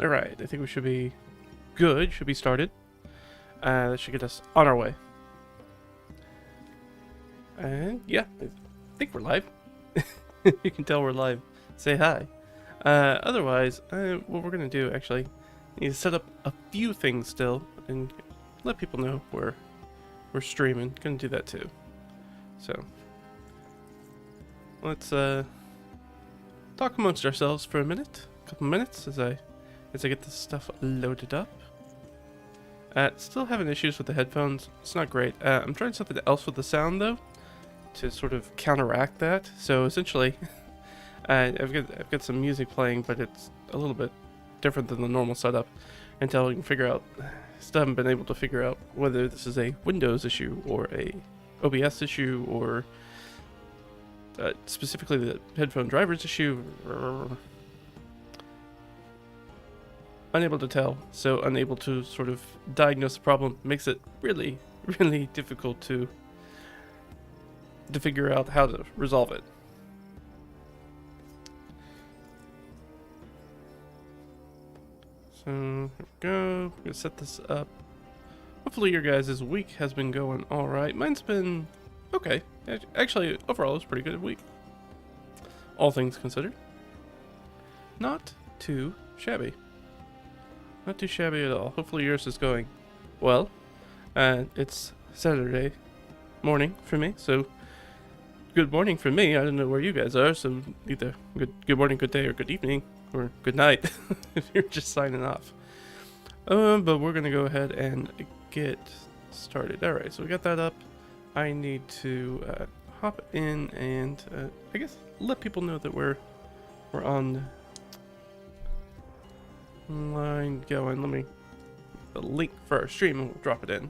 Alright, I think we should be good, should be started. That should get us on our way. And yeah, I think we're live. You can tell we're live. Say hi. Otherwise, what we're going to do actually is set up a few things still and let people know we're streaming. Gonna do that too. So let's talk amongst ourselves for a couple minutes as I get this stuff loaded up. Still having issues with the headphones. It's not great. I'm trying something else with the sound though, to sort of counteract that. So essentially, I've got some music playing, but it's a little bit different than the normal setup. Until we can figure out, still haven't been able to figure out whether this is a Windows issue or a OBS issue or specifically the headphone drivers issue. Unable to tell, so unable to sort of diagnose the problem makes it really, really difficult to figure out how to resolve it. So here we go. I'm gonna set this up. Hopefully your guys' week has been going all right. Mine's been okay. Actually, overall, it's a pretty good week. All things considered, not too shabby. Not too shabby at all. Hopefully yours is going well. It's Saturday morning for me, so good morning for me. I don't know where you guys are, so either good morning, good day, or good evening, or good night if you're just signing off. But we're gonna go ahead and get started. All right, so we got that up. I need to hop in and I guess let people know that we're on line going. Let me the link for our stream and we'll drop it in.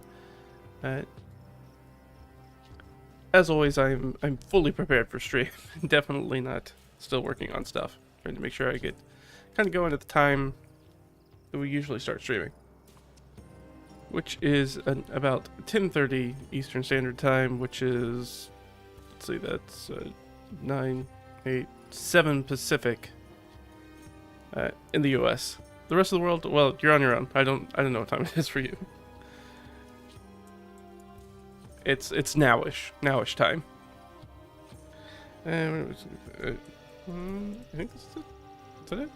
As always, I'm fully prepared for stream. Definitely not still working on stuff. Trying to make sure I get kind of going at the time that we usually start streaming, which is about 10:30 Eastern Standard Time, which is, let's see, that's 9, 8, 7 Pacific in the US. The rest of the world, well, you're on your own. I don't know what time it is for you. It's nowish time. I think that's it. Is that it?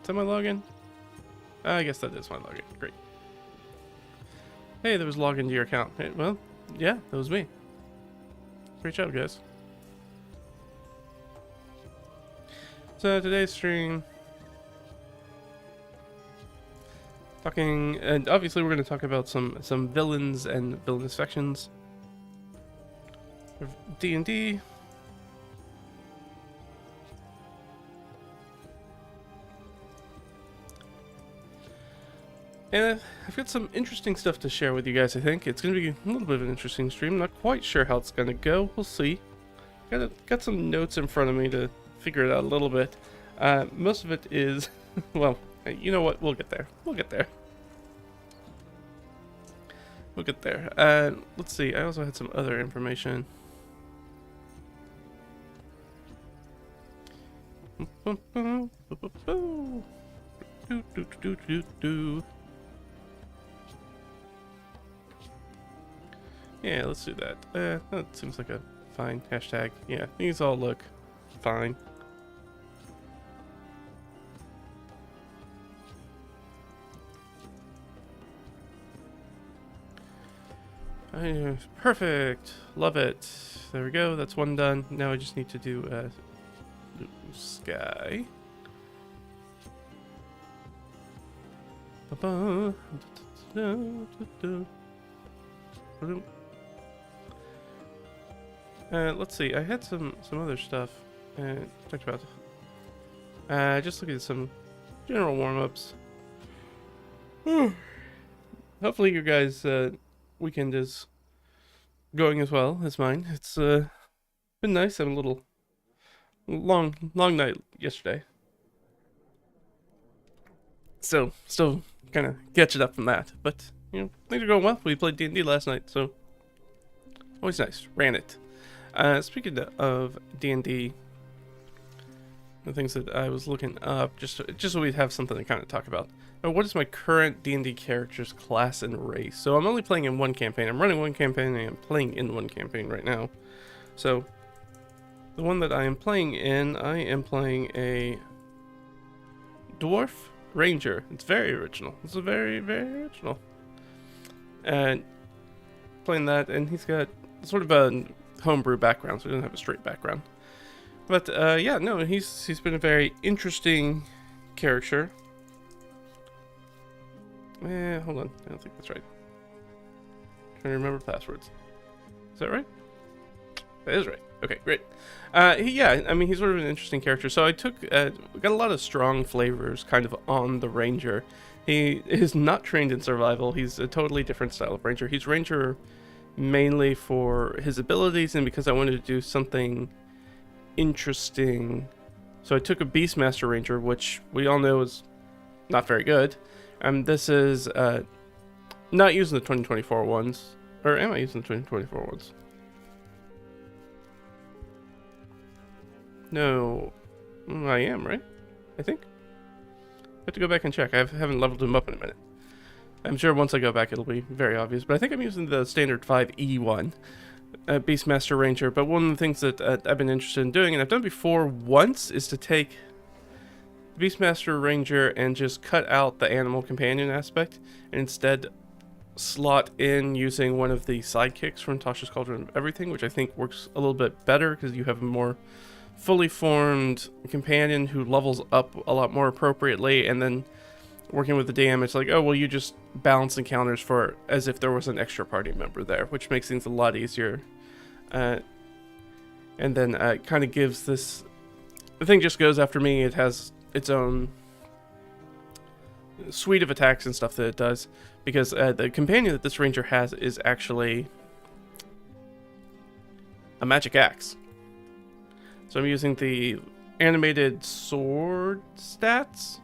Is that my login? I guess that is my login. Great. Hey, there was login to your account. Hey, well, yeah, that was me. Great job, guys. So today's stream, talking, and obviously we're going to talk about some villains and villainous factions of D&D. And I've got some interesting stuff to share with you guys, I think. It's going to be a little bit of an interesting stream. Not quite sure how it's going to go. We'll see. Got some notes in front of me to figure it out a little bit. Most of it is, well, you know what? We'll get there. We'll get there. We'll get there. Let's see. I also had some other information. Yeah, let's do that. That seems like a fine hashtag. Yeah, these all look fine. Perfect. Love it. There we go. That's one done. Now I just need to do blue sky. Let's see. I had some other stuff talked about. Just looking at some general warm-ups. Hopefully your guys' weekend is going as well as mine. It's been nice. Having a little long night yesterday, so still kind of catching up from that. But you know, things are going well. We played D&D last night, so always nice. Ran it. Speaking of D&D, the things that I was looking up, just so we'd have something to kind of talk about. Now, what is my current D&D character's class and race? So I'm only playing in one campaign. I'm running one campaign, and I'm playing in one campaign right now. So the one that I am playing in, I am playing a dwarf ranger. It's very original. It's a very, very original. And playing that, and he's got sort of a homebrew background, so he doesn't have a straight background. But yeah, no, he's been a very interesting character. Hold on, I don't think that's right. Trying to remember passwords. Is that right? That is right. Okay, great. Yeah, I mean, he's sort of an interesting character. So I got a lot of strong flavors kind of on the ranger. He is not trained in survival. He's a totally different style of ranger. He's ranger mainly for his abilities and because I wanted to do something interesting. So I took a Beastmaster Ranger, which we all know is not very good. This is not using the 2024 ones. Or am I using the 2024 ones? No, I am, right? I think. I have to go back and check. I haven't leveled him up in a minute. I'm sure once I go back it'll be very obvious, but I think I'm using the standard 5E one, Beastmaster Ranger. But one of the things that I've been interested in doing, and I've done before once, is to take Beastmaster Ranger and just cut out the animal companion aspect, and instead slot in using one of the sidekicks from Tasha's Cauldron of Everything, which I think works a little bit better because you have a more fully formed companion who levels up a lot more appropriately, and then working with the DM, it's like, oh, well, you just balance encounters for as if there was an extra party member there, which makes things a lot easier. And then it kind of gives this... The thing just goes after me. It has its own suite of attacks and stuff that it does, because the companion that this ranger has is actually a magic axe. So I'm using the animated sword stats,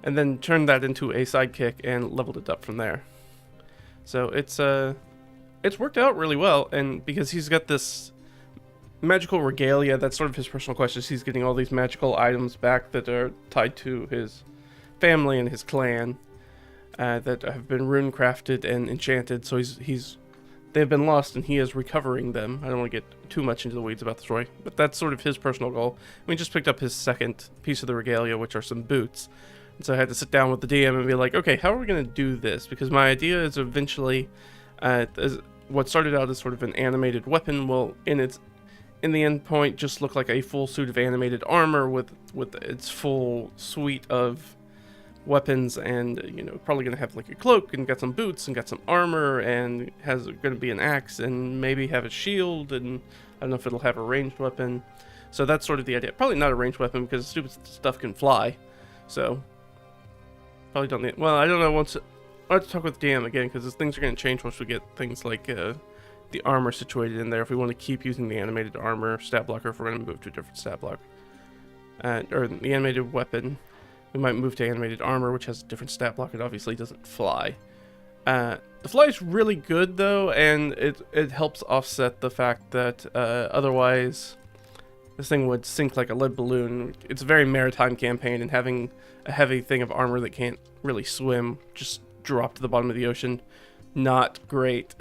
and then turned that into a sidekick and leveled it up from there. So it's worked out really well, and because he's got this magical regalia, that's sort of his personal quest. He's getting all these magical items back that are tied to his family and his clan that have been rune crafted and enchanted. So they've been lost, and he is recovering them. I don't want to get too much into the weeds about the story, but that's sort of his personal goal. We just picked up his second piece of the regalia, which are some boots. And so I had to sit down with the DM and be like, okay, how are we going to do this? Because my idea is eventually, what started out as sort of an animated weapon will, in the end point, just look like a full suit of animated armor with its full suite of weapons, and probably going to have like a cloak and got some boots and got some armor, and has going to be an axe and maybe have a shield, and I don't know if it'll have a ranged weapon. So that's sort of the idea. Probably not a ranged weapon because stupid stuff can fly. So probably don't need... Well, I don't know. I'll have to talk with DM again, because things are going to change once we get things like the armor situated in there. If we want to keep using the animated armor stat blocker, if we're going to move to a different stat block. Or the animated weapon, we might move to animated armor, which has a different stat block. It obviously doesn't fly. The fly is really good, though, and it helps offset the fact that otherwise this thing would sink like a lead balloon. It's a very maritime campaign, and having a heavy thing of armor that can't really swim just drop to the bottom of the ocean, not great.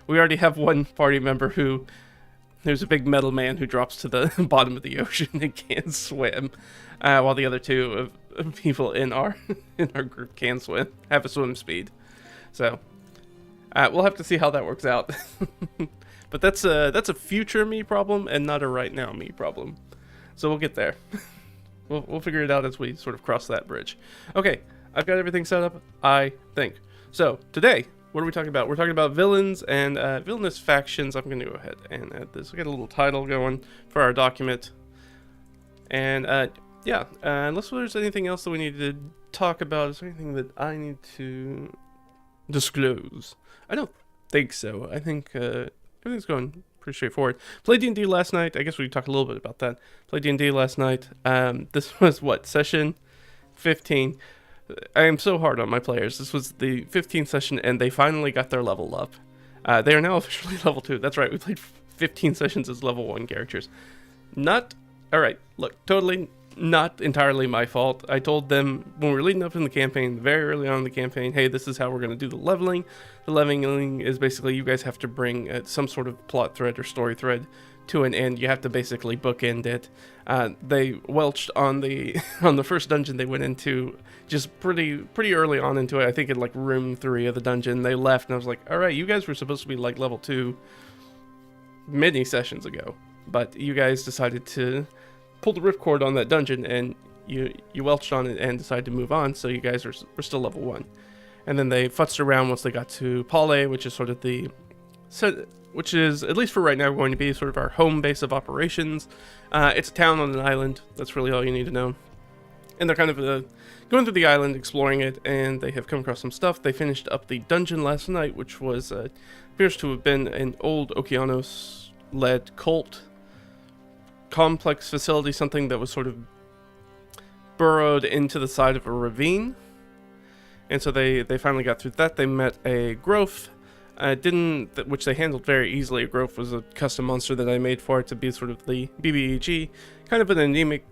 We already have one party member who's a big metal man who drops to the bottom of the ocean and can't swim, while the other two of people in our group can swim, have a swim speed. So we'll have to see how that works out. But that's a future me problem and not a right now me problem. So we'll get there. We'll figure it out as we sort of cross that bridge. Okay, I've got everything set up, I think. So today, what are we talking about? We're talking about villains and villainous factions. I'm going to go ahead and add this. We got a little title going for our document. And yeah, unless there's anything else that we need to talk about, is there anything that I need to disclose? I don't think so. I think everything's going pretty straightforward. Played D&D last night. I guess we talked a little bit about that. Played D&D last night. This was what, session 15. I am so hard on my players. This was the 15th session, and they finally got their level up. They are now officially level 2. That's right, we played 15 sessions as level 1 characters. Not all right, look, totally not entirely my fault. I told them when we were leading up in the campaign, very early on in the campaign, hey, this is how we're going to do the leveling. The leveling is basically you guys have to bring some sort of plot thread or story thread to an end. You have to basically bookend it. They welched on the on the first dungeon they went into just pretty early on into it. I think in like room 3 of the dungeon. They left and I was like, all right, you guys were supposed to be like level 2 many sessions ago, but you guys decided to pull the ripcord on that dungeon and you welched on it and decided to move on, so you guys were still level 1. And then they futzed around once they got to Pale, which is sort of which is, at least for right now, going to be sort of our home base of operations. It's a town on an island. That's really all you need to know. And they're kind of going through the island, exploring it, and they have come across some stuff. They finished up the dungeon last night, which was appears to have been an old Okeanos-led cult complex facility, something that was sort of burrowed into the side of a ravine. And so they finally got through that. They met a Growth, which they handled very easily. A Growth was a custom monster that I made for it to be sort of the BBEG, kind of an anemic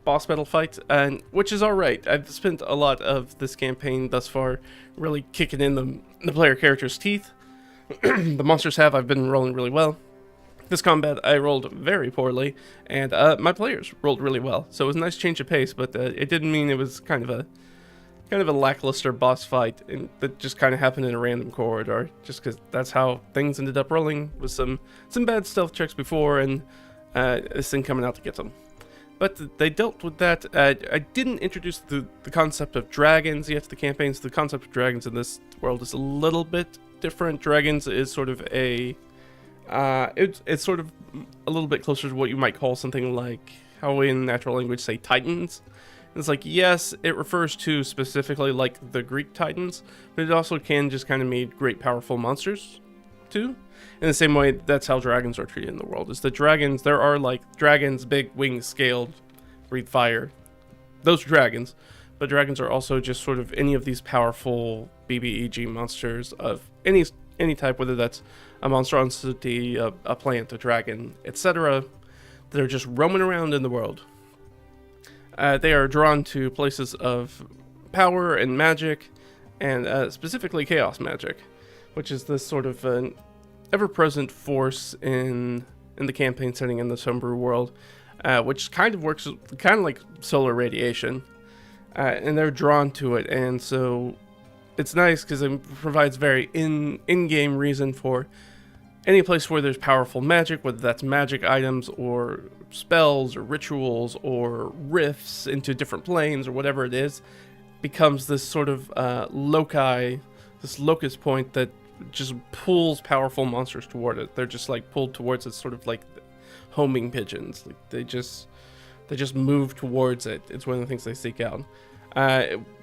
boss battle fight, and which is alright. I've spent a lot of this campaign thus far really kicking in the player character's teeth. The monsters have. I've been rolling really well. This combat I rolled very poorly, and my players rolled really well. So it was a nice change of pace, but it didn't mean it was kind of a lackluster boss fight that just kind of happened in a random corridor, just because that's how things ended up rolling, with some bad stealth checks before, and this thing coming out to get them. But they dealt with that. I didn't introduce the concept of dragons yet to the campaign, so the concept of dragons in this world is a little bit different. Dragons is sort of it's sort of a little bit closer to what you might call something like, how we in natural language say titans. It's like, yes, it refers to specifically like the Greek titans, but it also can just kind of mean great powerful monsters too. In the same way, that's how dragons are treated in the world. Is the dragons, there are like dragons, big wings, scaled, breathe fire. Those are dragons, but dragons are also just sort of any of these powerful BBEG monsters of any type, whether that's a monstrosity, a plant, a dragon, etc. They're just roaming around in the world. They are drawn to places of power and magic, and specifically chaos magic, which is this sort of an ever-present force in the campaign setting in the Homebrew world, which kind of works kind of like solar radiation, and they're drawn to it, and so it's nice because it provides very in-game reason for any place where there's powerful magic, whether that's magic items or spells or rituals or rifts into different planes or whatever it is, becomes this sort of this locus point that just pulls powerful monsters toward it. They're just like pulled towards it, sort of like homing pigeons. Like they just move towards it. It's one of the things they seek out,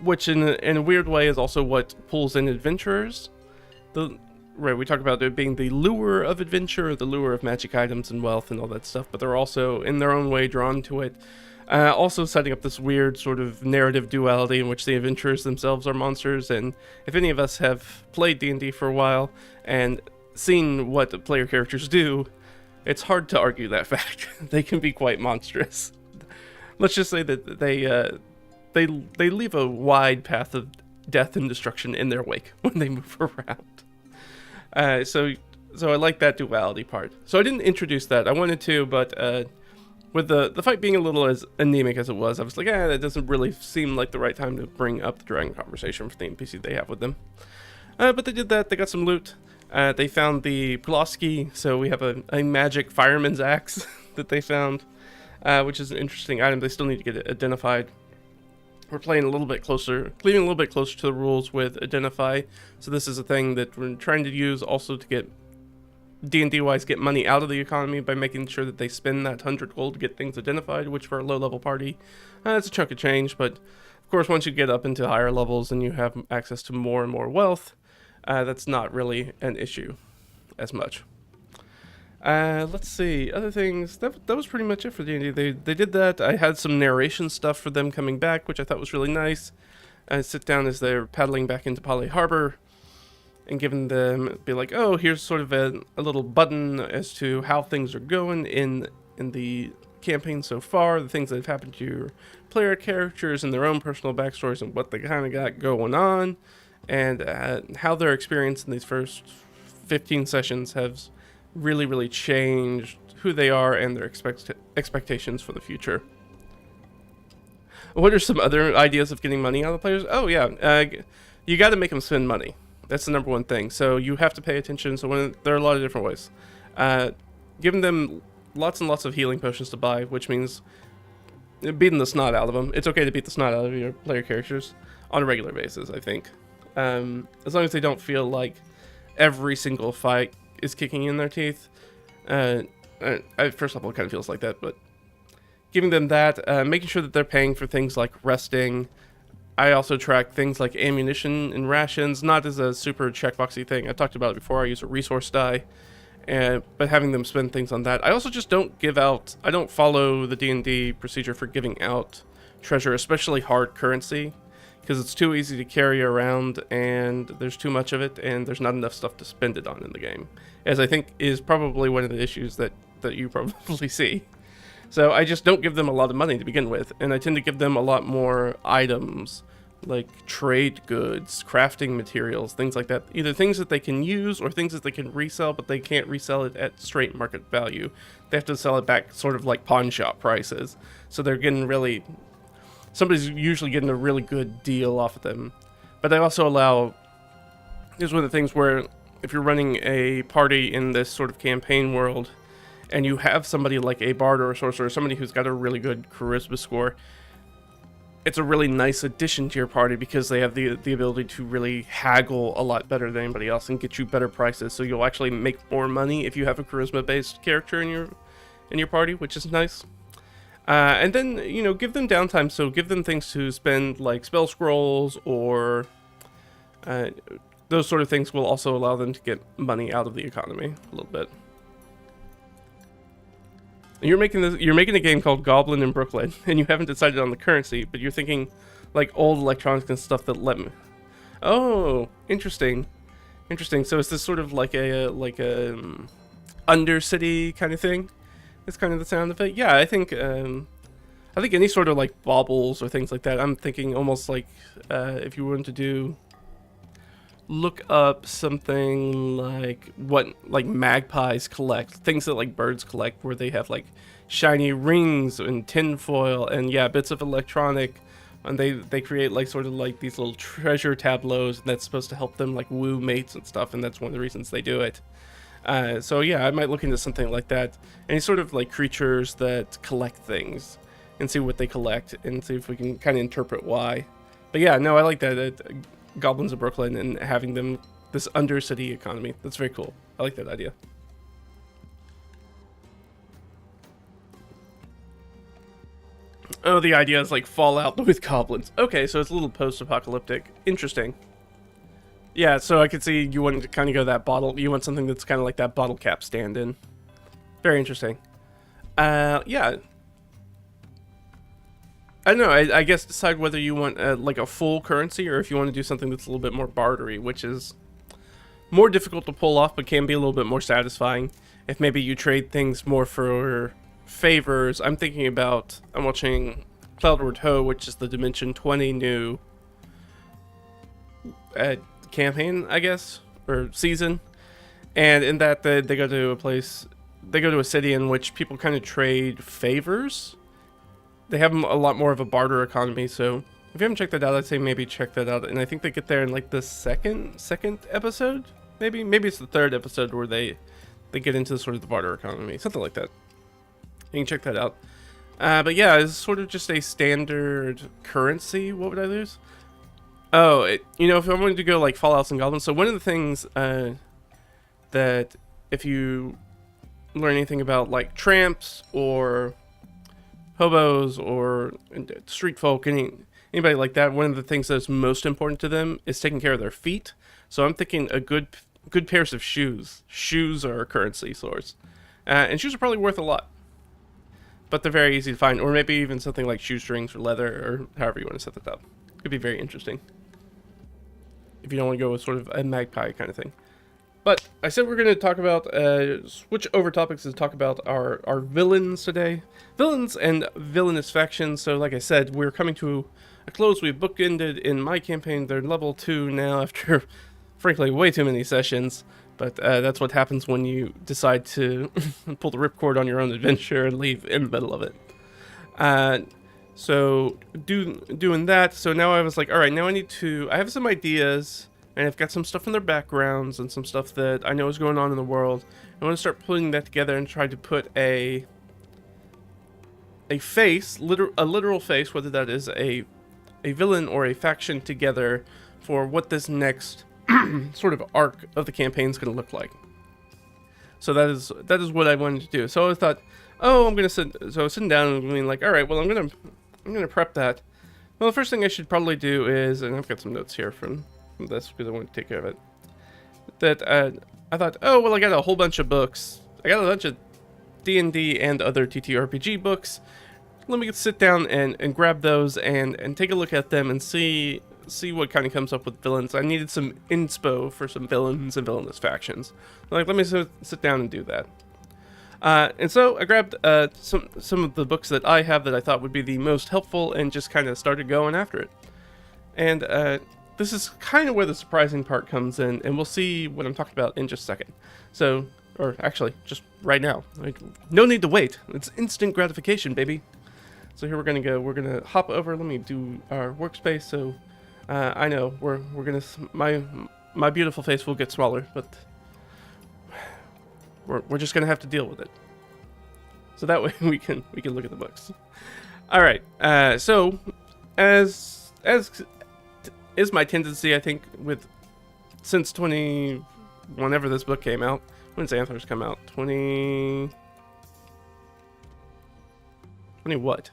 which in a weird way is also what pulls in adventurers. We talk about it being the lure of adventure, the lure of magic items and wealth and all that stuff, but they're also in their own way drawn to it. Also setting up this weird sort of narrative duality in which the adventurers themselves are monsters. And if any of us have played D&D for a while and seen what the player characters do, it's hard to argue that fact. They can be quite monstrous. Let's just say that they leave a wide path of death and destruction in their wake when they move around. So I like that duality part. So I didn't introduce that. I wanted to, but with the fight being a little as anemic as it was, I was like, that doesn't really seem like the right time to bring up the dragon conversation for the NPC they have with them. But they did that. They got some loot. They found the Pulaski, so we have a magic fireman's axe that they found, which is an interesting item. They still need to get it identified. We're playing a little bit closer, leaving a little bit closer to the rules with Identify. So this is a thing that we're trying to use also to get D&D-wise, get money out of the economy by making sure that they spend that 100 gold to get things identified, which for a low-level party, it's a chunk of change. But of course, once you get up into higher levels and you have access to more and more wealth, that's not really an issue as much. Let's see, other things. That was pretty much it for D&D. They did that. I had some narration stuff for them coming back, which I thought was really nice. I sit down as they're paddling back into Pale Harbor and giving them, be like, oh, here's sort of a little button as to how things are going in the campaign so far, the things that have happened to your player characters and their own personal backstories and what they kind of got going on, and how their experience in these first 15 sessions has really, really changed who they are and their expectations for the future. What are some other ideas of getting money out of the players? Oh yeah, you got to make them spend money. That's the number one thing. So you have to pay attention. So there are a lot of different ways. Giving them lots and lots of healing potions to buy, which means beating the snot out of them. It's okay to beat the snot out of your player characters on a regular basis, I think. As long as they don't feel like every single fight is kicking in their teeth. At first level, it kind of feels like that, but giving them that, making sure that they're paying for things like resting. I also track things like ammunition and rations, not as a super checkboxy thing. I talked about it before. I use a resource die, but having them spend things on that. I also just don't give out, I don't follow the D&D procedure for giving out treasure, especially hard currency, because it's too easy to carry around and there's too much of it and there's not enough stuff to spend it on in the game, as I think is probably one of the issues that you probably see. So I just don't give them a lot of money to begin with, and I tend to give them a lot more items, like trade goods, crafting materials, things like that. Either things that they can use or things that they can resell, but they can't resell it at straight market value. They have to sell it back sort of like pawn shop prices. So they're getting really... somebody's usually getting a really good deal off of them. But I also allow... here's one of the things where if you're running a party in this sort of campaign world, and you have somebody like a bard or a sorcerer, somebody who's got a really good charisma score, it's a really nice addition to your party because they have the ability to really haggle a lot better than anybody else and get you better prices. So you'll actually make more money if you have a charisma-based character in your party, which is nice. And then, you know, give them downtime. So give them things to spend, like spell scrolls or those sort of things will also allow them to get money out of the economy a little bit. You're making a game called Goblin in Brooklyn, and you haven't decided on the currency, but you're thinking like old electronics and stuff that let me. Oh, interesting. So is this sort of like a Undercity kind of thing? That's kind of the sound of it. Yeah, I think any sort of like baubles or things like that. I'm thinking almost like if you were to do. Look up something like what like magpies collect, things that like birds collect, where they have like shiny rings and tinfoil and yeah, bits of electronic, and they create like sort of like these little treasure tableaus, and that's supposed to help them like woo mates and stuff, and that's one of the reasons they do it. So yeah, I might look into something like that. Any sort of like creatures that collect things and see what they collect and see if we can kind of interpret why. But yeah, no, I like that. Goblins of Brooklyn and having them this Undercity economy. That's very cool. I like that idea. Oh, the idea is like Fallout with goblins. Okay, so it's a little post-apocalyptic. Interesting. Yeah, so I could see you wanting to kind of go that bottle. You want something that's kind of like that bottle cap stand-in. Very interesting. Yeah. I don't know, I guess decide whether you want like a full currency or if you want to do something that's a little bit more bartery, which is more difficult to pull off but can be a little bit more satisfying. If maybe you trade things more for favors. I'm watching Cloudward Ho, which is the Dimension 20 new campaign, I guess, or season. And in that they go to a city in which people kind of trade favors. They have a lot more of a barter economy, so if you haven't checked that out, I'd say maybe check that out. And I think they get there in like the second episode, maybe it's the third episode where they get into sort of the barter economy, something like that. You can check that out. But yeah, it's sort of just a standard currency. What would I lose? Oh, if I wanted to go like Fallouts and Goblins. So one of the things that if you learn anything about like tramps or hobos or street folk, anybody like that, one of the things that's most important to them is taking care of their feet. So I'm thinking a good pairs of shoes. Shoes are a currency source. And shoes are probably worth a lot. But they're very easy to find. Or maybe even something like shoestrings or leather or however you want to set that up. Could be very interesting. If you don't want to go with sort of a magpie kind of thing. But I said we're going to talk about, switch over topics to talk about our villains today. Villains and villainous factions. So like I said, we're coming to a close. We've bookended in my campaign. They're level 2 now after, frankly, way too many sessions. But that's what happens when you decide to pull the ripcord on your own adventure and leave in the middle of it. So doing that. So now I was like, all right, now I have some ideas. And I've got some stuff in their backgrounds and some stuff that I know is going on in the world. I want to start putting that together and try to put a face, a literal face, whether that is a villain or a faction together for what this next sort of arc of the campaign is going to look like. So that is what I wanted to do. So I thought, oh, I was sitting down and being like, all right, well, I'm gonna prep that. Well, the first thing I should probably do is, and I've got some notes here from this because I want to take care of it. That I thought, oh well, I got a whole bunch of books. I got a bunch of D&D and other TTRPG books. Let me sit down and grab those and take a look at them and see what kind of comes up with villains. I needed some inspo for some villains and villainous factions. Like, let me sit down and do that. And so I grabbed some of the books that I have that I thought would be the most helpful and just kind of started going after it. And this is kind of where the surprising part comes in, and we'll see what I'm talking about in just a second. So, or actually, just right now. Like, no need to wait. It's instant gratification, baby. So here we're gonna go. We're gonna hop over. Let me do our workspace. So I know we're gonna my beautiful face will get smaller, but we're just gonna have to deal with it. So that way we can look at the books. All right. So as is my tendency, I think, since whenever this book came out. When did Antlers come out? 20 what?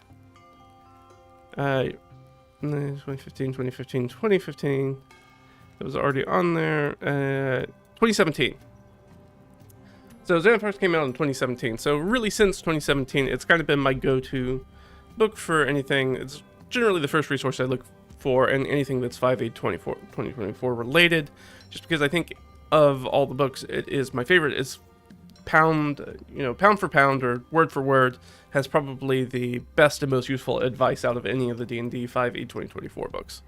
2015. It was already on there. 2017. So Xanathars came out in 2017. So really since 2017, it's kind of been my go-to book for anything. It's generally the first resource I look for, and anything that's 2024 related, just because I think of all the books, it is my favorite. Is pound for pound or word for word, has probably the best and most useful advice out of any of the D&D 5e 2024 books.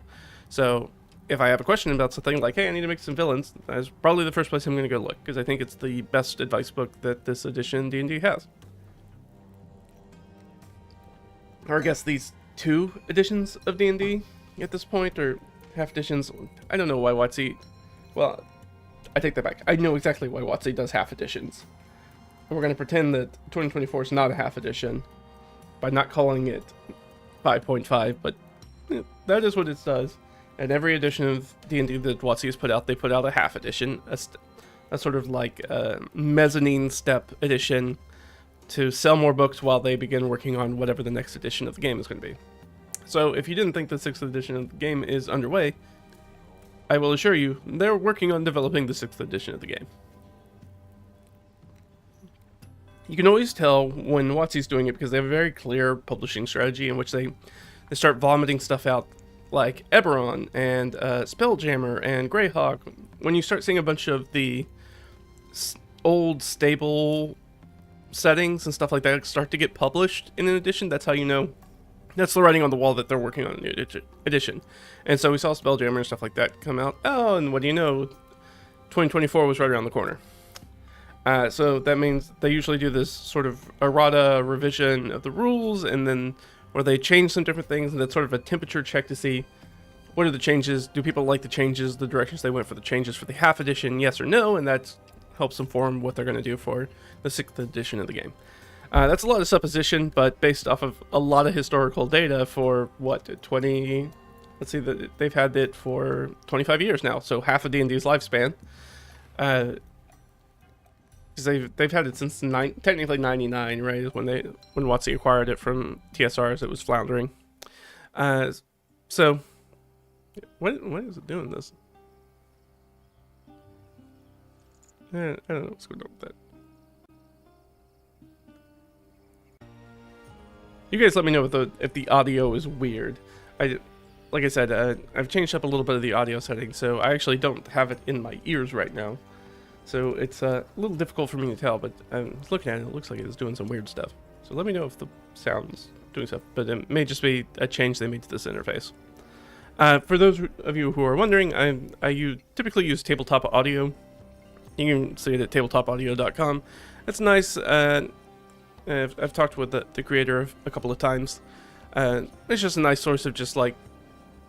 So if I have a question about something like, hey, I need to make some villains, that's probably the first place I'm going to go look, because I think it's the best advice book that this edition D&D has. Or I guess these 2 editions of D&D at this point, or half editions. I don't know why WotC... Well, I take that back. I know exactly why WotC does half editions. And we're going to pretend that 2024 is not a half edition by not calling it 5.5, but that is what it does. And every edition of D&D that WotC has put out, they put out a half edition, a sort of like a mezzanine step edition to sell more books while they begin working on whatever the next edition of the game is going to be. So if you didn't think the 6th edition of the game is underway, I will assure you, they're working on developing the 6th edition of the game. You can always tell when WotC's doing it because they have a very clear publishing strategy in which they start vomiting stuff out like Eberron and Spelljammer and Greyhawk. When you start seeing a bunch of the old stable settings and stuff like that start to get published in an edition, that's how you know. That's the writing on the wall that they're working on a new edition. And so we saw Spelljammer and stuff like that come out. Oh, and what do you know? 2024 was right around the corner. So that means they usually do this sort of errata revision of the rules, and then where they change some different things, and that's sort of a temperature check to see what are the changes. Do people like the changes, the directions they went for the changes for the half edition, yes or no? And that helps inform what they're going to do for the 6th edition of the game. That's a lot of supposition, but based off of a lot of historical data for, what, 20... Let's see, they've had it for 25 years now, so half of D&D's lifespan. Because they've had it since technically 99, right? Is when WotC acquired it from TSR as it was floundering. So, what is it doing this? I don't know what's going on with that. You guys let me know if the audio is weird. Like I said, I've changed up a little bit of the audio settings, so I actually don't have it in my ears right now. So it's a little difficult for me to tell, but I was looking at it, it looks like it's doing some weird stuff. So let me know if the sound's doing stuff, but it may just be a change they made to this interface. For those of you who are wondering, I typically use Tabletop Audio. You can see it at tabletopaudio.com. It's nice. I've talked with the creator a couple of times. It's just a nice source of just like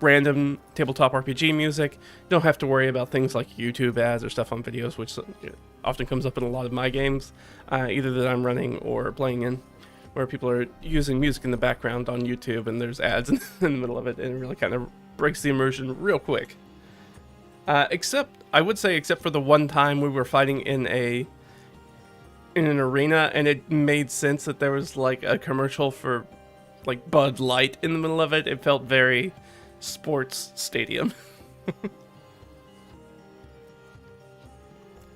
random tabletop RPG music. You don't have to worry about things like YouTube ads or stuff on videos, which often comes up in a lot of my games, either that I'm running or playing in, where people are using music in the background on YouTube and there's ads in the middle of it, and it really kind of breaks the immersion real quick. Except for the one time we were fighting in an arena, and it made sense that there was like a commercial for like Bud Light in the middle of it. It felt very sports stadium.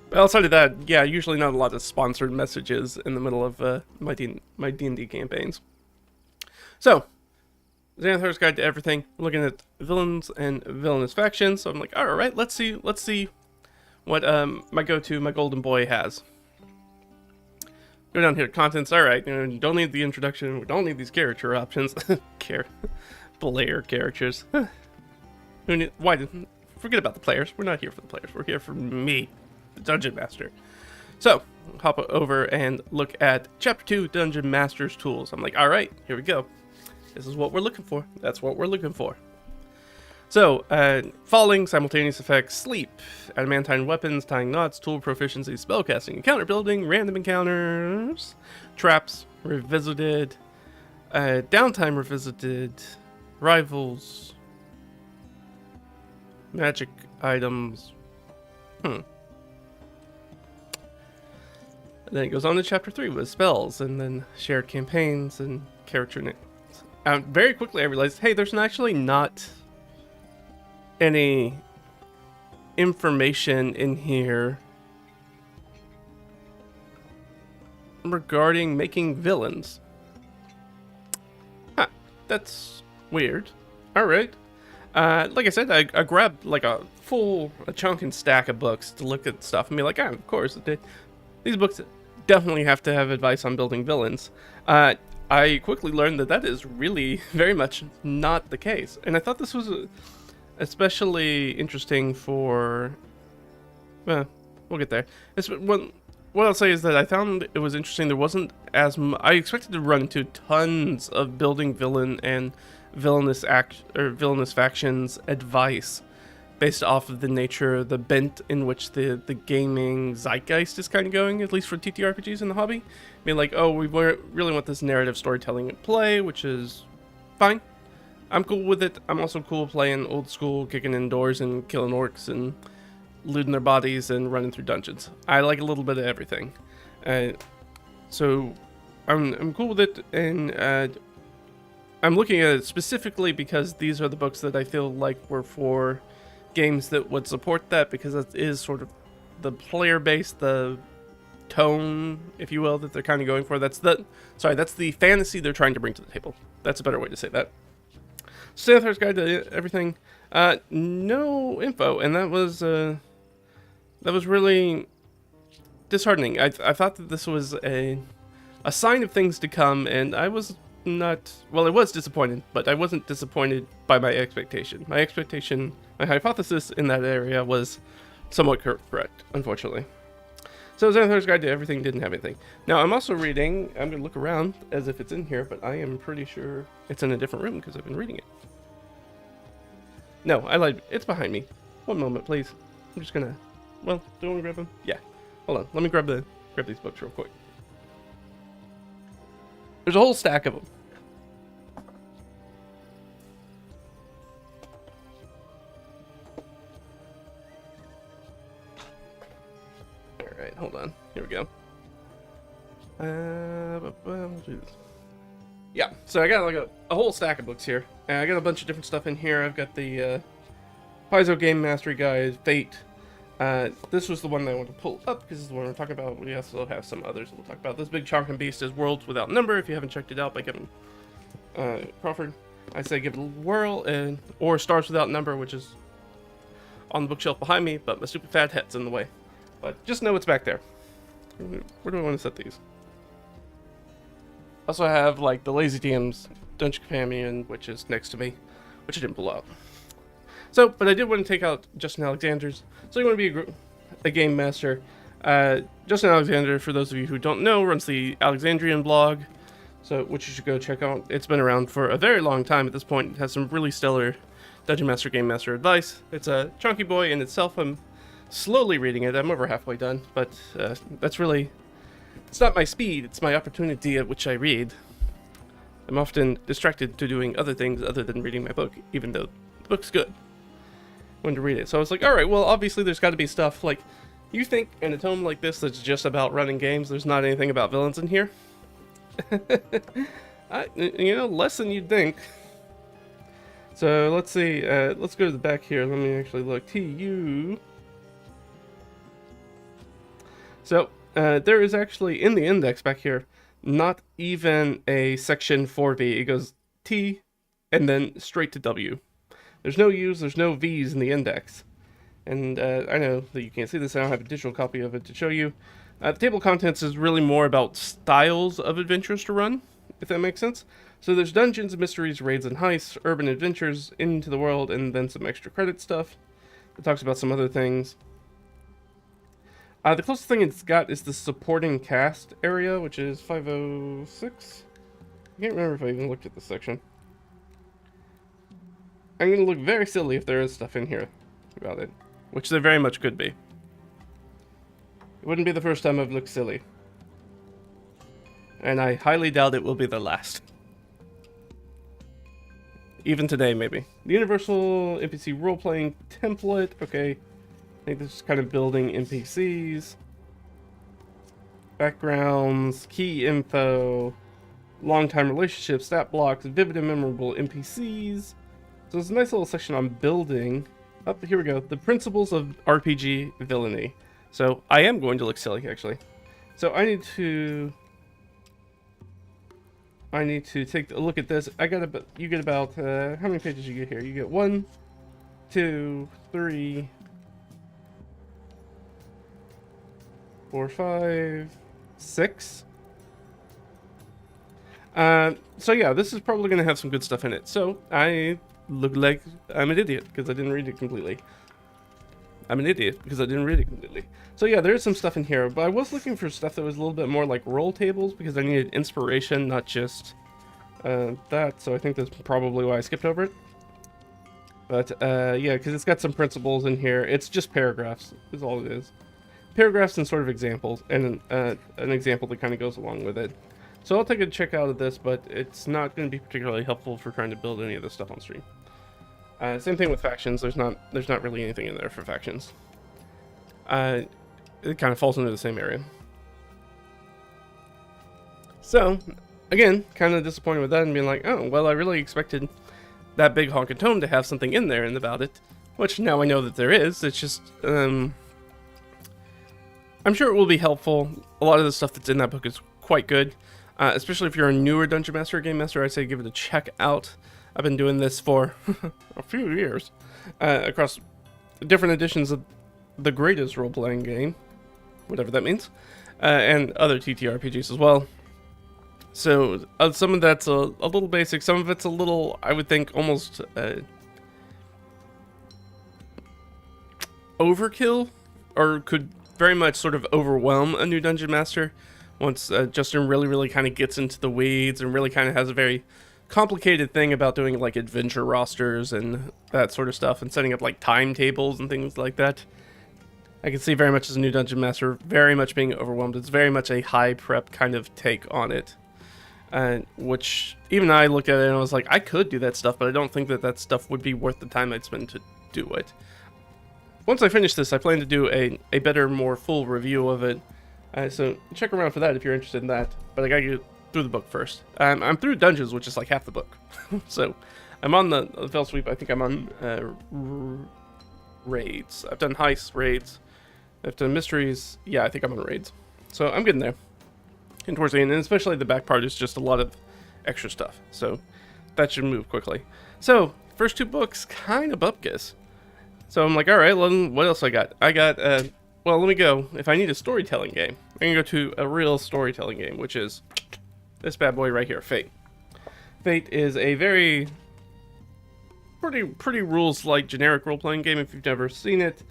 But outside of that, yeah, usually not a lot of sponsored messages in the middle of my D&D campaigns. So, Xanathar's Guide to Everything, looking at villains and villainous factions. So I'm like, all right, let's see what my golden boy has. Go down here to contents. All right, you don't need the introduction. We don't need these character options. Player characters. Forget about the players. We're not here for the players. We're here for me, the Dungeon Master. So, hop over and look at Chapter 2, Dungeon Master's Tools. I'm like, all right, here we go. This is what we're looking for. That's what we're looking for. So, falling, simultaneous effects, sleep, adamantine weapons, tying knots, tool proficiency, spellcasting, encounter building, random encounters, traps, revisited, downtime revisited, rivals, magic items. And then it goes on to Chapter 3 with spells, and then shared campaigns and character names. Very quickly I realized, hey, there's actually not any information in here regarding making villains. Huh, that's weird. Alright. Like I said, I grabbed like a chunk and stack of books to look at stuff and be like, of course, these books definitely have to have advice on building villains. I quickly learned that is really very much not the case. And I thought this was especially interesting for... we'll get there. What I'll say is that I found it was interesting. There wasn't as I expected to run into tons of building villain and villainous factions advice based off of the nature, the bent in which the gaming zeitgeist is kind of going, at least for TTRPGs in the hobby. I mean, like, oh, we really want this narrative storytelling at play, which is fine. I'm cool with it. I'm also cool playing old school, kicking in doors and killing orcs and looting their bodies and running through dungeons. I like a little bit of everything. So I'm cool with it, and I'm looking at it specifically because these are the books that I feel like were for games that would support that, because that is sort of the player base, the tone, if you will, that they're kind of going for. That's the fantasy they're trying to bring to the table. That's a better way to say that. Xanathar's Guide to Everything. No info, and that was really disheartening. I thought that this was a sign of things to come, and I was not... Well, I was disappointed, but I wasn't disappointed by my expectation. My hypothesis in that area was somewhat correct, unfortunately. So Xanathar's Guide to Everything didn't have anything. Now, I'm also reading... I'm going to look around as if it's in here, but I am pretty sure it's in a different room because I've been reading it. No, I lied. It's behind me. One moment, please. I'm just gonna... Well, do you want to grab them? Yeah. Hold on. Let me grab these books real quick. There's a whole stack of them. Alright, hold on. Here we go. We'll do this. Yeah, so I got like a whole stack of books here. And I got a bunch of different stuff in here. I've got the Paizo Game Mastery Guide, Fate. This was the one that I want to pull up because this is the one we're talking about. We also have some others that we'll talk about. This big chunk and beast is Worlds Without Number. If you haven't checked it out by Kevin Crawford, I say give it a whirl, or Stars Without Number, which is on the bookshelf behind me, but my stupid fat head's in the way. But just know it's back there. Where do I want to set these? Also have like the Lazy DM's Dungeon Companion, which is next to me, which I didn't pull out. So, but I did want to take out Justin Alexander's. So you want to be a game master. Justin Alexander, for those of you who don't know, runs the Alexandrian blog, so which you should go check out. It's been around for a very long time at this point. It has some really stellar Dungeon Master, Game Master advice. It's a chunky boy in itself. I'm slowly reading it. I'm over halfway done, but that's really... It's not my speed, it's my opportunity at which I read. I'm often distracted to doing other things other than reading my book, even though the book's good. When to read it. So I was like, alright, well, obviously there's got to be stuff like... You think in a tome like this that's just about running games, there's not anything about villains in here? Less than you'd think. So let's see, let's go to the back here. Let me actually look. TU. So there is actually in the index back here not even a section for V. It goes T and then straight to W. There's no U's, there's no V's in the index. And I know that you can't see this, I don't have a digital copy of it to show you. The table of contents is really more about styles of adventures to run, if that makes sense. So there's dungeons, mysteries, raids, and heists, urban adventures, into the world, and then some extra credit stuff. It talks about some other things. The closest thing it's got is the supporting cast area, which is 506. I can't remember if I even looked at this section. I'm going to look very silly if there is stuff in here about it, which there very much could be. It wouldn't be the first time I've looked silly. And I highly doubt it will be the last. Even today, maybe. The Universal NPC Role-Playing Template. Okay. I think this is kind of building NPCs. Backgrounds. Key info. Long-time relationships. Stat blocks. Vivid and memorable NPCs. So there's a nice little section on building. Oh, here we go. The principles of RPG villainy. So I am going to look silly, actually. So I need to take a look at this. You get about how many pages you get here? You get 1, 2, 3, 4, 5, 6. So yeah, this is probably going to have some good stuff in it. So I look like I'm an idiot because I didn't read it completely. So yeah, there is some stuff in here, but I was looking for stuff that was a little bit more like roll tables because I needed inspiration, not just that. So I think that's probably why I skipped over it. But yeah, because it's got some principles in here. It's just paragraphs is all it is. Paragraphs and sort of examples, and an example that kind of goes along with it. So I'll take a check out of this, but it's not going to be particularly helpful for trying to build any of this stuff on stream. Same thing with factions. There's not really anything in there for factions. It kind of falls into the same area. So, again, kind of disappointed with that and being like, oh, well, I really expected that big honkin' tome to have something in there and about it, which now I know that there is. It's just, I'm sure it will be helpful. A lot of the stuff that's in that book is quite good, especially if you're a newer Dungeon Master or Game Master. I'd say give it a check out. I've been doing this for a few years, across different editions of the greatest role-playing game, whatever that means, and other TTRPGs as well. So some of that's a little basic, some of it's a little, I would think, almost overkill, or could very much sort of overwhelm a new Dungeon Master once Justin really kind of gets into the weeds and really kind of has a very complicated thing about doing like adventure rosters and that sort of stuff and setting up like timetables and things like that. I can see very much as a new Dungeon Master very much being overwhelmed. It's very much a high prep kind of take on it, which even I looked at it and I was like, I could do that stuff, but I don't think that stuff would be worth the time I'd spend to do it. Once I finish this, I plan to do a better, more full review of it, so check around for that if you're interested in that, but I gotta get through the book first. I'm through Dungeons, which is like half the book. So I'm on the Fell Sweep. I think I'm on raids. I've done heists, raids. I've done mysteries. Yeah, I think I'm on raids. So I'm getting there. And towards the end, and especially the back part is just a lot of extra stuff. So that should move quickly. So first two books, kind of bupkis. So I'm like, all right, well, what else I got? I got well, let me go. If I need a storytelling game, I can go to a real storytelling game, which is this bad boy right here, Fate. Fate is a very pretty rules-like generic role-playing game if you've never seen it.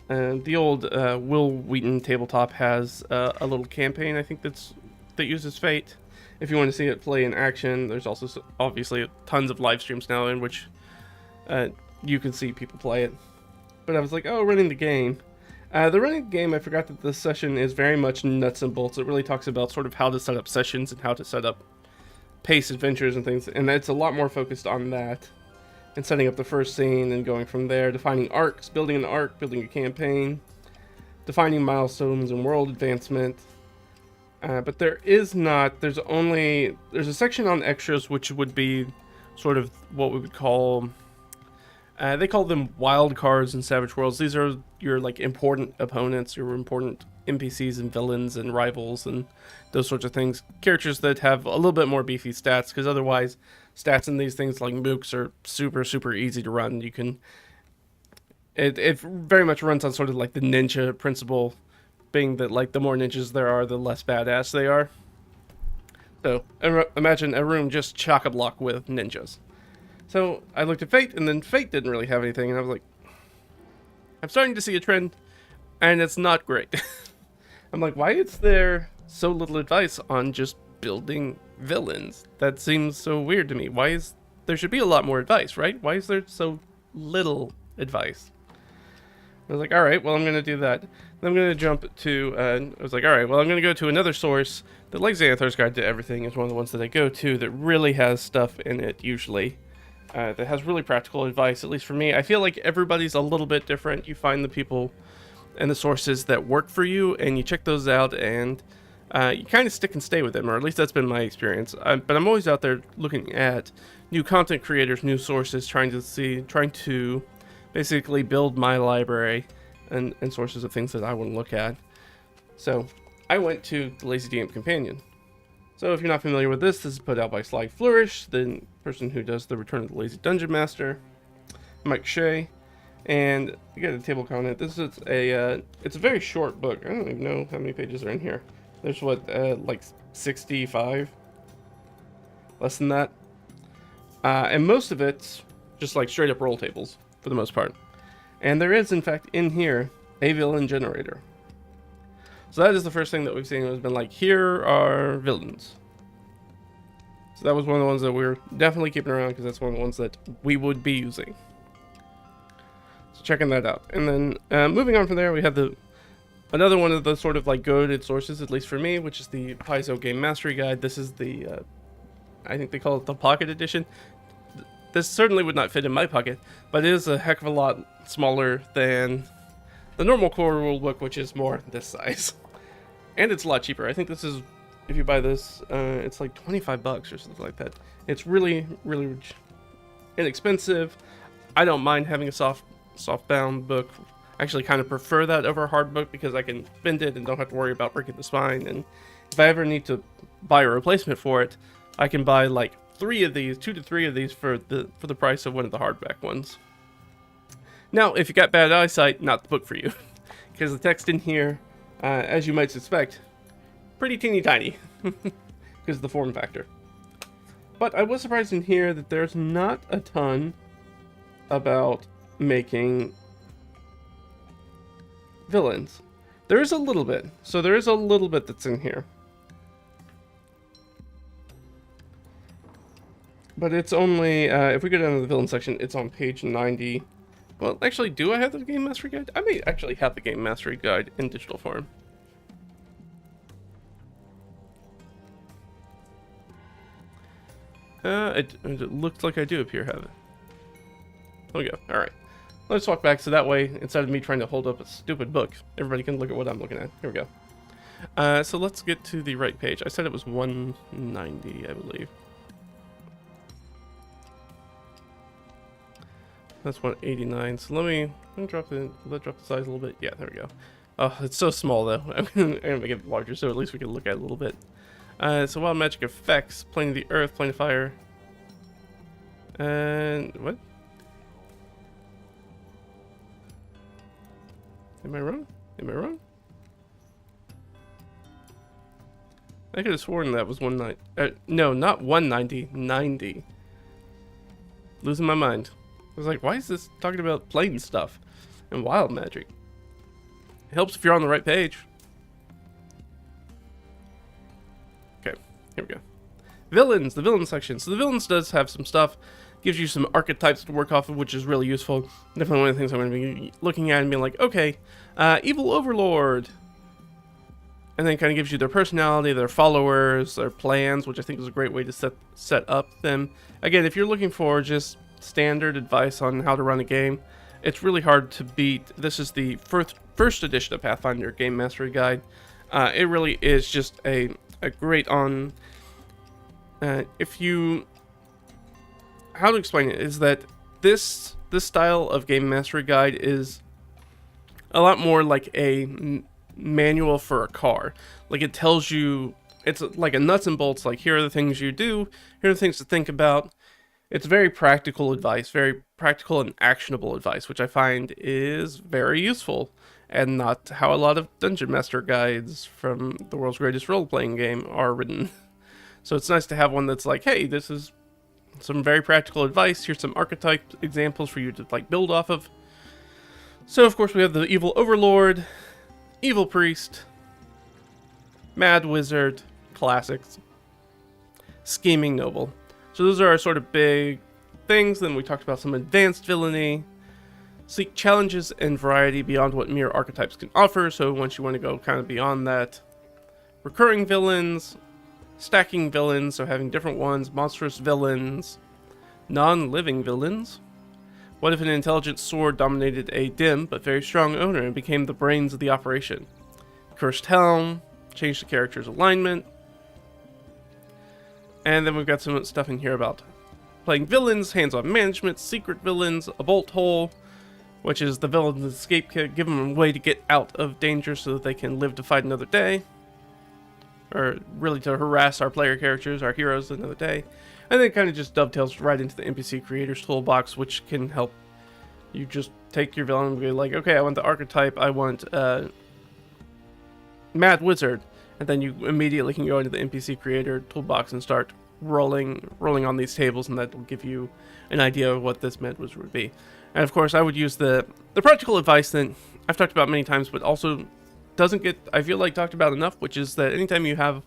The old Will Wheaton tabletop has a little campaign, I think, that uses Fate. If you want to see it play in action, there's also obviously tons of live streams now in which you can see people play it. But I was like, oh, running the game. The running game, I forgot that this session is very much nuts and bolts. It really talks about sort of how to set up sessions and how to set up pace adventures and things. And it's a lot more focused on that. And setting up the first scene and going from there, defining arcs, building an arc, building a campaign, defining milestones and world advancement. But there's a section on extras, which would be sort of what we would call, they call them wild cards in Savage Worlds. These are your like important opponents, your important NPCs and villains and rivals and those sorts of things. Characters that have a little bit more beefy stats, because otherwise stats in these things like mooks are super easy to run. You can, it very much runs on sort of like the ninja principle, being that like the more ninjas there are, the less badass they are. So imagine a room just chock-a-block with ninjas. So I looked at Fate, and then Fate didn't really have anything, and I was like, I'm starting to see a trend, and it's not great. I'm like, why is there so little advice on just building villains? That seems so weird to me. There should be a lot more advice, right? Why is there so little advice? I was like, all right, well, I'm going to do that. Then I'm going to jump to, I was like, all right, well, I'm going to go to another source. The Xanathar's Guide to Everything is one of the ones that I go to that really has stuff in it, usually. That has really practical advice, at least for me. I feel like everybody's a little bit different. You find the people and the sources that work for you, and you check those out, and you kind of stick and stay with them, or at least that's been my experience. But I'm always out there looking at new content creators, new sources, trying to basically build my library and sources of things that I want to look at. So I went to the Lazy DM Companion. So if you're not familiar with this is put out by Sly Flourish, the person who does the Return of the Lazy Dungeon Master, Mike Shea, and you get a table comment. This is it's a very short book. I don't even know how many pages are in here. There's like 65, less than that, and most of it's just like straight up roll tables for the most part. And there is, in fact, in here a villain generator. So that is the first thing that we've seen. Has been like, here are villains. So that was one of the ones that we're definitely keeping around, because that's one of the ones that we would be using. So checking that out. And then moving on from there, we have another one of the sort of like goated sources, at least for me, which is the Paizo Game Mastery Guide. This is the, I think they call it the Pocket Edition. This certainly would not fit in my pocket, but it is a heck of a lot smaller than the normal core rulebook, which is more this size. And it's a lot cheaper. I think this is, if you buy this, it's like $25 or something like that. It's really inexpensive. I don't mind having a soft bound book. I actually kind of prefer that over a hard book, because I can bend it and don't have to worry about breaking the spine. And if I ever need to buy a replacement for it, I can buy like 2 to 3 of these for the price of one of the hardback ones. Now, if you got bad eyesight, not the book for you, because the text in here, as you might suspect, pretty teeny tiny, because of the form factor. But I was surprised in here that there's not a ton about making villains. There is a little bit. So there is a little bit that's in here. But it's only, if we go down to the villain section, it's on page 90. Well, actually, do I have the Game Mastery Guide? I may actually have the Game Mastery Guide in digital form. It looks like I do appear to have it. There we go. Alright. Let's walk back, so that way, instead of me trying to hold up a stupid book, everybody can look at what I'm looking at. Here we go. So let's get to the right page. I said it was 190, I believe. That's 189. So let me drop the size a little bit. Yeah, there we go. Oh, it's so small though. I'm gonna make it larger so at least we can look at it a little bit. So wild magic effects: plane of the earth, plane of fire, and what? Am I wrong? Am I wrong? I could have sworn that was 190. No, not 190, 90. Losing my mind. I was like, why is this talking about plain stuff and wild magic? It helps if you're on the right page. Okay, here we go. Villains, the villain section. So the villains does have some stuff. Gives you some archetypes to work off of, which is really useful. Definitely one of the things I'm going to be looking at and being like, okay, evil overlord. And then kind of gives you their personality, their followers, their plans, which I think is a great way to set up them. Again, if you're looking for just standard advice on how to run a game, it's really hard to beat. This is the first edition of Pathfinder Game Mastery Guide. It really is just a great on... how to explain it is that this style of Game Mastery Guide is a lot more like a manual for a car. Like, it tells you, it's like a nuts and bolts, like, here are the things you do, here are the things to think about. It's very practical advice, very practical and actionable advice, which I find is very useful, and not how a lot of Dungeon Master guides from the world's greatest role-playing game are written. So it's nice to have one that's like, hey, this is some very practical advice, here's some archetype examples for you to like build off of. So of course we have the evil overlord, evil priest, mad wizard, classics, scheming noble. So those are our sort of big things. Then we talked about some advanced villainy, seek challenges and variety beyond what mere archetypes can offer. So once you want to go kind of beyond that, recurring villains, stacking villains, so having different ones, monstrous villains, non-living villains. What if an intelligent sword dominated a dim but very strong owner and became the brains of the operation? Cursed helm, change the character's alignment. And then we've got some stuff in here about playing villains, hands-on management, secret villains, a bolt hole, which is the villain's escape kit, give them a way to get out of danger so that they can live to fight another day. Or really to harass our player characters, our heroes, another day. And then it kind of just dovetails right into the NPC Creator's Toolbox, which can help you just take your villain and be like, okay, I want the archetype, I want Mad Wizard. And then you immediately can go into the NPC Creator Toolbox and start rolling on these tables, and that will give you an idea of what this Mad Wizard would be. And of course, I would use the practical advice that I've talked about many times, but also doesn't get, I feel like, talked about enough, which is that anytime you have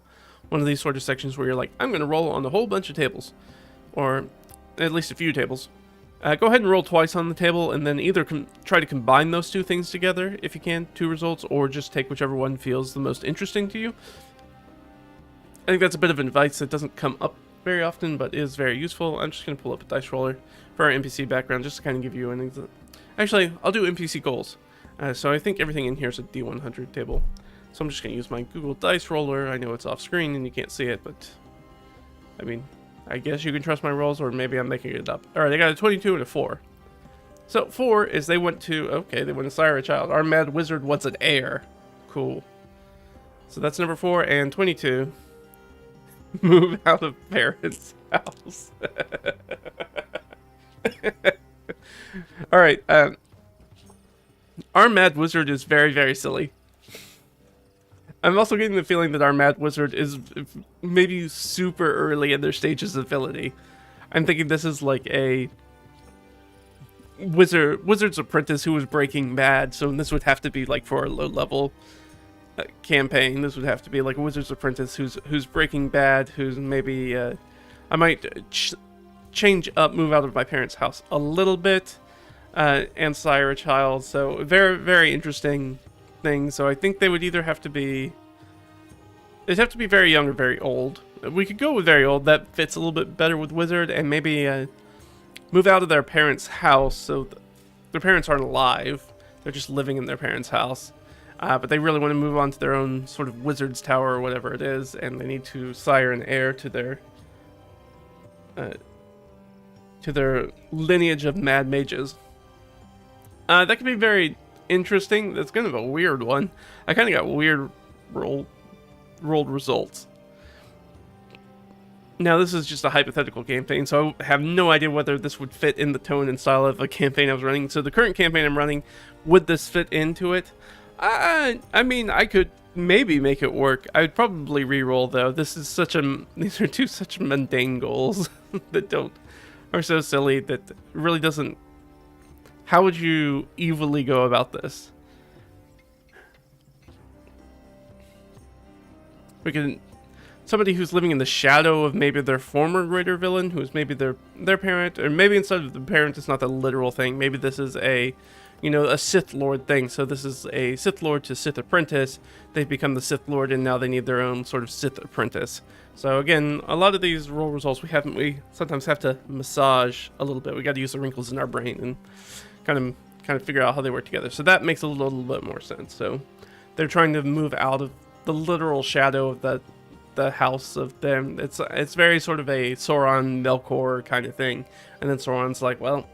one of these sort of sections where you're like, I'm going to roll on a whole bunch of tables, or at least a few tables, go ahead and roll twice on the table, and then either try to combine those two things together, if you can, two results, or just take whichever one feels the most interesting to you. I think that's a bit of advice that doesn't come up very often, but is very useful. I'm just going to pull up a dice roller for our NPC background, just to kind of give you an example. Actually, I'll do NPC goals. So I think everything in here is a D100 table. So I'm just going to use my Google Dice Roller. I know it's off screen and you can't see it, but I mean, I guess you can trust my rolls, or maybe I'm making it up. Alright, I got a 22 and a 4. So 4 is they went to sire a child. Our Mad Wizard wants an heir. Cool. So that's number 4, and 22. Move out of parents' house. Alright, our Mad Wizard is very, very silly. I'm also getting the feeling that our Mad Wizard is maybe super early in their stages of ability. I'm thinking this is like a wizard's apprentice who was breaking bad, so this would have to be like for a low-level campaign. This would have to be like a wizard's apprentice who's breaking bad, who's maybe I might change up, move out of my parents' house a little bit, and sire a child. So very, very interesting thing. So I think they would either have to be, they'd have to be very young or very old. We could go with very old. That fits a little bit better with wizard, and maybe move out of their parents' house. So their parents aren't alive. They're just living in their parents' house. But they really want to move on to their own sort of wizard's tower or whatever it is, and they need to sire an heir to their lineage of mad mages. That could be very interesting. That's kind of a weird one. I kind of got weird rolled results. Now, this is just a hypothetical campaign, so I have no idea whether this would fit in the tone and style of a campaign I was running. So the current campaign I'm running, would this fit into it? I mean, I could maybe make it work. I would probably re-roll though. These are two such mundane goals that are so silly that really doesn't. How would you evilly go about this? We can somebody who's living in the shadow of maybe their former greater villain, who is maybe their parent, or maybe instead of the parent, it's not the literal thing. Maybe this is a Sith Lord thing. So this is a Sith Lord to Sith apprentice. They've become the Sith Lord, and now they need their own sort of Sith apprentice. So again, a lot of these roll results we sometimes have to massage a little bit. We got to use the wrinkles in our brain and kind of figure out how they work together. So that makes a little bit more sense. So they're trying to move out of the literal shadow of the house of them. It's very sort of a Sauron Melkor kind of thing. And then Sauron's like, well,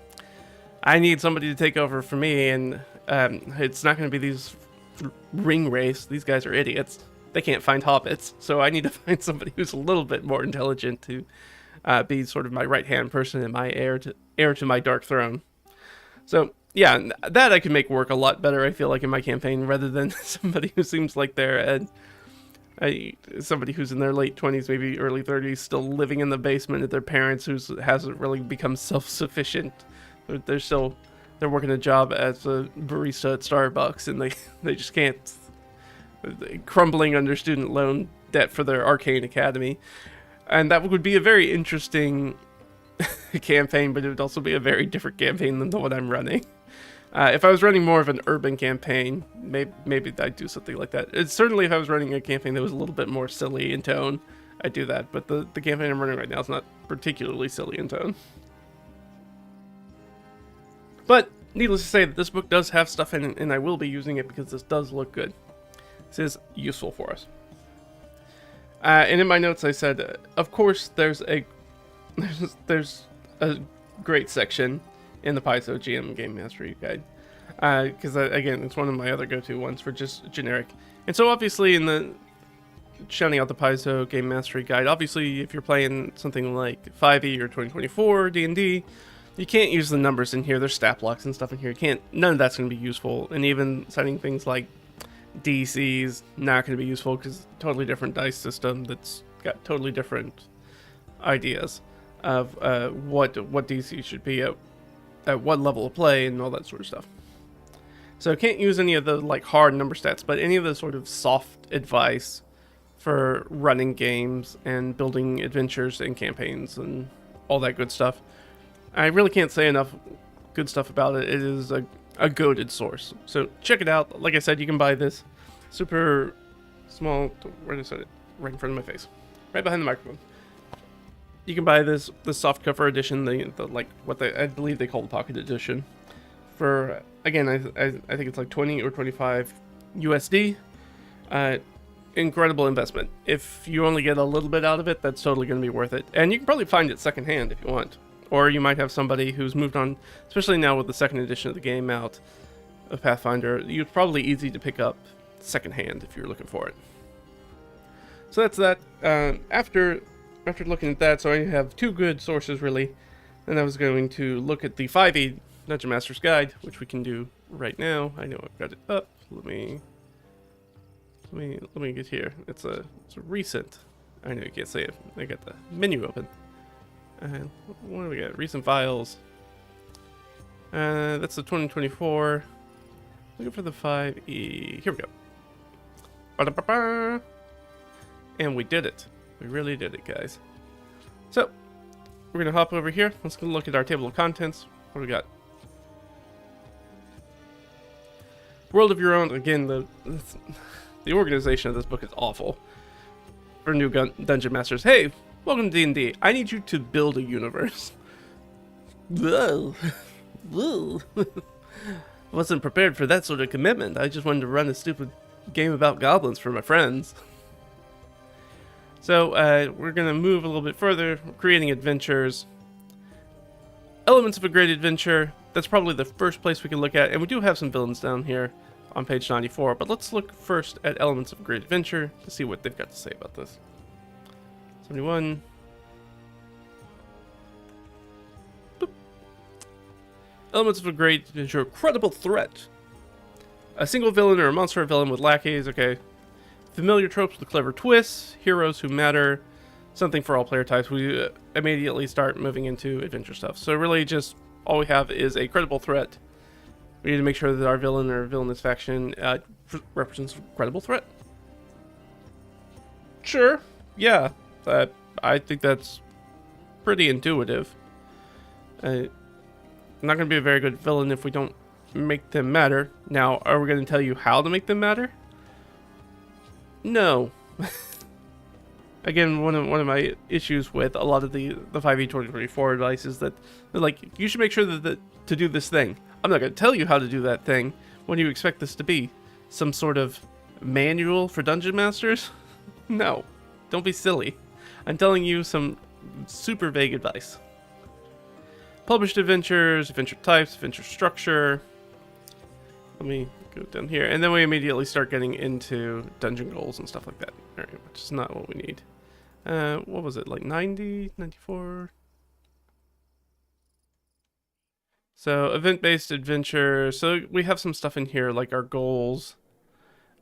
I need somebody to take over for me, and it's not going to be these ring race. These guys are idiots. They can't find hobbits, so I need to find somebody who's a little bit more intelligent to be sort of my right-hand person and my heir to my dark throne. So yeah, that I can make work a lot better, I feel like, in my campaign, rather than somebody who seems like they're somebody who's in their late 20s, maybe early 30s, still living in the basement of their parents, who hasn't really become self-sufficient. They're working a job as a barista at Starbucks, and they just can't, crumbling under student loan debt for their arcane academy. And that would be a very interesting campaign, but it would also be a very different campaign than the one I'm running. If I was running more of an urban campaign, maybe I'd do something like that. It's certainly, if I was running a campaign that was a little bit more silly in tone, I'd do that. But the campaign I'm running right now is not particularly silly in tone. But needless to say that this book does have stuff in it, and I will be using it because this does look good. This is useful for us. And in my notes I said, of course, there's a great section in the Paizo GM Game Mastery Guide. Because, again, it's one of my other go-to ones for just generic. And so, obviously, in the shouting out the Paizo Game Mastery Guide, obviously, if you're playing something like 5e or 2024 D&D, you can't use the numbers in here. There's stat blocks and stuff in here. None of that's going to be useful. And even citing things like DC's not going to be useful because totally different dice system that's got totally different ideas of what DC should be at what level of play and all that sort of stuff. So can't use any of the like hard number stats, but any of the sort of soft advice for running games and building adventures and campaigns and all that good stuff. I really can't say enough good stuff about it. It is a goated source. So check it out. Like I said, you can buy this super small, where did I set it? Right in front of my face. Right behind the microphone. You can buy the soft cover edition, the like what I believe they call the pocket edition, for, again, I think it's like 20 or 25 USD. Incredible investment. If you only get a little bit out of it, that's totally going to be worth it. And you can probably find it secondhand if you want. Or you might have somebody who's moved on, especially now with the second edition of the game out of Pathfinder, it's probably easy to pick up secondhand if you're looking for it. So that's that. After looking at that, so I have two good sources really. Then I was going to look at the 5e Dungeon Master's Guide, which we can do right now. I know I've got it up. Let me get here. It's a recent. I know you can't say it. I got the menu open. What do we got? Recent files. That's the 2024. Looking for the 5e. Here we go. Ba-da-ba-ba. And we did it. We really did it, guys. So, we're going to hop over here. Let's go look at our table of contents. What do we got? World of Your Own. Again, the organization of this book is awful. For new Dungeon Masters. Hey, welcome to D&D. I need you to build a universe. Whoa. Whoa. Wasn't prepared for that sort of commitment. I just wanted to run a stupid game about goblins for my friends. So, we're going to move a little bit further, creating adventures. Elements of a great adventure, that's probably the first place we can look at, and we do have some villains down here on page 94, but let's look first at Elements of a Great Adventure to see what they've got to say about this. 71. Boop. Elements of a Great Adventure, credible threat. A single villain or a monster villain with lackeys, okay. Familiar tropes with clever twists, heroes who matter, something for all player types. We immediately start moving into adventure stuff. So really just all we have is a credible threat. We need to make sure that our villain or villainous faction represents a credible threat. Sure, yeah, I think that's pretty intuitive. I'm not going to be a very good villain if we don't make them matter. Now, are we going to tell you how to make them matter? No. Again, one of my issues with a lot of the 5e 2024 advice is that they're like, you should make sure that to do this thing. I'm not going to tell you how to do that thing. When do you expect this to be? Some sort of manual for dungeon masters? No. Don't be silly. I'm telling you some super vague advice. Published adventures, adventure types, adventure structure. Let me go down here. And then we immediately start getting into dungeon goals and stuff like that. Alright, which is not what we need. What was it, like 90, 94? So, event-based adventure. So, we have some stuff in here, like our goals.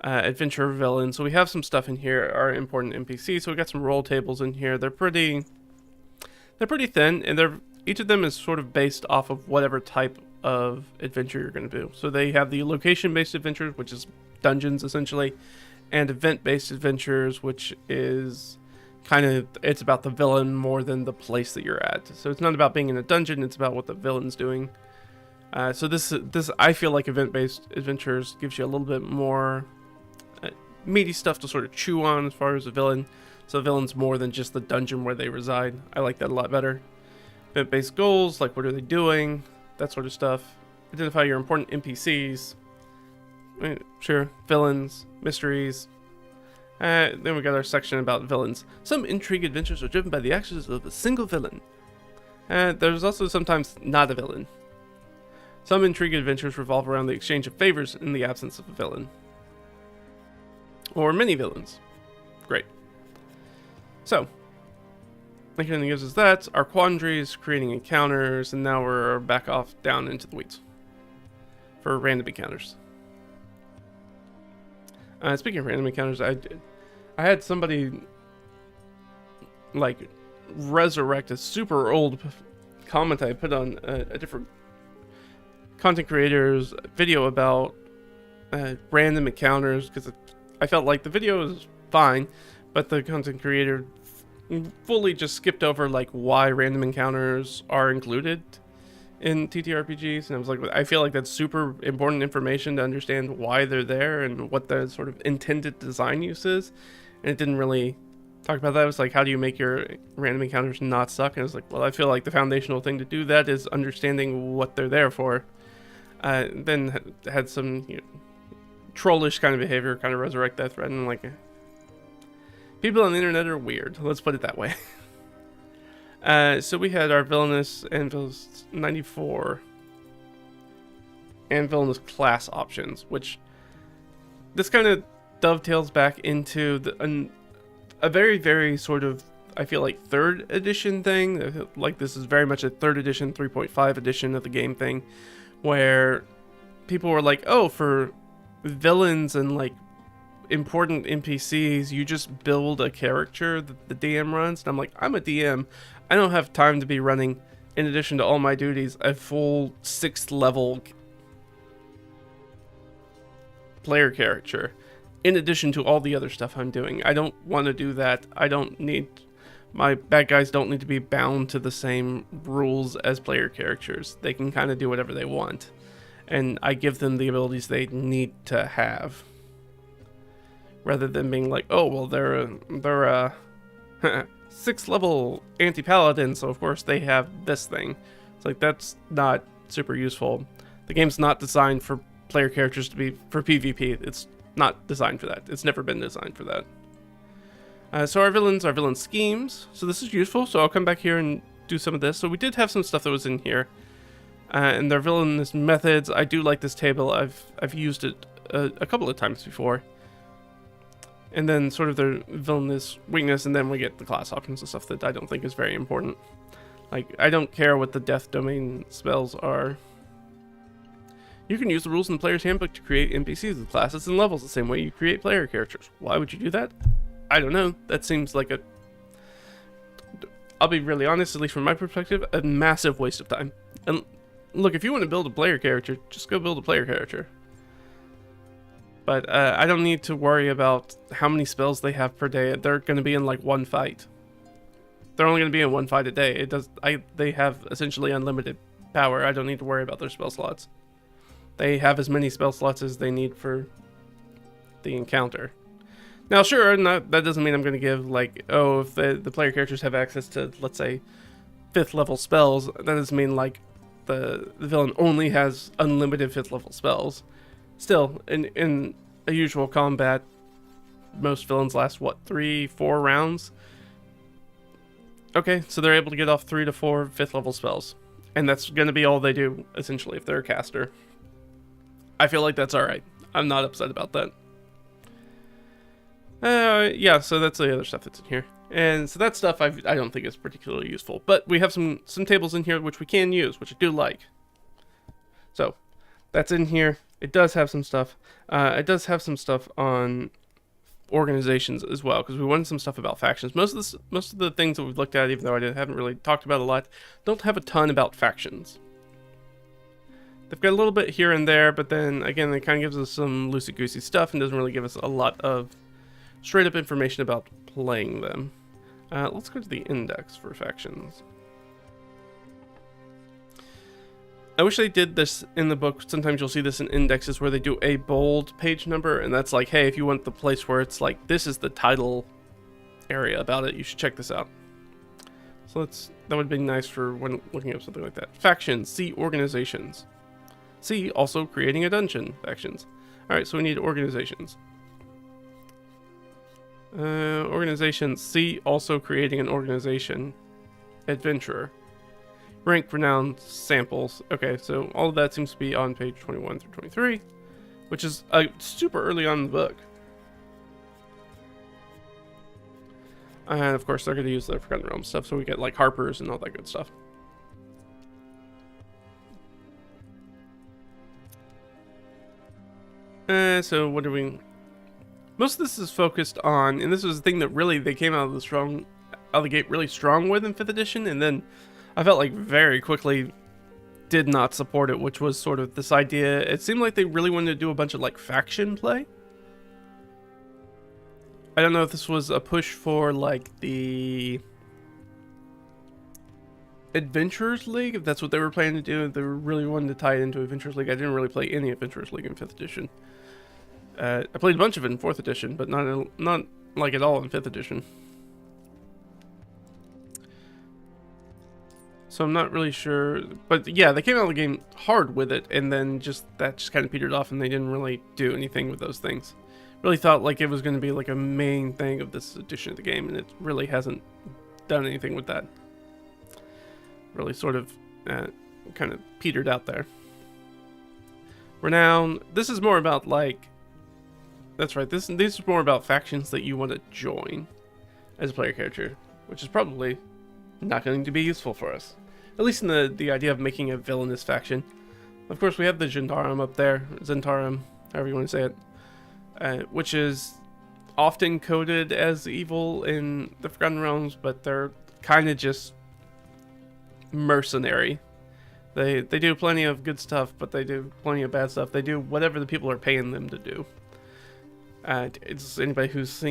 Adventure villain. So, we have some stuff in here, our important NPCs. So, we got some roll tables in here. They're pretty thin, and each of them is sort of based off of whatever type of adventure you're going to do. So they have the location-based adventures, which is dungeons essentially, and event-based adventures, which is it's about the villain more than the place that you're at. So it's not about being in a dungeon, it's about what the villain's doing. So this I feel like event-based adventures gives you a little bit more meaty stuff to sort of chew on as far as a villain. So the villain's more than just the dungeon where they reside. I like that a lot better. Event-based goals, like what are they doing, that sort of stuff. Identify your important NPCs. Sure, villains, mysteries. Then we got our section about villains. Some intrigue adventures are driven by the actions of a single villain. There's also sometimes not a villain. Some intrigue adventures revolve around the exchange of favors in the absence of a villain. Or many villains. Great. So, that kind of gives us that. Our quandaries, creating encounters, and now we're back off down into the weeds for random encounters. Speaking of random encounters, I had somebody like resurrect a super old comment I put on a different content creator's video about random encounters, because I felt like the video was fine, but the content creator fully just skipped over like why random encounters are included in TTRPGs, and I was like, I feel like that's super important information to understand why they're there and what the sort of intended design use is. And it didn't really talk about that. It was like, how do you make your random encounters not suck? And I was like, well, I feel like the foundational thing to do that is understanding what they're there for. Then had some trollish kind of behavior kind of resurrect that thread, and I'm like, people on the internet are weird, let's put it that way. So we had our Villainous and Villainous 94 and Villainous class options, which this kind of dovetails back into a very, very sort of, I feel like, 3rd edition thing. Like, this is very much a 3rd edition, 3.5 edition of the game thing, where people were like, oh, for villains and like important NPCs, you just build a character that the DM runs. And I'm like, I'm a DM. I don't have time to be running, in addition to all my duties, a full 6th level player character, in addition to all the other stuff I'm doing. I don't want to do that. My bad guys don't need to be bound to the same rules as player characters. They can kind of do whatever they want, and I give them the abilities they need to have, rather than being like, oh, well, they're a 6th level anti-paladin, so of course they have this thing. It's like, that's not super useful. The game's not designed for player characters to be for PvP. It's not designed for that. It's never been designed for that. So our villain schemes. So this is useful, so I'll come back here and do some of this. So we did have some stuff that was in here. And their villainous methods. I do like this table. I've used it a couple of times before. And then sort of their villainous weakness, and then we get the class options and stuff that I don't think is very important. Like, I don't care what the death domain spells are. You can use the rules in the player's handbook to create NPCs with classes and levels the same way you create player characters. Why would you do that? I don't know. That seems like a... I'll be really honest, at least from my perspective, a massive waste of time. And look, if you want to build a player character, just go build a player character. But I don't need to worry about how many spells they have per day. They're going to be in like one fight. They're only going to be in one fight a day. They have essentially unlimited power. I don't need to worry about their spell slots. They have as many spell slots as they need for the encounter. Now, sure, that doesn't mean I'm going to give, like, oh, if the player characters have access to, let's say, 5th level spells, that doesn't mean, like, the villain only has unlimited 5th level spells. Still, in a usual combat, most villains last, what, 3-4 rounds? Okay, so they're able to get off 3 to 4 5th level spells. And that's going to be all they do, essentially, if they're a caster. I feel like that's alright. I'm not upset about that. Yeah, so that's the other stuff that's in here. And so that stuff I don't think is particularly useful. But we have some tables in here which we can use, which I do like. So, that's in here. It does have some stuff. It does have some stuff on organizations as well, because we wanted some stuff about factions. Most of the things that we've looked at, even though I haven't really talked about a lot, don't have a ton about factions. They've got a little bit here and there, but then again, it kind of gives us some loosey-goosey stuff and doesn't really give us a lot of straight-up information about playing them. Let's go to the index for factions. I wish they did this in the book. Sometimes you'll see this in indexes where they do a bold page number, and that's like, hey, if you want the place where it's like, this is the title area about it, you should check this out. So that would be nice for when looking up something like that. Factions, see organizations. See also creating a dungeon, factions. Alright, so we need organizations. Organizations, see also creating an organization. Adventurer. Rank, renown, samples. Okay, so all of that seems to be on page 21 through 23, which is super early on in the book. And of course, they're going to use the Forgotten Realms stuff, so we get like Harpers and all that good stuff. So what do we... Most of this is focused on, and this was the thing that really they came out of the gate really strong with in 5th edition, and then I felt like very quickly did not support it, which was sort of this idea. It seemed like they really wanted to do a bunch of like faction play. I don't know if this was a push for like the Adventurers League, if that's what they were planning to do. They really wanted to tie it into Adventurers League. I didn't really play any Adventurers League in 5th edition. I played a bunch of it in 4th edition, but not like at all in 5th edition. So I'm not really sure, but yeah, they came out of the game hard with it, and then that just kind of petered off, and they didn't really do anything with those things. Really thought like it was going to be like a main thing of this edition of the game, and it really hasn't done anything with that. Really sort of kind of petered out there. Renown, this is more about like, that's right, this is more about factions that you want to join as a player character, which is probably not going to be useful for us. At least in the idea of making a villainous faction. Of course, we have the Zentarum up there, Zentarum, however you want to say it, which is often coded as evil in the Forgotten Realms, but they're kind of just mercenary. They do plenty of good stuff, but they do plenty of bad stuff. They do whatever the people are paying them to do. It's anybody who's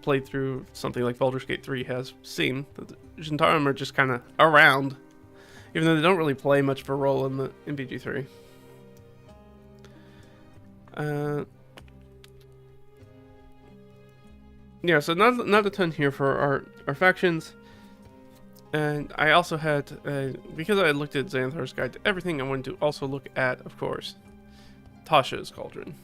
played through something like Baldur's Gate 3 has seen that the Zentarum are just kind of around, even though they don't really play much of a role in the MPG3. Yeah, so not a ton here for our factions. And I also had, because I had looked at Xanathar's Guide to Everything, I wanted to also look at, of course, Tasha's Cauldron.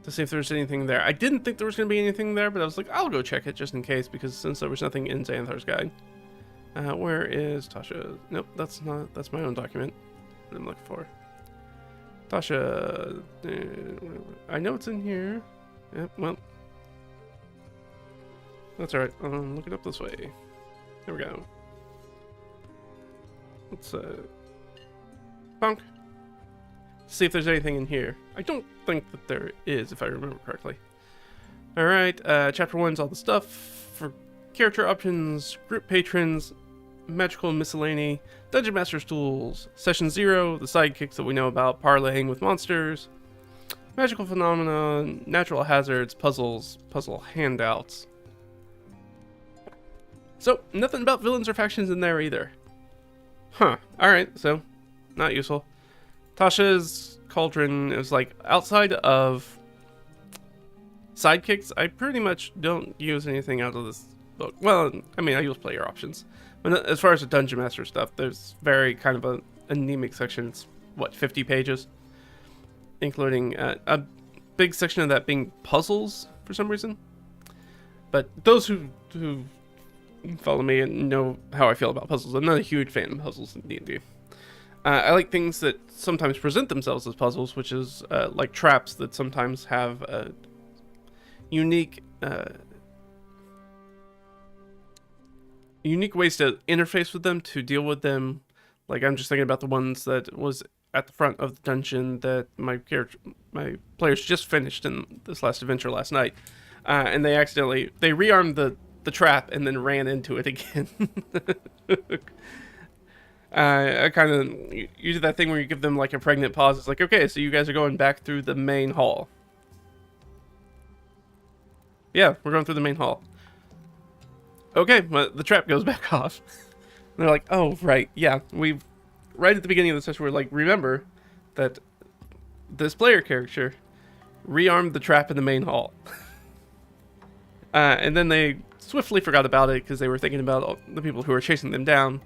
To see if there's anything there. I didn't think there was going to be anything there, but I was like, I'll go check it just in case, because since there was nothing in Xanathar's Guide. Where is Tasha? Nope, that's my own document that I'm looking for. Tasha, I know it's in here. Yep, well, that's alright. I'll look it up this way. There we go. Let's, bonk. see if there's anything in here. I don't think that there is, if I remember correctly. Alright, chapter 1's all the stuff for character options, group patrons, magical miscellany, Dungeon Master's tools, session 0, the sidekicks that we know about, parlaying with monsters, magical phenomena, natural hazards, puzzles, puzzle handouts. So, nothing about villains or factions in there either. Huh, alright, so, not useful. Tasha's Cauldron is like, outside of sidekicks, I pretty much don't use anything out of this book. Well, I mean, I use player options. But as far as the Dungeon Master stuff, there's very kind of a anemic section. It's, what, 50 pages? Including a big section of that being puzzles, for some reason. But those who follow me and know how I feel about puzzles, I'm not a huge fan of puzzles in D&D. I like things that sometimes present themselves as puzzles, which is like traps that sometimes have unique ways to interface with them, to deal with them. Like, I'm just thinking about the ones that was at the front of the dungeon that my players just finished in this last adventure last night, and they rearmed the trap and then ran into it again. I kind of, you do that thing where you give them like a pregnant pause. It's like, okay, so you guys are going back through the main hall. Yeah, we're going through the main hall. Okay, well, the trap goes back off. And they're like, oh, right, yeah, right at the beginning of the session, we're like, remember that this player character rearmed the trap in the main hall. And then they swiftly forgot about it because they were thinking about the people who were chasing them down,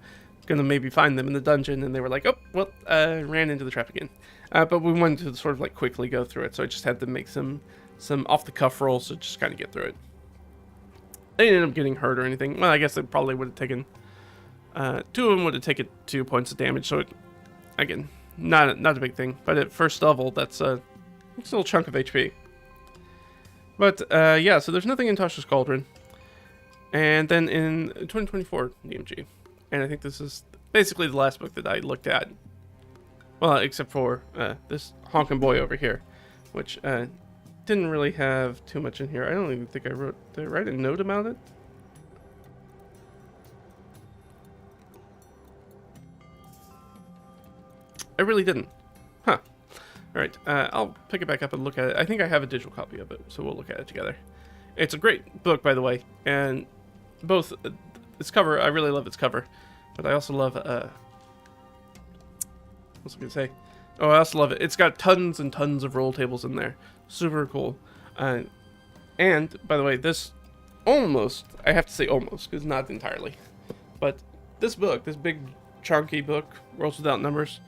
gonna maybe find them in the dungeon, and they were like, oh, well, ran into the trap again. But we wanted to sort of like quickly go through it, so I just had to make some off-the-cuff rolls to just kind of get through it. They didn't end up getting hurt or anything. Well, I guess they probably would have taken... 2 of them would have taken 2 points of damage, so again, not a big thing. But at first level, that's a little chunk of HP. But, yeah, so there's nothing in Tasha's Cauldron. And then in 2024 DMG. And I think this is basically the last book that I looked at. Well, except for this honkin' boy over here, which didn't really have too much in here. I don't even think did I write a note about it? I really didn't. Huh. Alright, I'll pick it back up and look at it. I think I have a digital copy of it, so we'll look at it together. It's a great book, by the way, and both its cover, I really love its cover, but I also love, what was I going to say? Oh, I also love it. It's got tons and tons of roll tables in there. Super cool. And, by the way, this almost, I have to say almost, because not entirely, but this book, this big chunky book, Worlds Without Numbers,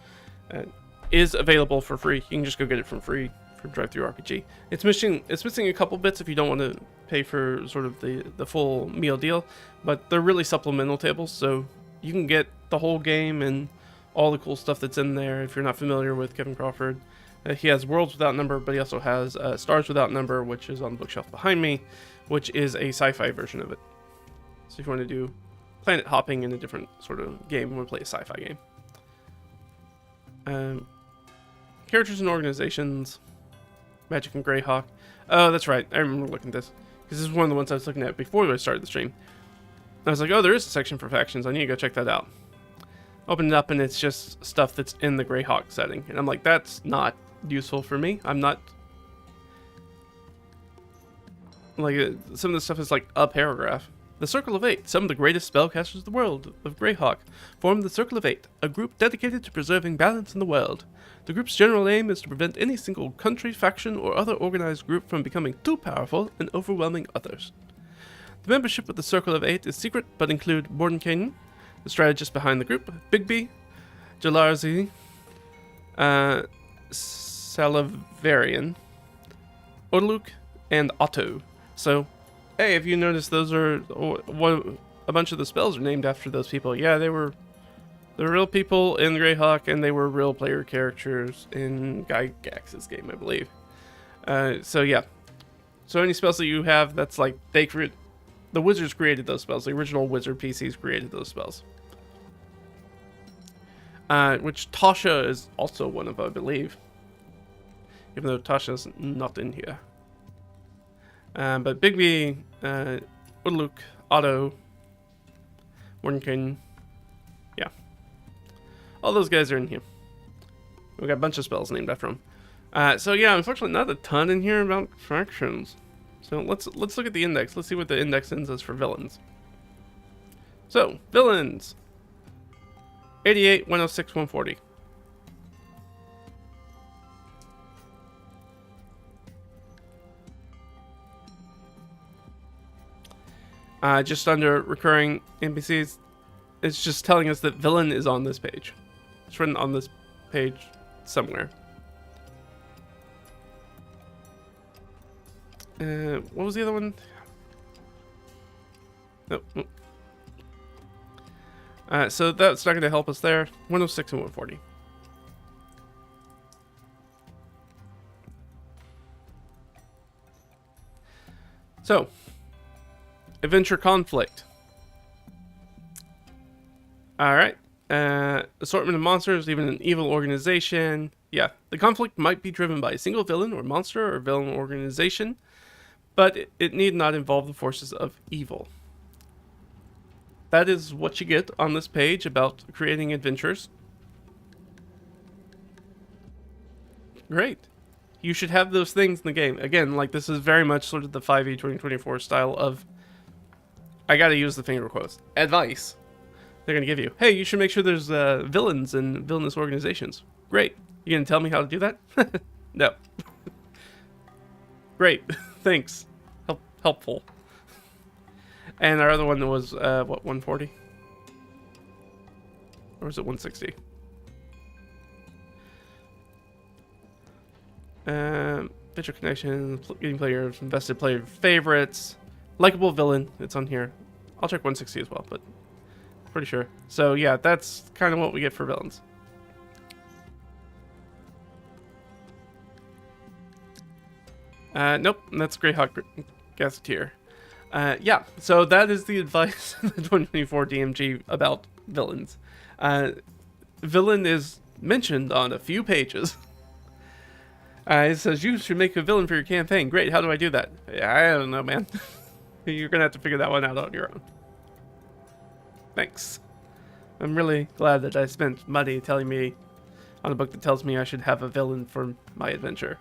is available for free. You can just go get it from free from DriveThruRPG. It's missing a couple bits if you don't want to pay for sort of the full meal deal, but they're really supplemental tables, so you can get the whole game and all the cool stuff that's in there if you're not familiar with Kevin Crawford. He has Worlds Without Number, but he also has Stars Without Number, which is on the bookshelf behind me, which is a sci-fi version of it. So if you want to do planet hopping in a different sort of game, you want to play a sci-fi game. Characters and organizations, Magic and Greyhawk. Oh, that's right. I remember looking at this, because this is one of the ones I was looking at before I started the stream. I was like, oh, there is a section for factions. I need to go check that out. Open it up, and it's just stuff that's in the Greyhawk setting. And I'm like, that's not useful for me. I'm not... Like, some of the stuff is like a paragraph. The Circle of Eight, some of the greatest spellcasters of the world of Greyhawk, form the Circle of Eight, a group dedicated to preserving balance in the world. The group's general aim is to prevent any single country, faction, or other organized group from becoming too powerful and overwhelming others. The membership of the Circle of Eight is secret, but include Mordenkainen, the strategist behind the group, Bigby, Jalarzi, Salavarian, Orluk, and Otto. So, hey, if you notice, those are a bunch of the spells are named after those people. Yeah, they're real people in Greyhawk, and they were real player characters in Guy Gax's game, I believe. So yeah, so any spells that you have, that's like the wizards created those spells. The original wizard PCs created those spells. Which Tasha is also one of, I believe. even though Tasha's not in here. But Bigby, Udluk, Otto, Warnkin, yeah. All those guys are in here. We got a bunch of spells named after them. So yeah, unfortunately not a ton in here about factions. So let's look at the index. Let's see what the index sends us for villains. So, villains. 88, 106, 140. Just under recurring NPCs, it's just telling us that villain is on this page. It's written on this page somewhere. What was the other one? Nope. So that's not going to help us there. 106 and 140. So, adventure conflict. Alright. Assortment of monsters, even an evil organization. Yeah, the conflict might be driven by a single villain or monster or villain organization, but it need not involve the forces of evil. That is what you get on this page about creating adventures. Great. You should have those things in the game. Again, like this is very much sort of the 5e 2024 style of, I gotta use the finger quotes, advice. They're gonna give you, hey, you should make sure there's villains and villainous organizations. Great. You gonna tell me how to do that? No. Great. Thanks. Helpful. And our other one was, what, 140? Or was it 160? Picture connection, getting players, invested player favorites, likable villain, it's on here. I'll check 160 as well, but pretty sure. So yeah, that's kind of what we get for villains. Nope, that's Greyhawk Gazetteer. Yeah, so that is the advice in the 2024 DMG about villains. Villain is mentioned on a few pages. It says, you should make a villain for your campaign. Great, how do I do that? I don't know, man. You're going to have to figure that one out on your own. Thanks. I'm really glad that I spent money telling me on a book that tells me I should have a villain for my adventure,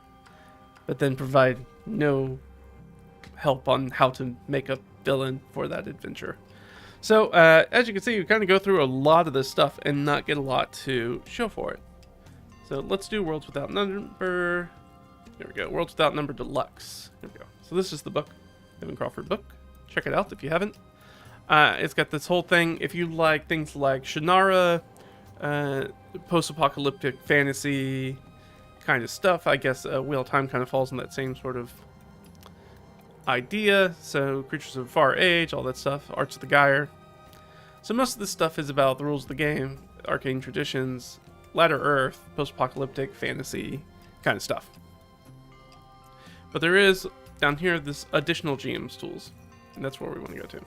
but then provide no help on how to make a villain for that adventure. So, as you can see, you kind of go through a lot of this stuff and not get a lot to show for it. So let's do Worlds Without Number. There we go. Worlds Without Number Deluxe. There we go. So this is the book, Evan Crawford book. Check it out if you haven't. It's got this whole thing. If you like things like Shannara, post-apocalyptic fantasy kind of stuff, I guess Wheel of Time kind of falls in that same sort of idea. So Creatures of Far Age, all that stuff. Arts of the Gyre. So most of this stuff is about the rules of the game, arcane traditions, Latter Earth, post-apocalyptic fantasy kind of stuff. But there is, down here, this additional GM's tools. And that's where we want to go to.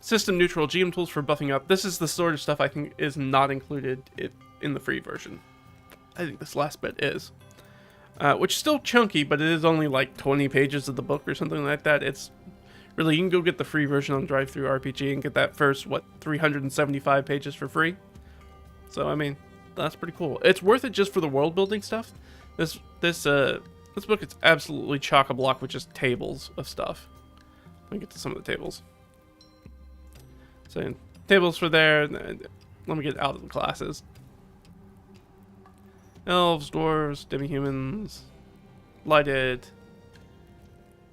System neutral GM tools for buffing up. This is the sort of stuff I think is not included in the free version. I think this last bit is. Which is still chunky, but it is only like 20 pages of the book or something like that. It's really, you can go get the free version on DriveThruRPG and get that first, 375 pages for free. So, I mean, that's pretty cool. It's worth it just for the world building stuff. This book is absolutely chock-a-block with just tables of stuff. Let me get to some of the tables. So, tables for there. Let me get out of the classes. Elves, dwarves, demi-humans, lighted.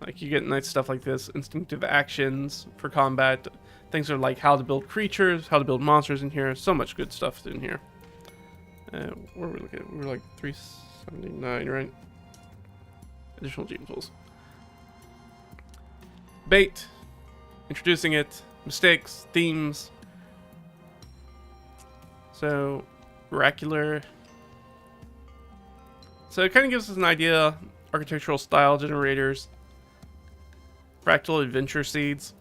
Like, you get nice stuff like this. Instinctive actions for combat. Things are like how to build creatures, how to build monsters in here. So much good stuff in here. Where were we looking at? We were like 379, right? Additional GM tools. Bait. Introducing it. Mistakes. Themes. So, oracular. So it kind of gives us an idea. Architectural style generators. Fractal adventure seeds.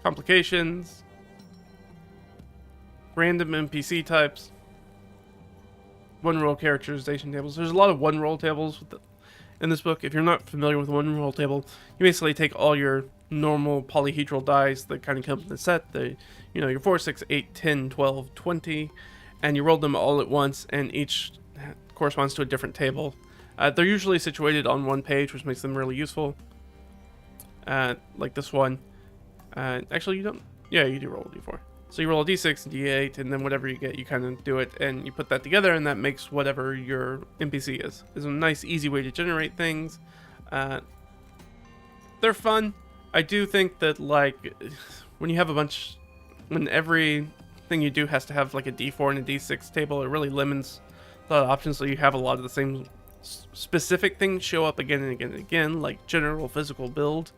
Complications. Random NPC types. one roll characterization tables. There's a lot of one roll tables in this book. If you're not familiar with one roll table, you basically take all your normal polyhedral dice that kind of come in the set, your 4, 6, 8, 10, 12, 20, and you roll them all at once, and each corresponds to a different table. They're usually situated on one page, which makes them really useful. Like this one. Actually, you don't. Yeah, you do roll a d4. So you roll a d6, d8, and then whatever you get, you kind of do it, and you put that together, and that makes whatever your NPC is. It's a nice, easy way to generate things. They're fun. I do think that, like, when you have when everything you do has to have, like, a d4 and a d6 table, it really limits a lot of options, so you have a lot of the same specific things show up again and again and again, like general physical build,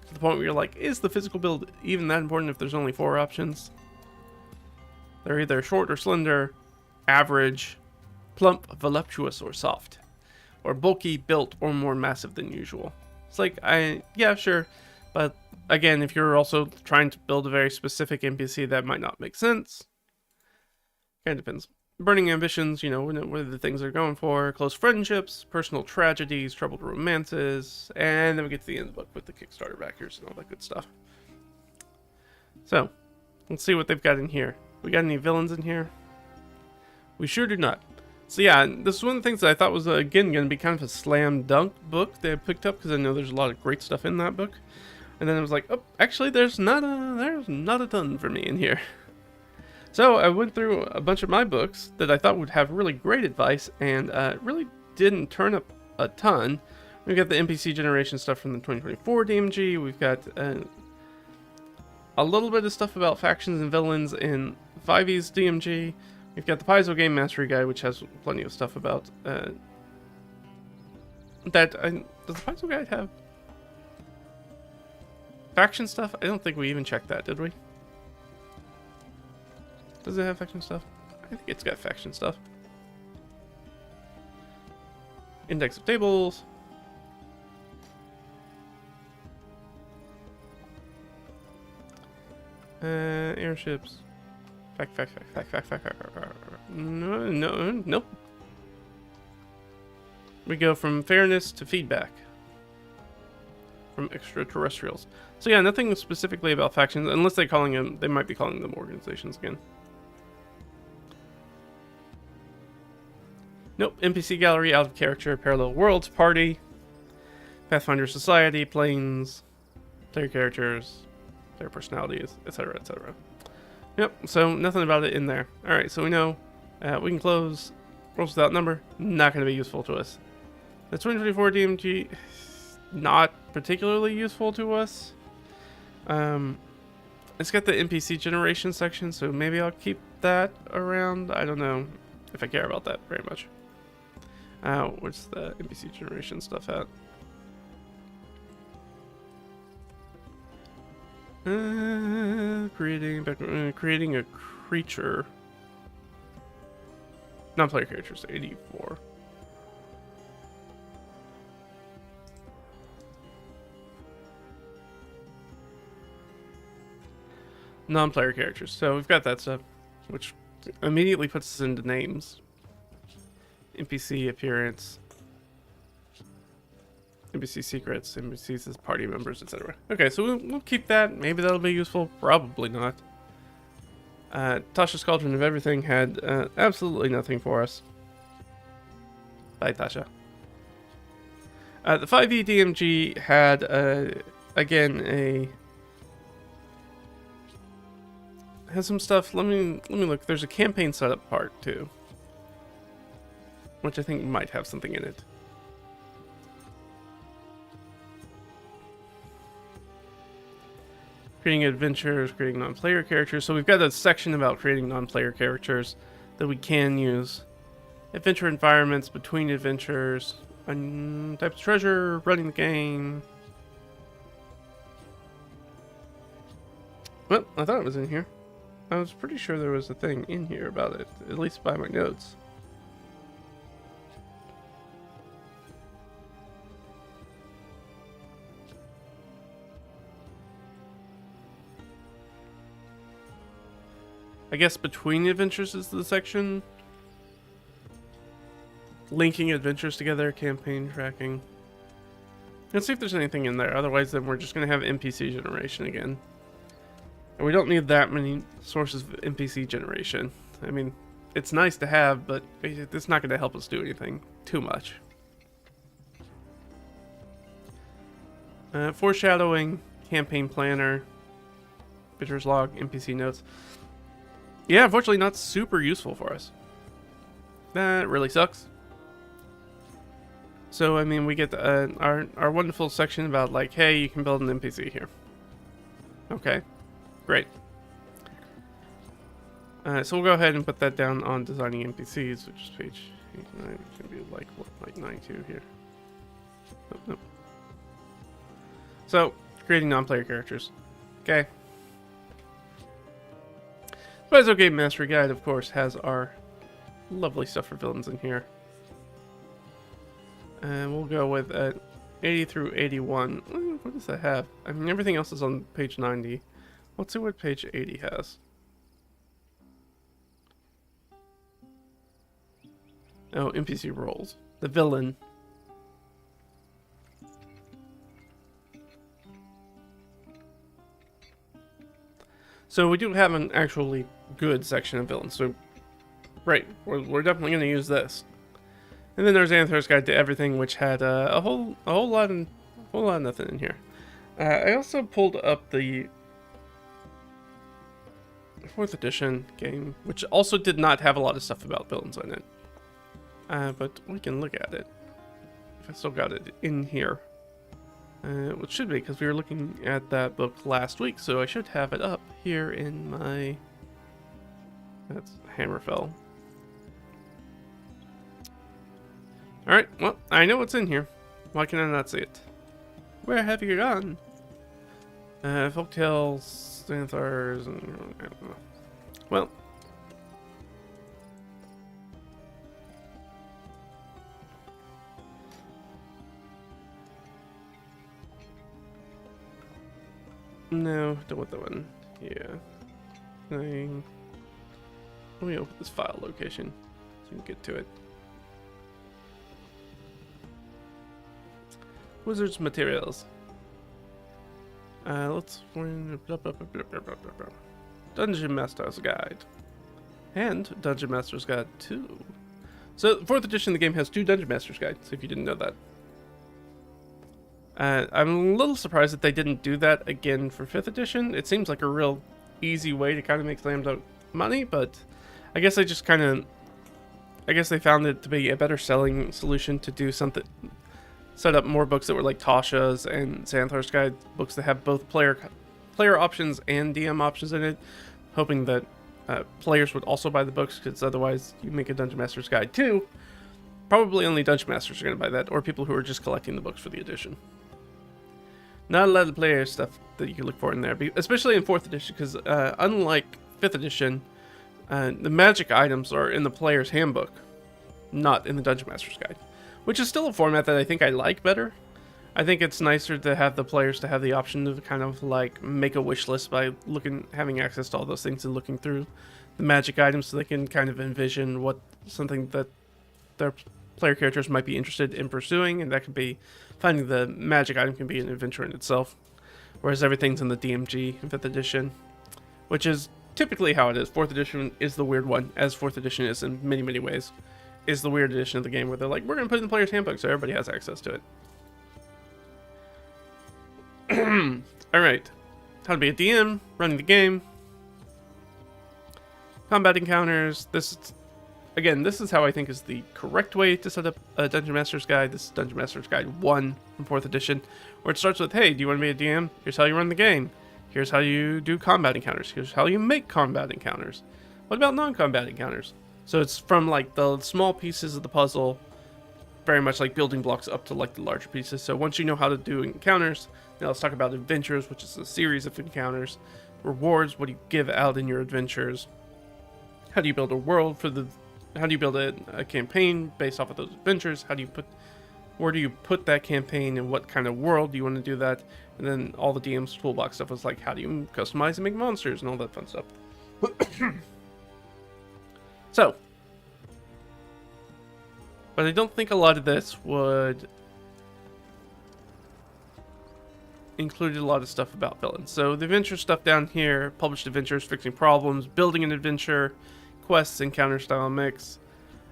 to the point where you're like, is the physical build even that important if there's only 4 options? They're either short or slender, average, plump, voluptuous, or soft, or bulky, built, or more massive than usual. It's like, yeah, sure, but again, if you're also trying to build a very specific NPC, that might not make sense. Kind of depends. Burning ambitions, what are the things they're going for, close friendships, personal tragedies, troubled romances, and then we get to the end of the book with the Kickstarter backers and all that good stuff. So, let's see what they've got in here. We got any villains in here? We sure do not. So yeah, this is one of the things that I thought was, again, going to be kind of a slam dunk book that I picked up, because I know there's a lot of great stuff in that book. And then I was like, oh, actually, there's not a ton for me in here. So I went through a bunch of my books that I thought would have really great advice, and really didn't turn up a ton. We've got the NPC generation stuff from the 2024 DMG. We've got a little bit of stuff about factions and villains in 5e's DMG. We've got the Paizo Game Mastery Guide, which has plenty of stuff about that. Does the Paizo Guide have faction stuff? I don't think we even checked that, did we? Does it have faction stuff? I think it's got faction stuff. Index of tables. Airships. Fact. No, nope. We go from fairness to feedback. From extraterrestrials. So yeah, nothing specifically about factions, unless they might be calling them organizations again. Nope, NPC gallery, out of character, parallel worlds, party, Pathfinder society, planes, player characters, player personalities, etc., etc. Yep, so nothing about it in there. Alright, so we know we can close rolls without number, not going to be useful to us. The 2024 DMG, not particularly useful to us. It's got the NPC generation section, so maybe I'll keep that around. I don't know if I care about that very much. Where's the NPC generation stuff at? Creating a creature. Non-player characters, 84. Non-player characters. So we've got that stuff, which immediately puts us into names. NPC appearance, NPC secrets, NPCs as party members, etc. Okay, so we'll keep that. Maybe that'll be useful. Probably not. Tasha's Cauldron of Everything had absolutely nothing for us. Bye, Tasha. The 5e DMG had, again, has some stuff. Let me look. There's a campaign setup part too, which I think might have something in it. Creating adventures, creating non-player characters. So we've got a section about creating non-player characters that we can use. Adventure environments, between adventures, types of treasure, running the game. Well, I thought it was in here. I was pretty sure there was a thing in here about it, at least by my notes. I guess between adventures is the section. linking adventures together, campaign tracking. Let's see if there's anything in there. Otherwise, then we're just going to have NPC generation again. And we don't need that many sources of NPC generation. I mean, it's nice to have, but it's not going to help us do anything too much. Foreshadowing, campaign planner, adventurer's log, NPC notes. Yeah, unfortunately not super useful for us. That really sucks. So, I mean, we get our wonderful section about, like, hey, you can build an NPC here. Okay, great. So we'll go ahead and put that down on designing NPCs, which is page 89. It's going to be, like, what, like 92 here. Nope, nope. So, creating non-player characters. Okay. Paizo Game Mastery Guide, of course, has our lovely stuff for villains in here. And we'll go with 80 through 81. What does that have? I mean, everything else is on page 90. Let's see what page 80 has. Oh, NPC roles. The villain. So we do have an actually good section of villains. So, right, we're definitely going to use this. And then there's Anther's Guide to Everything, which had a whole lot of nothing in here. I also pulled up the 4th edition game, which also did not have a lot of stuff about villains in it. But we can look at it. If I still got it in here. Which should be, because we were looking at that book last week, so I should have it up here in my... That's Hammerfell. Alright, well, I know what's in here. Why can I not see it? Where have you gone? Folktales, Xanthars, and... I don't know. Well... No, don't want that one. Yeah. Thing. Let me open this file location so we can get to it. Wizard's materials. Let's find Dungeon Master's Guide. And Dungeon Master's Guide 2. So, 4th edition of the game has 2 Dungeon Master's Guides, if you didn't know that. I'm a little surprised that they didn't do that again for 5th edition. It seems like a real easy way to kind of make slam dunk money, but I guess they just kind of... I guess they found it to be a better selling solution to do something... Set up more books that were like Tasha's and Xanthar's Guide, books that have both player options and DM options in it, hoping that players would also buy the books, because otherwise you make a Dungeon Master's Guide too. Probably only Dungeon Masters are going to buy that, or people who are just collecting the books for the edition. Not a lot of player stuff that you can look for in there, especially in 4th edition, because unlike 5th edition, the magic items are in the player's handbook, not in the Dungeon Master's Guide. Which is still a format that I think I like better. I think it's nicer to have the players to have the option to kind of like make a wish list by having access to all those things and looking through the magic items, so they can kind of envision what something that their player characters might be interested in pursuing, and that could be finding the magic item can be an adventure in itself. Whereas everything's in the DMG in 5th edition, which is typically how it is. 4th edition is the weird one, as 4th edition is in many, many ways. Is the weird edition of the game where they're like, we're going to put it in the player's handbook so everybody has access to it. Alright. How to be a DM, running the game. Combat encounters. This is how I think is the correct way to set up a Dungeon Master's Guide. This is Dungeon Master's Guide 1 from 4th edition, where it starts with, hey, do you want to be a DM? Here's how you run the game. Here's how you do combat encounters. Here's how you make combat encounters. What about non-combat encounters? So it's from like the small pieces of the puzzle, very much like building blocks, up to like the larger pieces. So once you know how to do encounters, now let's talk about adventures, which is a series of encounters. Rewards, what do you give out in your adventures? How do you build a world how do you build a campaign based off of those adventures? Where do you put that campaign, and what kind of world do you want to do that? And then all the DM's toolbox stuff was like, how do you customize and make monsters and all that fun stuff. So, But I don't think a lot of this would include a lot of stuff about villains. So the adventure stuff down here, published adventures, fixing problems, building an adventure, quests, encounter style mix.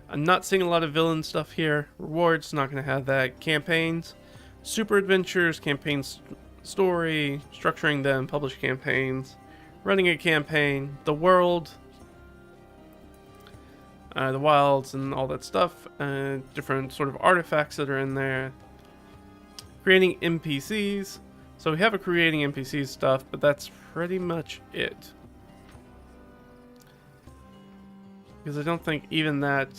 I'm not seeing a lot of villain stuff here. Rewards, not going to have that. Campaigns, super adventures, campaigns, story, structuring them, publish campaigns, running a campaign, the world, the wilds and all that stuff, different sort of artifacts that are in there, creating NPCs. So we have a creating NPC stuff, but that's pretty much it. Because I don't think even that,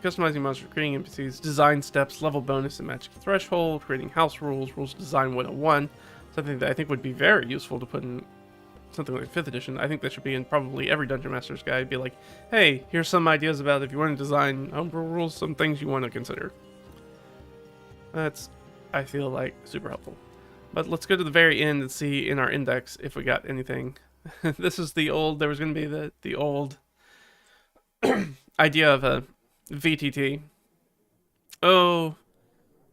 customizing monsters, creating NPCs, design steps, level bonus and magic threshold, creating house rules, rules design 101, something that I think would be very useful to put in something like 5th edition. I think that should be in probably every Dungeon Master's guide. Be like, hey, here's some ideas about if you want to design homebrew rules, some things you want to consider. That's, I feel like, super helpful. But let's go to the very end and see in our index if we got anything. This is the old, there was going to be the old idea of a VTT. Oh,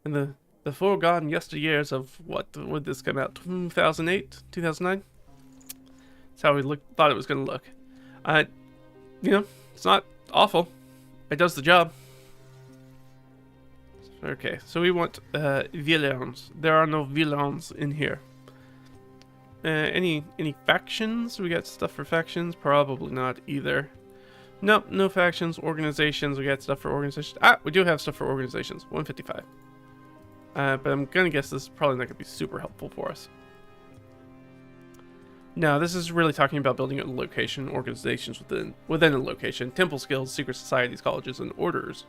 and the forgotten yesteryears of what would this come out? 2008, 2009. That's how we thought it was going to look. You know, it's not awful. It does the job. Okay, so we want villains. There are no villains in here. Any factions? We got stuff for factions? Probably not either. Nope, no factions. Organizations, we got stuff for organizations. Ah, we do have stuff for organizations. 155. But I'm gonna guess this is probably not gonna be super helpful for us. No, this is really talking about building a location, organizations within a location, temple skills, secret societies, colleges, and orders.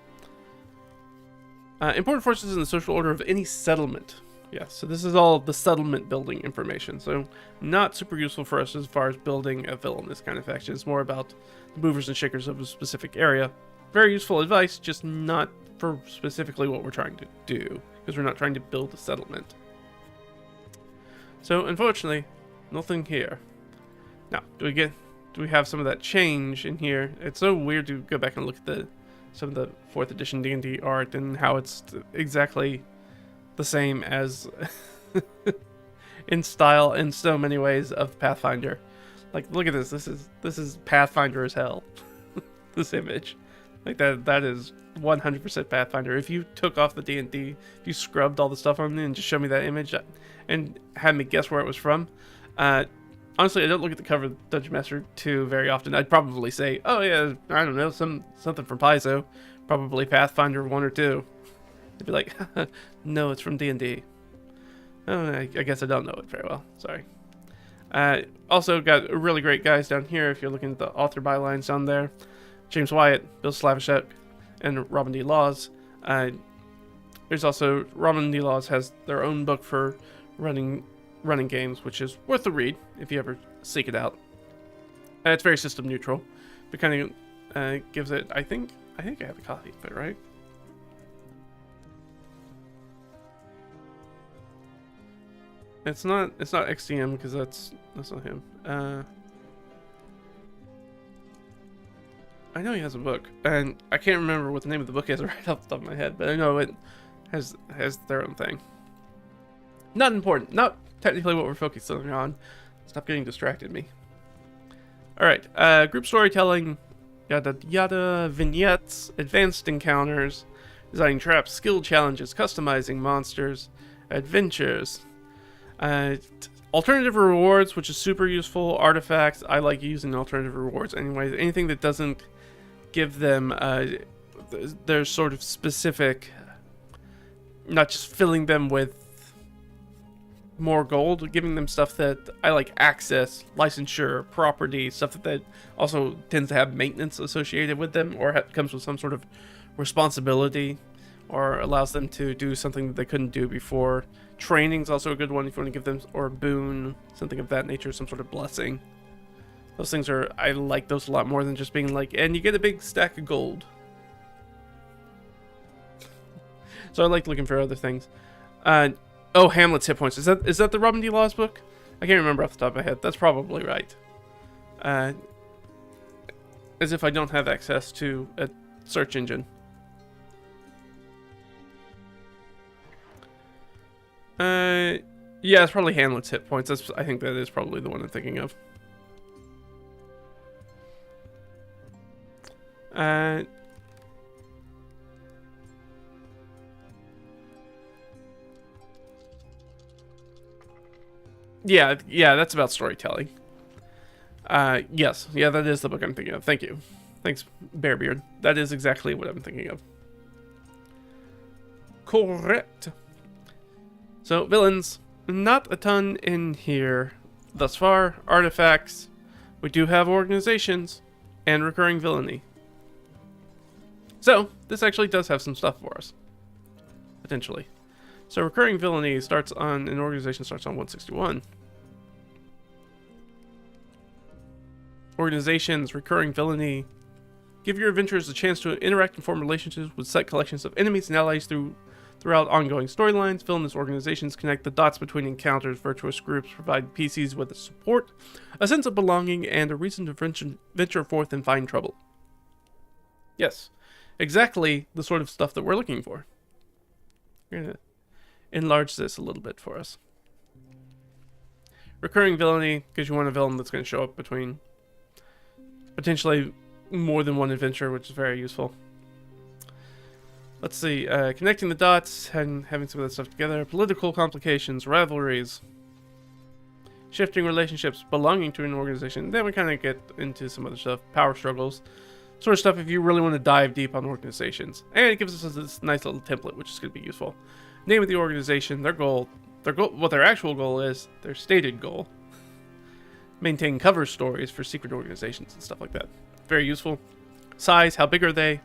Important forces in the social order of any settlement. Yeah, so this is all the settlement building information. So not super useful for us as far as building a villainous kind of faction. It's more about the movers and shakers of a specific area. Very useful advice, just not for specifically what we're trying to do, because we're not trying to build a settlement. So unfortunately, nothing here. Now, do we have some of that change in here? It's so weird to go back and look at some of the 4th edition D&D art and how it's exactly the same as in style in so many ways of Pathfinder. Like, look at this. This is Pathfinder as hell. This image. Like that is 100% Pathfinder. If you took off the D&D, if you scrubbed all the stuff on it and just showed me that image and had me guess where it was from, honestly, I don't look at the cover of Dungeon Master 2 very often. I'd probably say, oh yeah, I don't know, something from Paizo, probably Pathfinder 1 or 2. They'd be like, no, it's from D&D. Oh, I guess I don't know it very well. Sorry. Also got really great guys down here. If you're looking at the author bylines down there, James Wyatt, Bill Slavishek, and Robin D. Laws. There's also Robin D. Laws has their own book for running games, which is worth a read if you ever seek it out. It's very system neutral, but kind of gives it. I think I have a copy of it, right? It's not XDM because that's not him. I know he has a book, and I can't remember what the name of the book is right off the top of my head, but I know it has their own thing. Not important. Not technically what we're focusing on. Stop getting distracted me. Alright, group storytelling, yada yada, vignettes, advanced encounters, designing traps, skill challenges, customizing monsters, adventures, alternative rewards, which is super useful, artifacts. I like using alternative rewards anyways. Anything that doesn't give them their sort of specific, not just filling them with more gold, giving them stuff that I like access, licensure, property, stuff that also tends to have maintenance associated with them, or comes with some sort of responsibility, or allows them to do something that they couldn't do before. Training's also a good one if you want to give them, or a boon, something of that nature, some sort of blessing. Those things are, I like those a lot more than just being like, and you get a big stack of gold. So I like looking for other things. Oh, Hamlet's hit points. Is that the Robin D. Laws book? I can't remember off the top of my head. That's probably right. As if I don't have access to a search engine. Yeah, it's probably Hamlet's hit points. I think that is probably the one I'm thinking of. Yeah, that's about storytelling. Yes, yeah, that is the book I'm thinking of. Thank you. Thanks, Bearbeard. That is exactly what I'm thinking of. Correct. So, villains. Not a ton in here thus far. Artifacts. We do have organizations. And recurring villainy. So, this actually does have some stuff for us. Potentially. So, recurring villainy starts on... An organization starts on 161. Organizations, recurring villainy. Give your adventurers a chance to interact and form relationships with set collections of enemies and allies throughout ongoing storylines. Villainous organizations connect the dots between encounters. Virtuous groups provide PCs with support, a sense of belonging, and a reason to venture forth and find trouble. Yes, exactly the sort of stuff that we're looking for. We're going to enlarge this a little bit for us. Recurring villainy, because you want a villain that's going to show up between potentially more than one adventure, which is very useful. Let's see, connecting the dots and having some of that stuff together. Political complications, rivalries, shifting relationships, belonging to an organization. Then we kind of get into some other stuff, power struggles, sort of stuff if you really want to dive deep on organizations. And it gives us this nice little template, which is going to be useful. Name of the organization, their goal, what their actual goal is, their stated goal. Maintain cover stories for secret organizations and stuff like that. Very useful. Size, how big are they?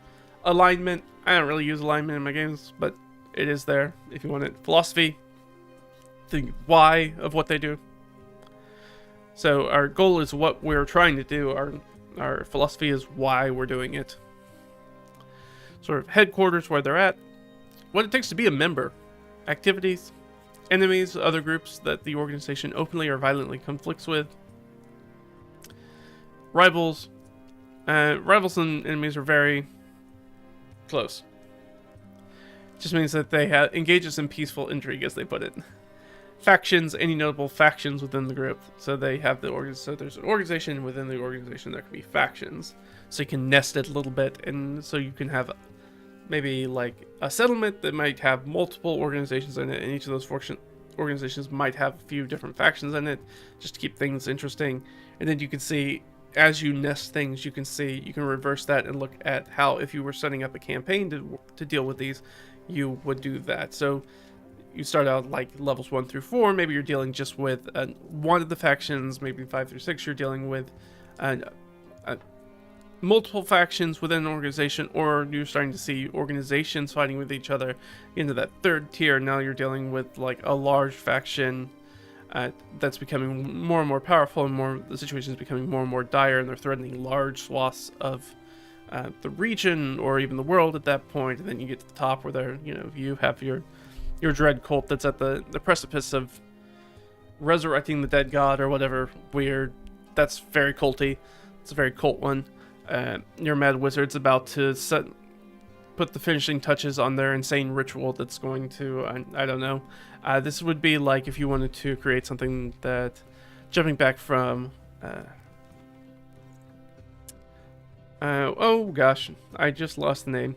Alignment, I don't really use alignment in my games, but it is there if you want it. Philosophy, the why of what they do. So our goal is what we're trying to do. Our philosophy is why we're doing it. Sort of headquarters, where they're at. What it takes to be a member. Activities, enemies, other groups that the organization openly or violently conflicts with. Rivals. Rivals and enemies are very close. It just means that they engage us in peaceful intrigue, as they put it. Factions, any notable factions within the group. So they have so there's an organization within the organization. There can be factions. So you can nest it a little bit, and so you can have maybe like a settlement that might have multiple organizations in it, and each of those organizations might have a few different factions in it, just to keep things interesting. And then you can see, as you nest things, you can reverse that and look at how, if you were setting up a campaign to deal with these, you would do that. So you start out like levels 1 through 4, maybe you're dealing just with one of the factions, maybe 5 through 6 you're dealing with multiple factions within an organization, or you're starting to see organizations fighting with each other. Into that third tier, now you're dealing with like a large faction that's becoming more and more powerful, and the situation is becoming more and more dire, and they're threatening large swaths of the region or even the world at that point. And then you get to the top where you have your dread cult that's at the precipice of resurrecting the dead god or whatever weird. That's very culty. It's a very cult one. Your mad wizard's about to put the finishing touches on their insane ritual that's going to, I don't know. This would be like if you wanted to create something that, jumping back from, oh gosh, I just lost the name.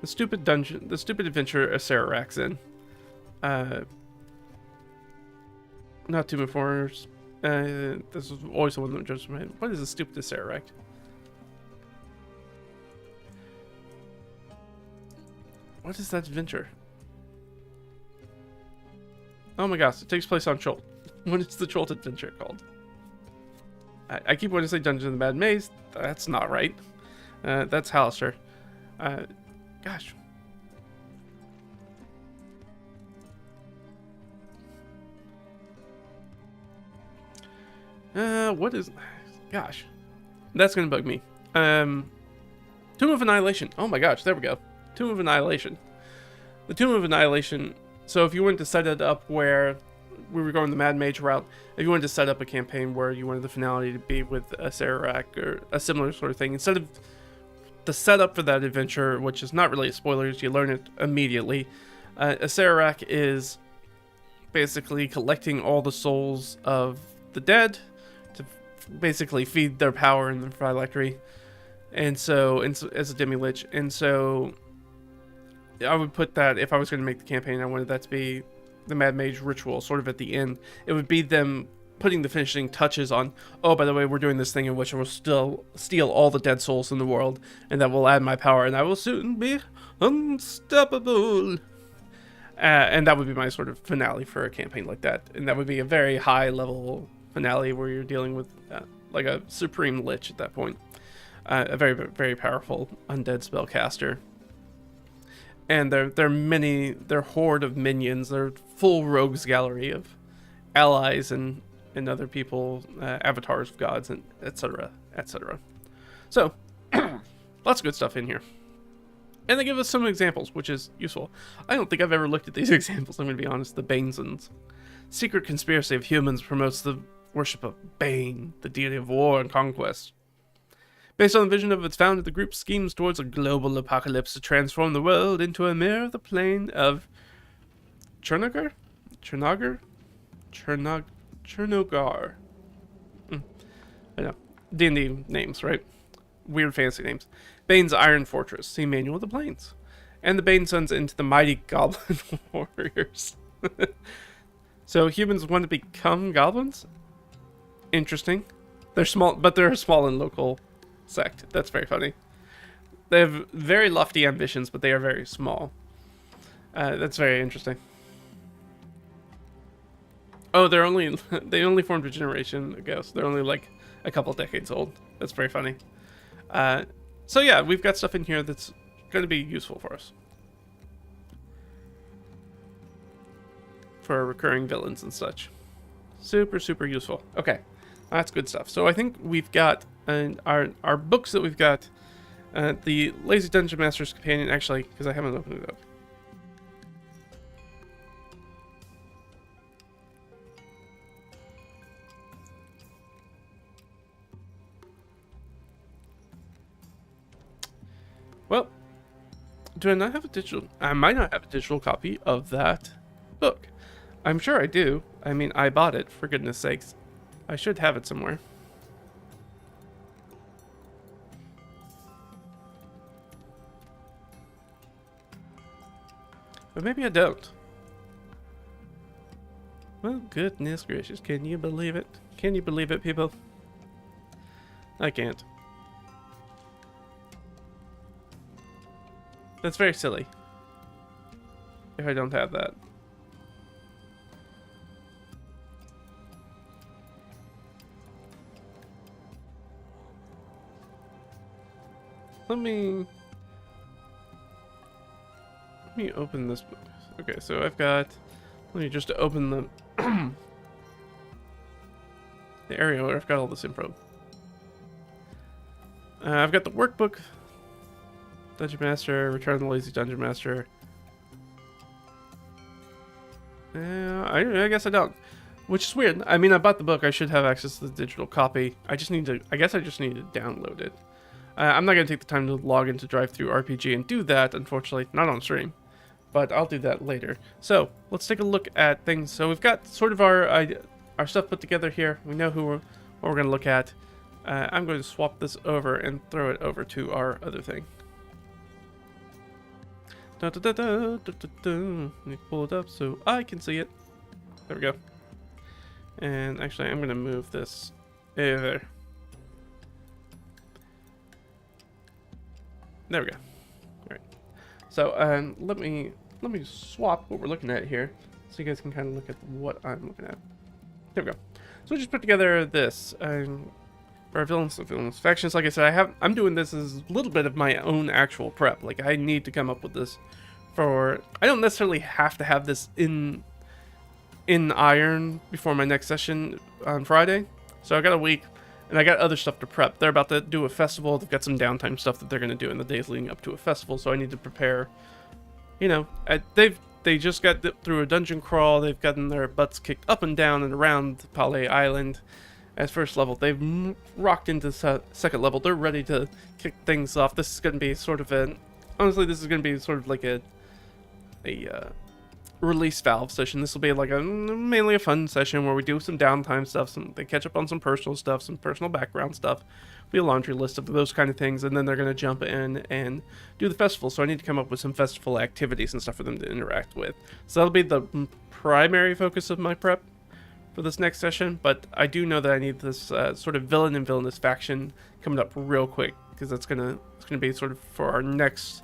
The stupid adventure Acererak's in. Not Tomb of Horrors. This is always the one that jumps in my head. What is the stupid Acererak? What is that adventure? Oh my gosh, it takes place on Cholt. What is the Cholt adventure called? I keep wanting to say Dungeon of the Mad Maze. That's not right. That's Hallister. Gosh. What is... Gosh. That's gonna bug me. Tomb of Annihilation. Oh my gosh, there we go. Tomb of Annihilation. The Tomb of Annihilation. So if you wanted to set it up where we were going the Mad Mage route, if you wanted to set up a campaign where you wanted the finality to be with a Acererak or a similar sort of thing, instead of the setup for that adventure, which is not really a spoiler, you learn it immediately. Acererak is basically collecting all the souls of the dead to basically feed their power in the phylactery. And so, as a demi-lich. And so, I would put that, if I was going to make the campaign, I wanted that to be the Mad Mage ritual, sort of at the end. It would be them putting the finishing touches on, oh, by the way, we're doing this thing in which I will still steal all the dead souls in the world, and that will add my power, and I will soon be unstoppable. And that would be my sort of finale for a campaign like that. And that would be a very high-level finale where you're dealing with, like a supreme lich at that point. A very, very powerful undead spellcaster. And their horde of minions, their full rogues gallery of allies and other people, avatars of gods, and etc., etc. So, lots of good stuff in here. And they give us some examples, which is useful. I don't think I've ever looked at these examples, I'm going to be honest. The Banesons. Secret conspiracy of humans promotes the worship of Bane, the deity of war and conquest. Based on the vision of its founder, the group schemes towards a global apocalypse to transform the world into a mirror of the plane of Chernogar? I know. D&D names, right? Weird fancy names. Bane's Iron Fortress. See Manual of the Planes. And the Bane Sons into the mighty Goblin Warriors. So humans want to become goblins? Interesting. They're small, but they're a small and local sect. That's very funny. They have very lofty ambitions, but they are very small. That's very interesting. Oh, they only formed a generation ago, so they're only like a couple decades old. That's very funny. So yeah, we've got stuff in here that's going to be useful for us. For recurring villains and such. Super, super useful. Okay, that's good stuff. So I think we've got our books that we've got. The Lazy Dungeon Master's Companion, actually, because I haven't opened it up. Well, do I not have a digital? I might not have a digital copy of that book. I'm sure I do. I mean, I bought it, for goodness sakes. I should have it somewhere. But maybe I don't. Well, goodness gracious. Can you believe it? Can you believe it, people? I can't. That's very silly. If I don't have that. Let me open this book. Okay, so I've got, let me just open the the area where I've got all this info. I've got the workbook, Dungeon Master, Return of the Lazy Dungeon Master. I guess I don't, which is weird. I mean, I bought the book. I should have access to the digital copy. I just need to, I guess I just need to download it. I'm not going to take the time to log into DriveThruRPG and do that, unfortunately, not on stream. But I'll do that later. So, let's take a look at things. So we've got sort of our stuff put together here. We know what we're going to look at. I'm going to swap this over and throw it over to our other thing. Let me pull it up so I can see it. There we go. And actually, I'm going to move this there. There we go. All right. So let me swap what we're looking at here, so you guys can kind of look at what I'm looking at. There we go. So we just put together this for our villains factions. Like I said, I'm doing this as a little bit of my own actual prep. Like I need to come up with this for. I don't necessarily have to have this in iron before my next session on Friday. So I got a week. And I got other stuff to prep. They're about to do a festival. They've got some downtime stuff that they're going to do in the days leading up to a festival. So I need to prepare. You know, they just got through a dungeon crawl. They've gotten their butts kicked up and down and around Palais Island as first level. They've rocked into second level. They're ready to kick things off. This is going to be sort of honestly, this is going to be sort of like a release valve session. This will be like mainly a fun session where we do some downtime stuff, they catch up on some personal stuff, some personal background stuff, be a laundry list of those kind of things, and then they're going to jump in and do the festival. So I need to come up with some festival activities and stuff for them to interact with. So that'll be the primary focus of my prep for this next session, but I do know that I need this sort of villain and villainous faction coming up real quick, because it's gonna be sort of for our next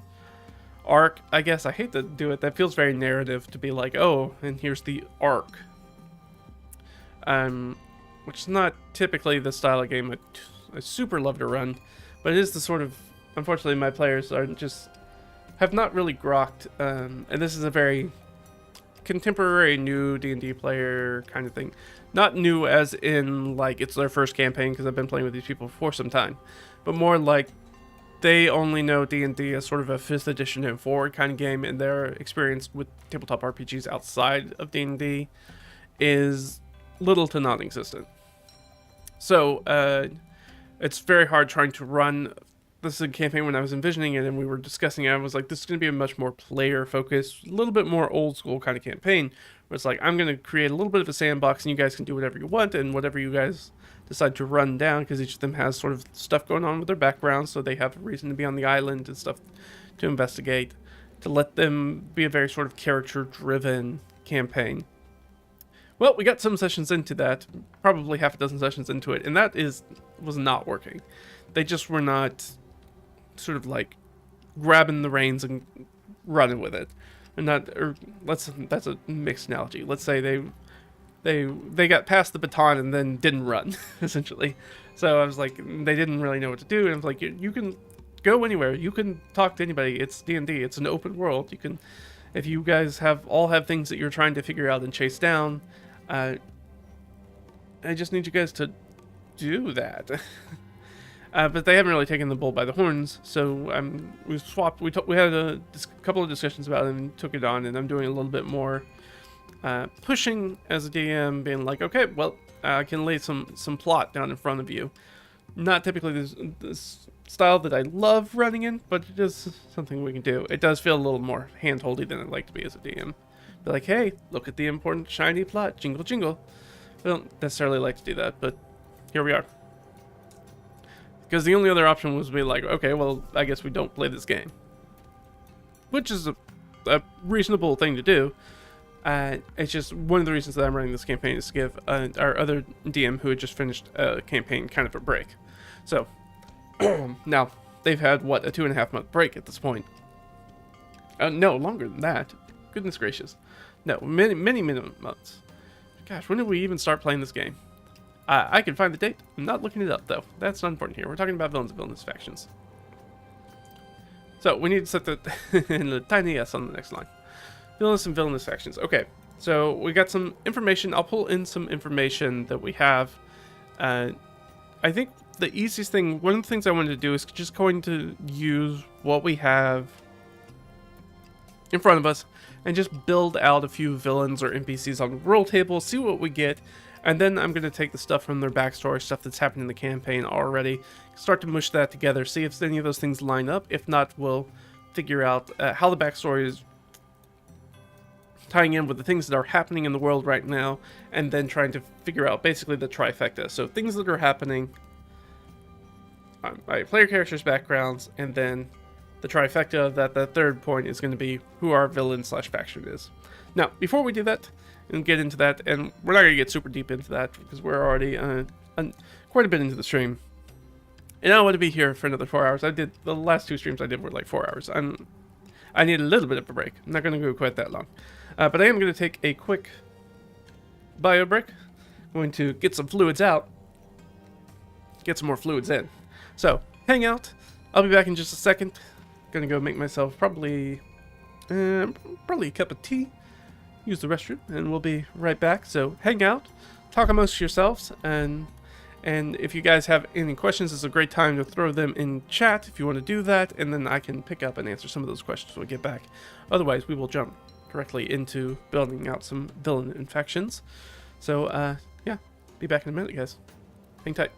arc, I guess. I hate to do it. That feels very narrative to be like, oh, and here's the arc. Which is not typically the style of game I super love to run, but it is the sort of, unfortunately, my players have not really grokked, and this is a very contemporary new D&D player kind of thing. Not new as in like it's their first campaign, because I've been playing with these people for some time, but more like they only know D&D as sort of a 5th edition and forward kind of game, and their experience with tabletop RPGs outside of D&D is little to non-existent. So it's very hard trying to run. This is a campaign when I was envisioning it and we were discussing it, I was like, this is going to be a much more player focused, a little bit more old school kind of campaign, where it's like, I'm going to create a little bit of a sandbox and you guys can do whatever you want and whatever you guys decide to run down, because each of them has sort of stuff going on with their background, so they have a reason to be on the island and stuff to investigate, to let them be a very sort of character driven campaign. Well, we got some sessions into that, probably half a dozen sessions into it, and that was not working. They just were not sort of like grabbing the reins and running with it. And that's a mixed analogy. Let's say they got past the baton and then didn't run, essentially. So I was like, they didn't really know what to do, and I was like, you can go anywhere, you can talk to anybody. It's D&D, it's an open world. You can, if you guys all have things that you're trying to figure out and chase down, I just need you guys to do that. But they haven't really taken the bull by the horns, so we swapped. We had a couple of discussions about it and took it on, and I'm doing a little bit more pushing as a DM, being like, okay, well, I can lay some plot down in front of you. Not typically this style that I love running in, but it is something we can do. It does feel a little more hand-holdy than I'd like to be as a DM. Be like, hey, look at the important shiny plot, jingle jingle. I don't necessarily like to do that, but here we are. Because the only other option was to be like, okay, well, I guess we don't play this game. Which is a reasonable thing to do. It's just one of the reasons that I'm running this campaign is to give our other DM who had just finished a campaign kind of a break. So, now, they've had, what, a 2.5 month break at this point. No, longer than that. Goodness gracious. No, many months. Gosh, when did we even start playing this game? I can find the date. I'm not looking it up, though. That's not important here. We're talking about villains and villainous factions. So, we need to set the in the tiny S on the next line. Villainous and villainous factions. Okay, so we got some information. I'll pull in some information that we have. I think the easiest thing, one of the things I wanted to do is just going to use what we have in front of us and just build out a few villains or NPCs on the roll table, see what we get, and then I'm going to take the stuff from their backstory, stuff that's happened in the campaign already, start to mush that together, see if any of those things line up. If not, we'll figure out how the backstory is tying in with the things that are happening in the world right now, and then trying to figure out basically the trifecta. So things that are happening, my player characters' backgrounds, and then the trifecta of that, the third point is going to be who our villain / faction is. Now, before we do that and get into that, and we're not going to get super deep into that because we're already quite a bit into the stream, and I want to be here for another 4 hours. The last 2 streams I did were like 4 hours. I need a little bit of a break. I'm not going to go quite that long. But I am going to take a quick bio break. I'm going to get some fluids out, get some more fluids in. So, hang out. I'll be back in just a second. Gonna go make myself probably a cup of tea, use the restroom, and we'll be right back. So hang out, talk amongst yourselves, and if you guys have any questions, it's a great time to throw them in chat if you want to do that, and then I can pick up and answer some of those questions when we get back. Otherwise, we will jump directly into building out some villain infections. So yeah, be back in a minute, guys. Hang tight.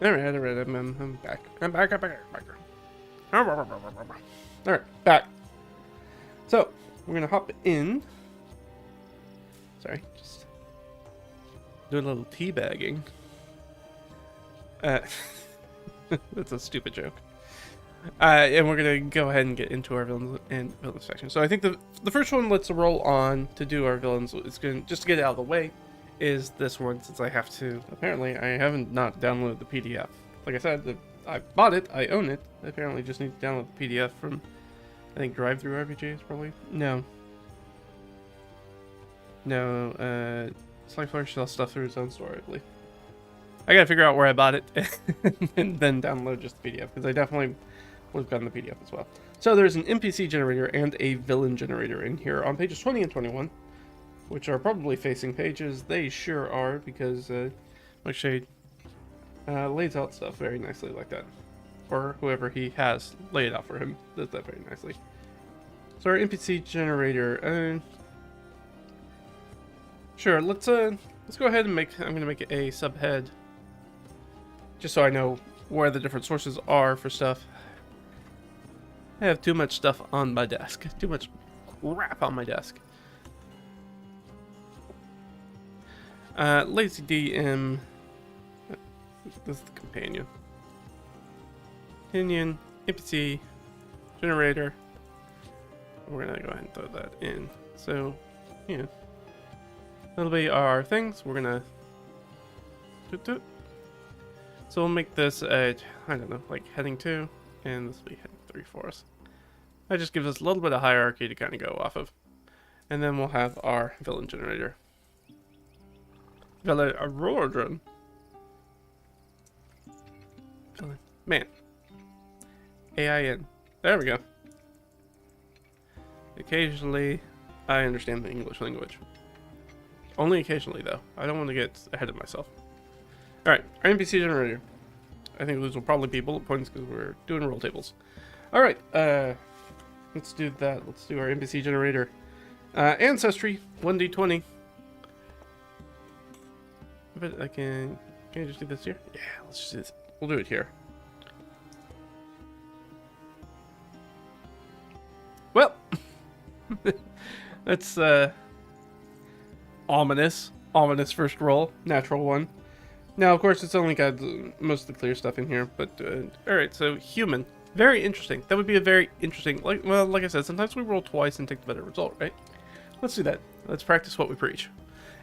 Alright, I'm back. I'm back. Alright, back. So, we're gonna hop in. Sorry, just do a little teabagging. That's a stupid joke. And we're gonna go ahead and get into our villains and villains section. So I think the first one let's roll on to do our villains. It's gonna just to get it out of the way is this one, since I have to. Apparently, I haven't not downloaded the PDF. Like I said, I bought it, I own it. I apparently just need to download the PDF from, I think, DriveThruRPGs probably. No, Sly Flourish sells stuff through his own store, I believe. I gotta figure out where I bought it and then download just the PDF, because I definitely would have gotten the PDF as well. So there's an NPC generator and a villain generator in here on pages 20 and 21, which are probably facing pages. They sure are, because Shade lays out stuff very nicely like that. Or whoever he has lay it out for him does that very nicely. So our NPC generator, sure, let's go ahead and I'm gonna make it a subhead, just so I know where the different sources are for stuff. I have too much stuff on my desk. Too much crap on my desk. Lazy DM. This is the companion. Companion, NPC, generator. We're gonna go ahead and throw that in. So, yeah. That'll be our things. We're gonna. So we'll make this a, I don't know, like heading 2, and this will be heading 3 for us. That just gives us a little bit of hierarchy to kind of go off of. And then we'll have our villain generator. Villain Aurora. Villain. Man. AIN. There we go. Occasionally, I understand the English language. Only occasionally, though. I don't want to get ahead of myself. Alright, our NPC generator. I think those will probably be bullet points because we're doing roll tables. Alright, let's do that. Let's do our NPC generator. Ancestry, 1d20. But I can I just do this here? Yeah, let's just do this. We'll do it here. Well, that's ominous first roll, natural 1. Now, of course, it's only got most of the clear stuff in here, but all right. So human, very interesting. That would be a very interesting. Like I said, sometimes we roll twice and take the better result, right? Let's do that. Let's practice what we preach.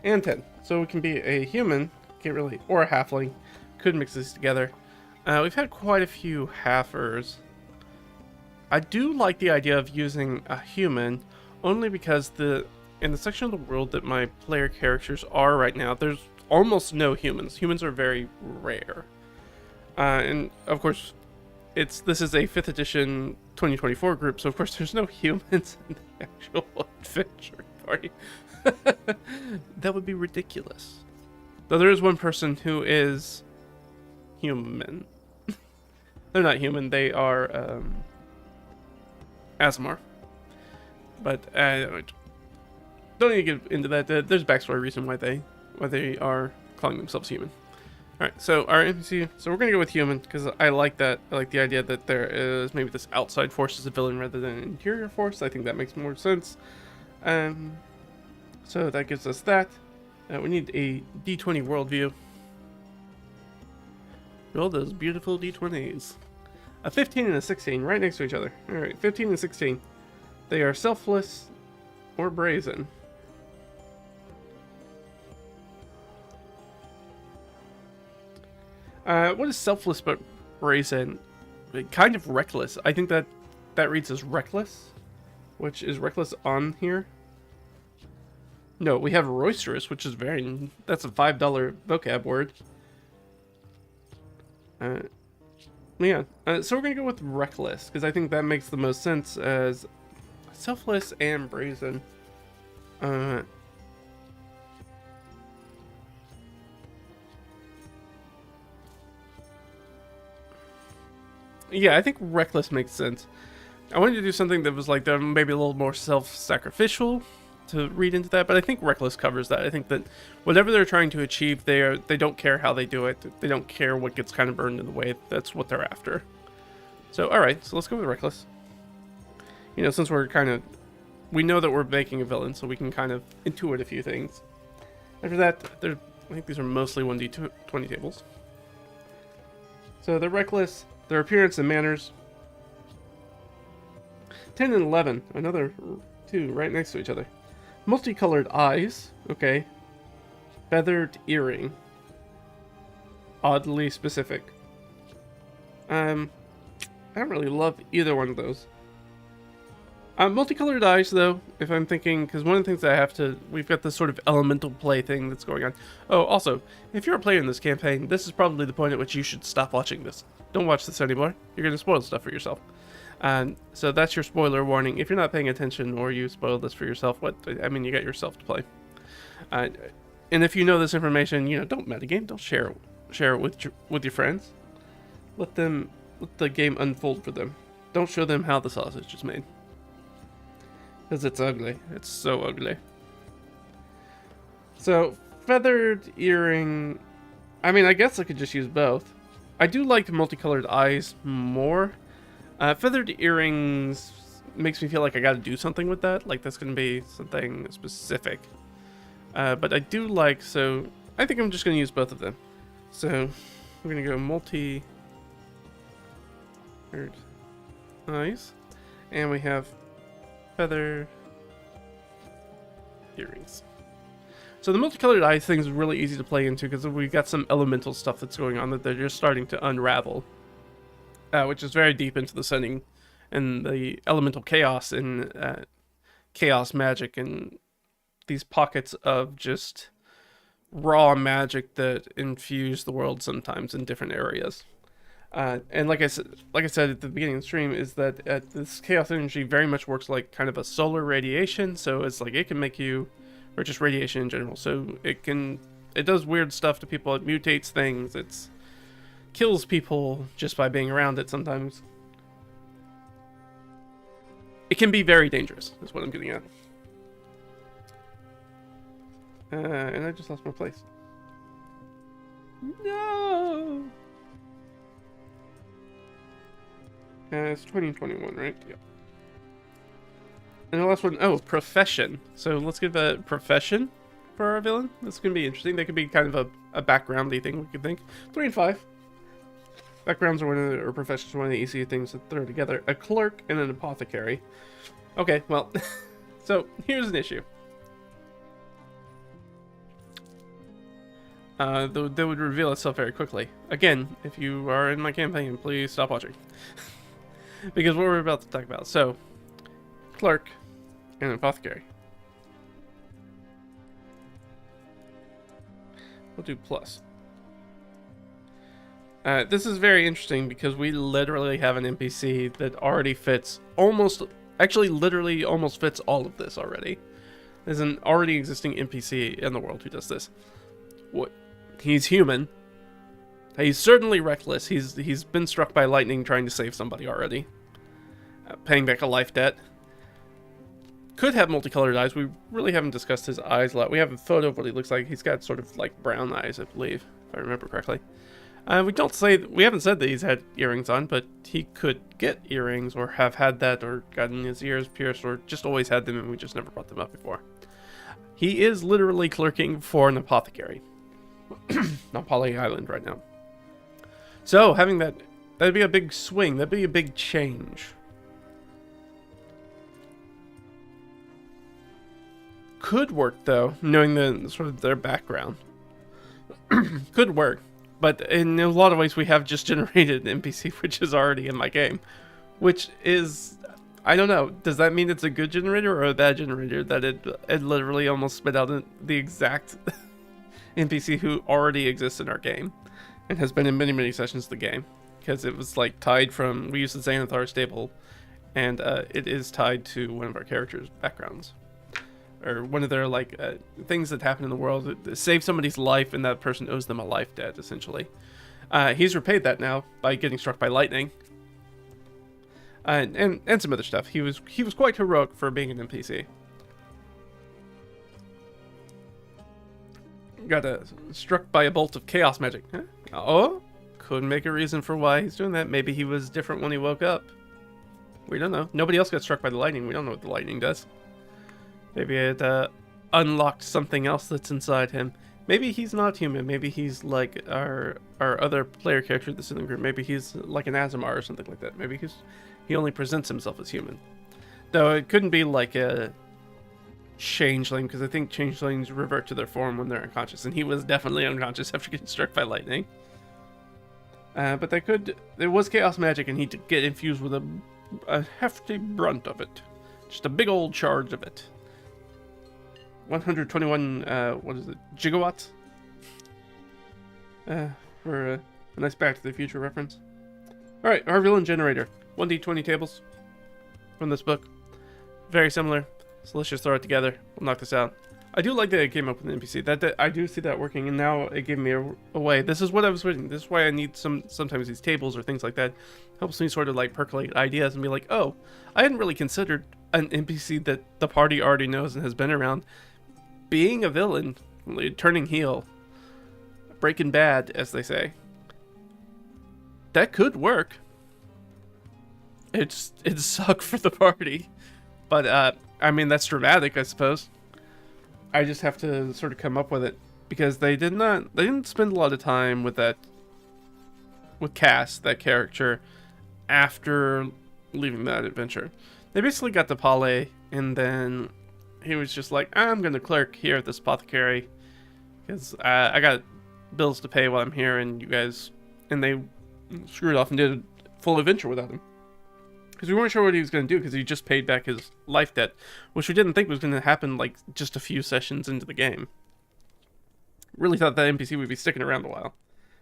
And 10. So we can be a human, can't really, or a halfling. Could mix these together. We've had quite a few halfers. I do like the idea of using a human, only because in the section of the world that my player characters are right now, there's almost no humans. Humans are very rare. And of course, this is a 5th edition 2024 group, so of course there's no humans in the actual adventure party. That would be ridiculous. Though there is one person who is human. They're not human, they are Asimar. But don't need to get into that. There's a backstory reason why they are calling themselves human. Alright, so our NPC, so we're gonna go with human, because I like that. I like the idea that there is maybe this outside force as a villain rather than an interior force. I think that makes more sense. So that gives us that. We need a D20 worldview. Roll those beautiful D20s. A 15 and a 16, right next to each other. Alright, 15 and 16. They are selfless or brazen. What is selfless but brazen? Kind of reckless. I think that reads as reckless, which is reckless on here. No, we have roisterous, which is that's a $5 vocab word. Yeah, so we're gonna go with reckless, because I think that makes the most sense as selfless and brazen. Yeah, I think reckless makes sense. I wanted to do something that was like maybe a little more self-sacrificial, to read into that, but I think Reckless covers that. I think that whatever they're trying to achieve, they don't care how they do it. They don't care what gets kind of burned in the way. That's what they're after. So, alright, so let's go with Reckless. You know, since we know that we're making a villain, so we can kind of intuit a few things. After that, I think these are mostly 1d20 tables. So they're Reckless, their appearance and manners. 10 and 11, another two right next to each other. Multicolored eyes, okay. Feathered earring. Oddly specific. I don't really love either one of those. Multicolored eyes, though, if I'm thinking, because one of the things we've got this sort of elemental play thing that's going on. Oh, also, if you're a player in this campaign, this is probably the point at which you should stop watching this. Don't watch this anymore. You're going to spoil stuff for yourself. So that's your spoiler warning. If you're not paying attention or you spoil this for yourself, you got yourself to play. And if you know this information, don't metagame. Don't share it with your friends. Let the game unfold for them. Don't show them how the sausage is made. Because it's ugly. It's so ugly. So, feathered earring... I guess I could just use both. I do like the multicolored eyes more. Feathered earrings makes me feel like I gotta do something with that. Like, that's gonna be something specific. But I do like... So, I think I'm just gonna use both of them. So, we're gonna go multi-colored eyes. And we have... feather earrings. So the multicolored eyes thing is really easy to play into because we've got some elemental stuff that's going on that they're just starting to unravel, which is very deep into the setting and the elemental chaos and chaos magic and these pockets of just raw magic that infuse the world sometimes in different areas. And like I said at the beginning of the stream, is that this chaos energy very much works like kind of a solar radiation. So it's like it can make you, or just radiation in general. So it does weird stuff to people. It mutates things. It kills people just by being around it. Sometimes it can be very dangerous. Is what I'm getting at. And I just lost my place. No. It's 2021, right? Yeah. And the last one, profession. So let's give a profession for our villain. This is going to be interesting. They could be kind of a backgroundy thing, we could think. 3 and 5. Backgrounds or professions are one of the easier things to throw together. A clerk and an apothecary. Okay, well, so here's an issue. That would reveal itself very quickly. Again, if you are in my campaign, please stop watching. Because what we're about to talk about. So, clerk and apothecary. We'll do plus. This is very interesting because we literally have an NPC that already fits literally almost fits all of this already. There's an already existing NPC in the world who does this. He's human. He's certainly reckless. He's been struck by lightning trying to save somebody already. Paying back a life debt. Could have multicolored eyes. We really haven't discussed his eyes a lot. We have a photo of what he looks like. He's got sort of like brown eyes, I believe, if I remember correctly. We haven't said that he's had earrings on, but he could get earrings or have had that or gotten his ears pierced or just always had them and we just never brought them up before. He is literally clerking for an apothecary. On Poly Island right now. So, having that'd be a big swing. That'd be a big change. Could work, though, knowing sort of their background. Could work. But in a lot of ways, we have just generated an NPC, which is already in my game. Which is... I don't know. Does that mean it's a good generator or a bad generator? That it literally almost spit out the exact NPC who already exists in our game. And has been in many, many sessions of the game. Because it was like tied from... We used the Xanathar stable. And it is tied to one of our characters' backgrounds. Or one of their things that happen in the world. Save somebody's life and that person owes them a life debt, essentially. He's repaid that now by getting struck by lightning. And some other stuff. He was quite heroic for being an NPC. got struck by a bolt of chaos magic. Huh? Oh, could make a reason for why he's doing that. Maybe he was different when he woke up. We don't know. Nobody else got struck by the lightning. We don't know what the lightning does. Maybe it unlocked something else that's inside him. Maybe he's not human. Maybe he's like our other player character that's in the group. Maybe he's like an Azamar or something like that. Maybe he only presents himself as human. Though it couldn't be like a changeling, because I think changelings revert to their form when they're unconscious, and he was definitely unconscious after getting struck by lightning. But there was chaos magic, and he did get infused with a hefty brunt of it. Just a big old charge of it. 121, what is it, gigawatts? For a nice Back to the Future reference. Alright, our villain generator. 1d20 tables from this book. Very similar. So let's just throw it together. We'll knock this out. I do like that it came up with an NPC. That I do see that working, and now it gave me a way. This is what I was waiting. This is why I need sometimes these tables or things like that. Helps me sort of like percolate ideas and be like, oh, I hadn't really considered an NPC that the party already knows and has been around being a villain, turning heel, breaking bad, as they say. That could work. It'd suck for the party, but I mean, that's dramatic, I suppose. I just have to sort of come up with it, because they didn't spend a lot of time with Cass, that character, after leaving that adventure. They basically got to Pale, and then he was just like, I'm gonna clerk here at this apothecary, because I got bills to pay while I'm here, and you guys, and they screwed off and did a full adventure without him. Because we weren't sure what he was going to do, because he just paid back his life debt, which we didn't think was going to happen like just a few sessions into the game. Really thought that NPC would be sticking around a while.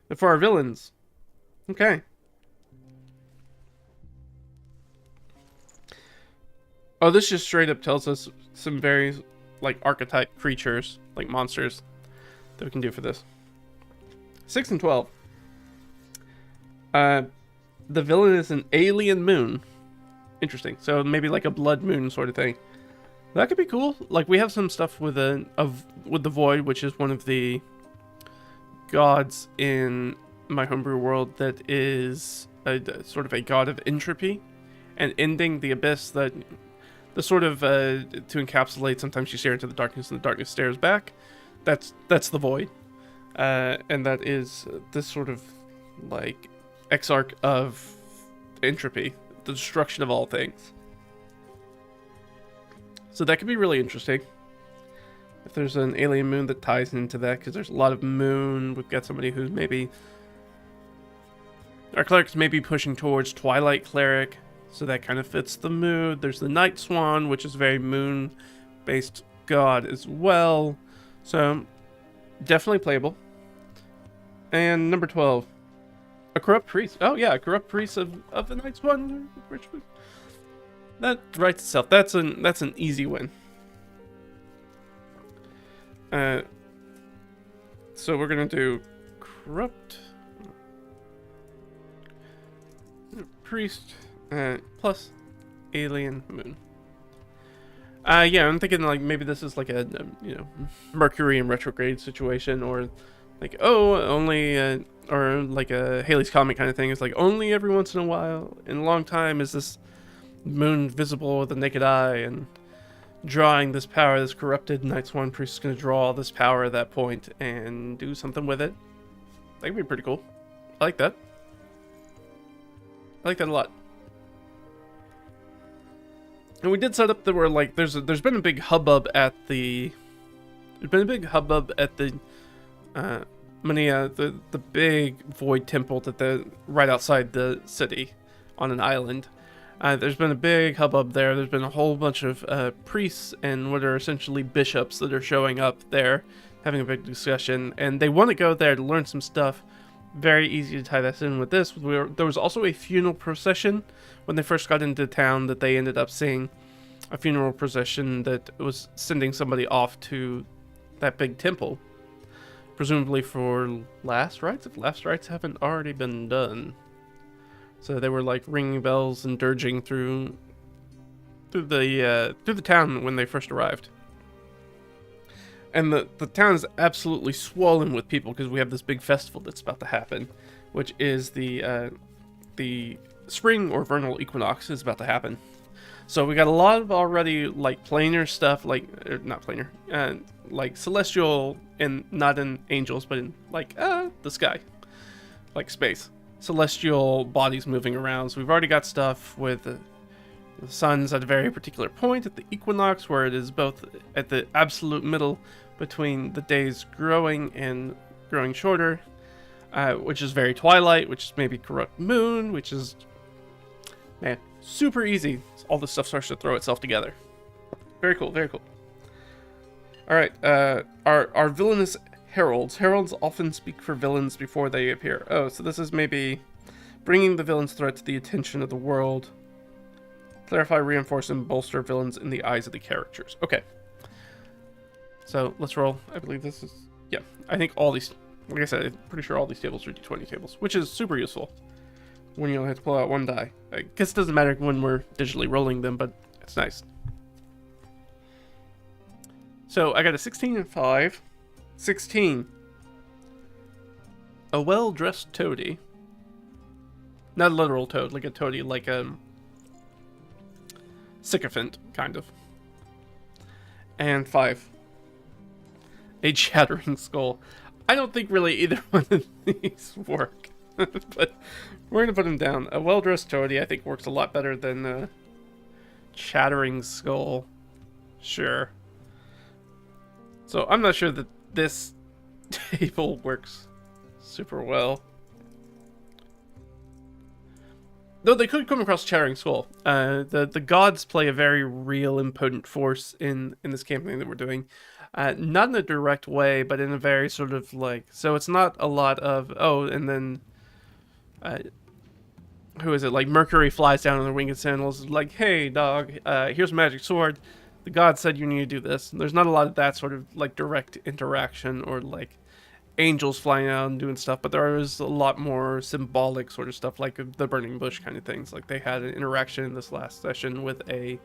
But for our villains, okay. Oh, this just straight up tells us some very like archetype creatures, like monsters, that we can do for this. 6 and 12. The villain is an alien moon. Interesting. So maybe like a blood moon sort of thing. That could be cool. Like, we have some stuff with the Void, which is one of the gods in my homebrew world that is sort of a god of entropy and ending the abyss, that the sort of to encapsulate, sometimes you stare into the darkness and the darkness stares back. That's the Void. And that is this sort of like exarch of entropy, the destruction of all things. So that could be really interesting. If there's an alien moon that ties into that, because there's a lot of moon. We've got somebody who's maybe... Our cleric's maybe pushing towards Twilight Cleric, so that kind of fits the mood. There's the Night Swan, which is a very moon-based god as well. So, definitely playable. And number 12. A corrupt priest. Oh yeah, a corrupt priest of the Night Swan. That writes itself. That's an easy win. So we're gonna do corrupt priest plus alien moon. Yeah, I'm thinking like maybe this is like a Mercury in retrograde situation, or like only or like a Halley's Comet kind of thing. It's like only every once in a while, in a long time, is this moon visible with the naked eye, and drawing this power. This corrupted Night Swan priest is going to draw this power at that point and do something with it. That could be pretty cool. I like that. I like that a lot. And we did set up that we're like, there's been a big hubbub at the Mania, the big void temple that right outside the city on an island. There's been a big hubbub there. There's been a whole bunch of priests and what are essentially bishops that are showing up there, having a big discussion, and they want to go there to learn some stuff. Very easy to tie this in with this. There was also a funeral procession when they first got into town that they ended up seeing, a funeral procession that was sending somebody off to that big temple, presumably for last rites, if last rites haven't already been done. So they were like ringing bells and dirging through the town when they first arrived. And the town is absolutely swollen with people because we have this big festival that's about to happen, which is the spring or vernal equinox is about to happen. So we got a lot of already like planar stuff, like not planar, like celestial, and not in angels, but in like the sky, like space, celestial bodies moving around. So we've already got stuff with the sun's at a very particular point at the equinox, where it is both at the absolute middle between the days growing and growing shorter, which is very twilight, which is maybe corrupt moon, which is, man, super easy. All this stuff starts to throw itself together. Very cool, very cool. Alright, our villainous heralds. Heralds often speak for villains before they appear. Oh, so this is maybe bringing the villain's threat to the attention of the world. Clarify, reinforce, and bolster villains in the eyes of the characters. Okay. So, let's roll. I believe this is... Yeah, I think all these... Like I said, I'm pretty sure all these tables are D20 tables, which is super useful when you only have to pull out one die. I guess it doesn't matter when we're digitally rolling them, but it's nice. So, I got a 16 and 5. 16. A well-dressed toady. Not a literal toad, like a toady, like a... sycophant, kind of. And 5. A chattering skull. I don't think really either one of these work. But we're going to put them down. A well-dressed toady I think works a lot better than a chattering skull. Sure. So I'm not sure that this table works super well. Though they could come across Chattering Skull. The gods play a very real and potent force in this campaign that we're doing. Not in a direct way, but in a very sort of like... So it's not a lot of, oh, and then... who is it? Like Mercury flies down on the winged sandals, like, hey, dog, here's a magic sword. The god said you need to do this. There's not a lot of that sort of like direct interaction or like angels flying out and doing stuff, but there is a lot more symbolic sort of stuff, like the burning bush kind of things. Like they had an interaction in this last session with a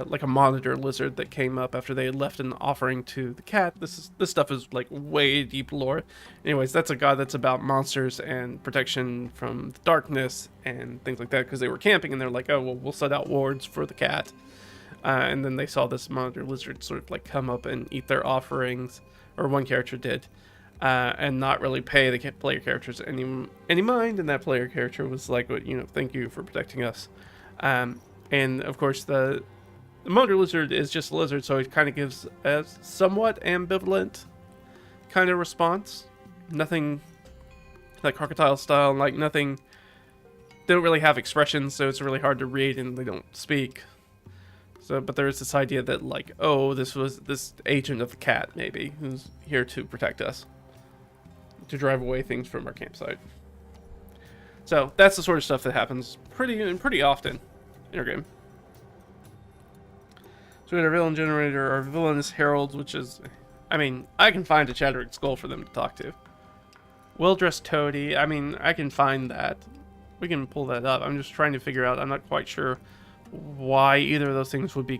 like a monitor lizard that came up after they had left an offering to the cat. This stuff is like way deep lore. Anyways, that's a god that's about monsters and protection from the darkness and things like that, because they were camping and they're like, oh well, we'll set out wards for the cat. And then they saw this monitor lizard sort of like come up and eat their offerings, or one character did. And not really pay the player characters any mind, and that player character was like, you know, thank you for protecting us. And of course the monitor lizard is just a lizard, so it kind of gives a somewhat ambivalent kind of response. Nothing like crocodile style, like nothing. They don't really have expressions, so it's really hard to read, and they don't speak. So, but there is this idea that like, oh, this was this agent of the cat, maybe, who's here to protect us, to drive away things from our campsite. So that's the sort of stuff that happens pretty often in our game. So we had our villain generator, our villainous heralds, which is, I mean, I can find a chattering skull for them to talk to. Well-dressed toady, I mean, I can find that. We can pull that up. I'm just trying to figure out, I'm not quite sure why either of those things would be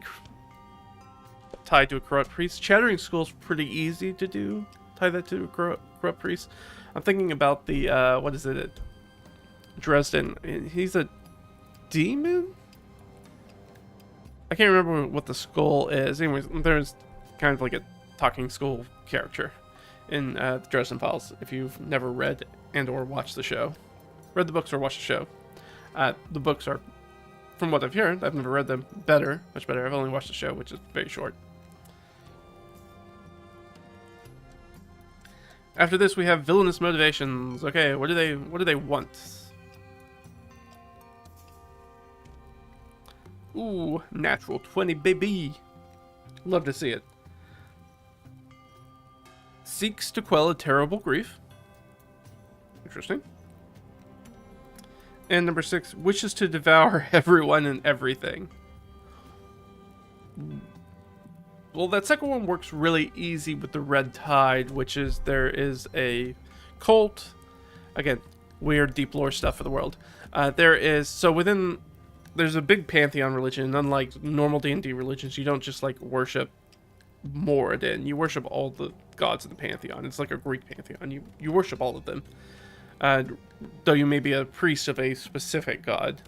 tied to a corrupt priest. Chattering skull's pretty easy to do. Tie that to a corrupt priest. I'm thinking about the, what is it? Dresden. He's a demon? I can't remember what the skull is. Anyways, there's kind of like a talking skull character in the Dresden Files, if you've never read and or watched the show. Read the books or watched the show. The books are, from what I've heard, I've never read them, better, much better. I've only watched the show, which is very short. After this, we have villainous motivations. Okay, what do they want? Ooh, natural 20, baby. Love to see it. Seeks to quell a terrible grief. Interesting. And number 6, wishes to devour everyone and everything. Well, that second one works really easy with the Red Tide, which is there is a cult. Again, weird deep lore stuff for the world. There's a big pantheon religion, and unlike normal D&D religions, you don't just like worship more than you worship all the gods in the pantheon. It's like a Greek pantheon. You worship all of them. Though you may be a priest of a specific god,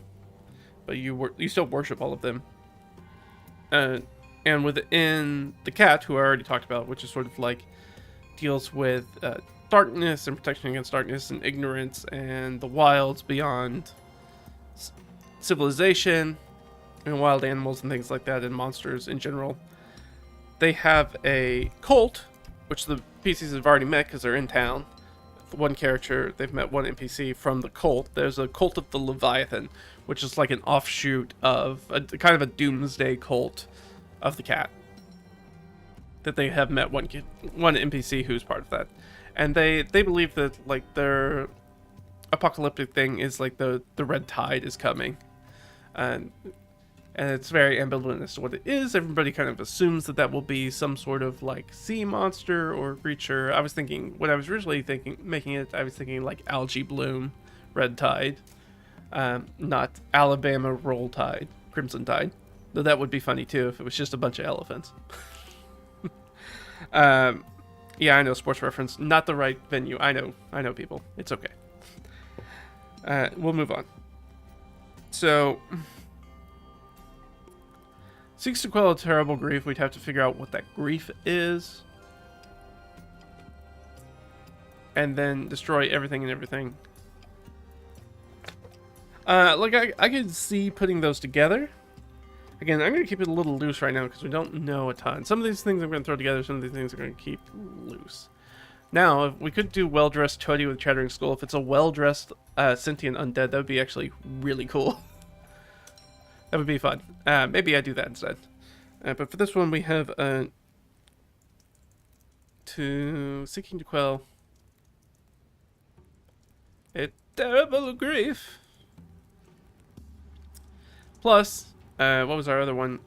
but you still worship all of them. And within the cat, who I already talked about, which is sort of like deals with darkness and protection against darkness and ignorance and the wilds beyond civilization and wild animals and things like that and monsters in general. They have a cult, which the PCs have already met because they're in town. One character, they've met one NPC from the cult. There's a cult of the Leviathan, which is like an offshoot of a kind of a doomsday cult of the cat. That they have met one NPC who's part of that. And they believe that like their apocalyptic thing is like the red tide is coming. And it's very ambivalent as to what it is. Everybody kind of assumes that will be some sort of like sea monster or creature. I was thinking, when I was originally making it, I was thinking like algae bloom, red tide, not Alabama roll tide, crimson tide. Though that would be funny too if it was just a bunch of elephants. Yeah, I know, sports reference, not the right venue. I know people. It's okay. We'll move on. So, seeks to quell a terrible grief. We'd have to figure out what that grief is. And then destroy everything and everything. Like, I could see putting those together. Again, I'm going to keep it a little loose right now because we don't know a ton. Some of these things I'm going to throw together, some of these things I'm going to keep loose. Now, if we could do well-dressed toady with chattering skull. If it's a well-dressed sentient undead, that would be actually really cool. That would be fun. Maybe I do that instead. But for this one, we have seeking to quell a terrible grief. Plus, what was our other one?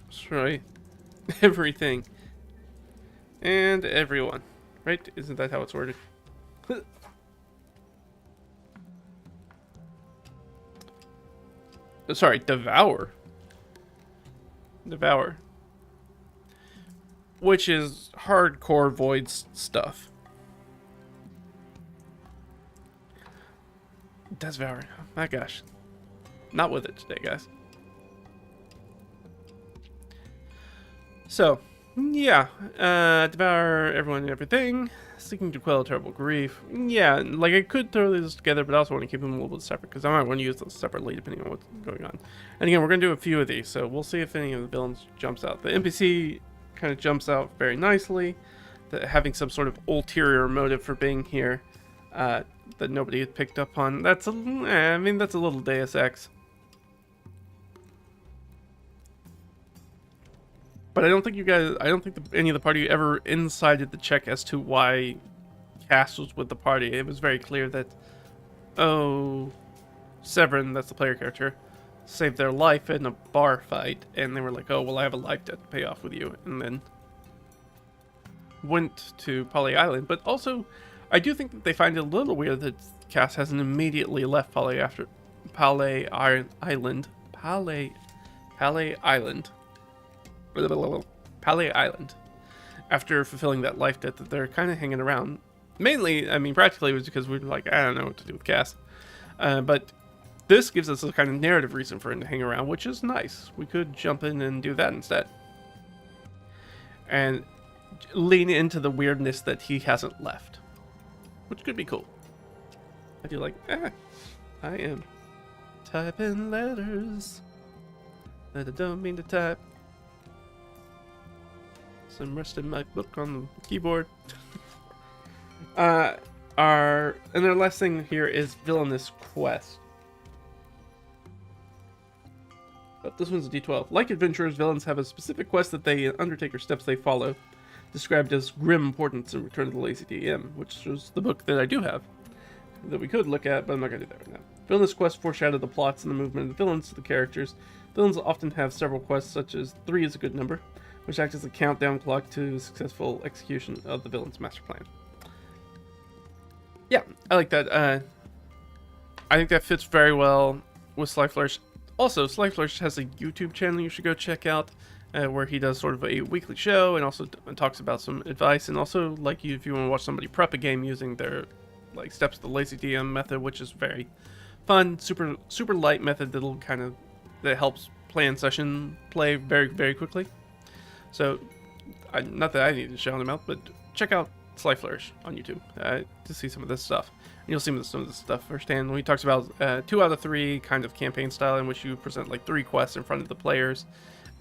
Destroy everything and everyone. Right? Isn't that how it's worded? Sorry, devour. Devour. Which is hardcore void stuff. Devour. Oh my gosh. Not with it today, guys. So, yeah. Devour everyone and everything. Seeking to quell terrible grief. Yeah, like I could throw these together, but I also want to keep them a little bit separate because I might want to use those separately depending on what's going on. And again, we're going to do a few of these, so we'll see if any of the villains jumps out. The NPC kind of jumps out very nicely, having some sort of ulterior motive for being here that nobody had picked up on. That's I mean, that's a little Deus Ex. But I don't think any of the party ever incited the check as to why Cass was with the party. It was very clear that, Severin, that's the player character, saved their life in a bar fight, and they were like, oh, well, I have a life debt to pay off with you, and then went to Poly Island. But also, I do think that they find it a little weird that Cass hasn't immediately left Poly Island after fulfilling that life debt, that they're kind of hanging around. Mainly, I mean, practically it was because we were like, I don't know what to do with Cass. But this gives us a kind of narrative reason for him to hang around, which is nice. We could jump in and do that instead. And lean into the weirdness that he hasn't left. Which could be cool. I do like, I am typing letters that I don't mean to type. So I'm resting my book on the keyboard. And our last thing here is Villainous quest. But this one's a D12. Like adventurers, villains have a specific quest that they undertake or steps they follow, described as grim importance in Return to the Lazy DM, which is the book that I do have, that we could look at, but I'm not going to do that right now. Villainous quests foreshadow the plots and the movement of the villains to the characters. Villains often have several quests, such as 3 is a good number, which acts as a countdown clock to successful execution of the villain's master plan. Yeah, I like that. I think that fits very well with Sly Flourish. Also, Sly Flourish has a YouTube channel you should go check out. where he does sort of a weekly show and also talks about some advice, and also like if you want to watch somebody prep a game using their like steps of the lazy DM method, which is very fun, super light method that helps plan session play very, very quickly. So not that I need to shout him out, but check out Sly Flourish on YouTube to see some of this stuff. And you'll see some of this stuff firsthand when he talks about 2 out of 3 kind of campaign style, in which you present like 3 quests in front of the players,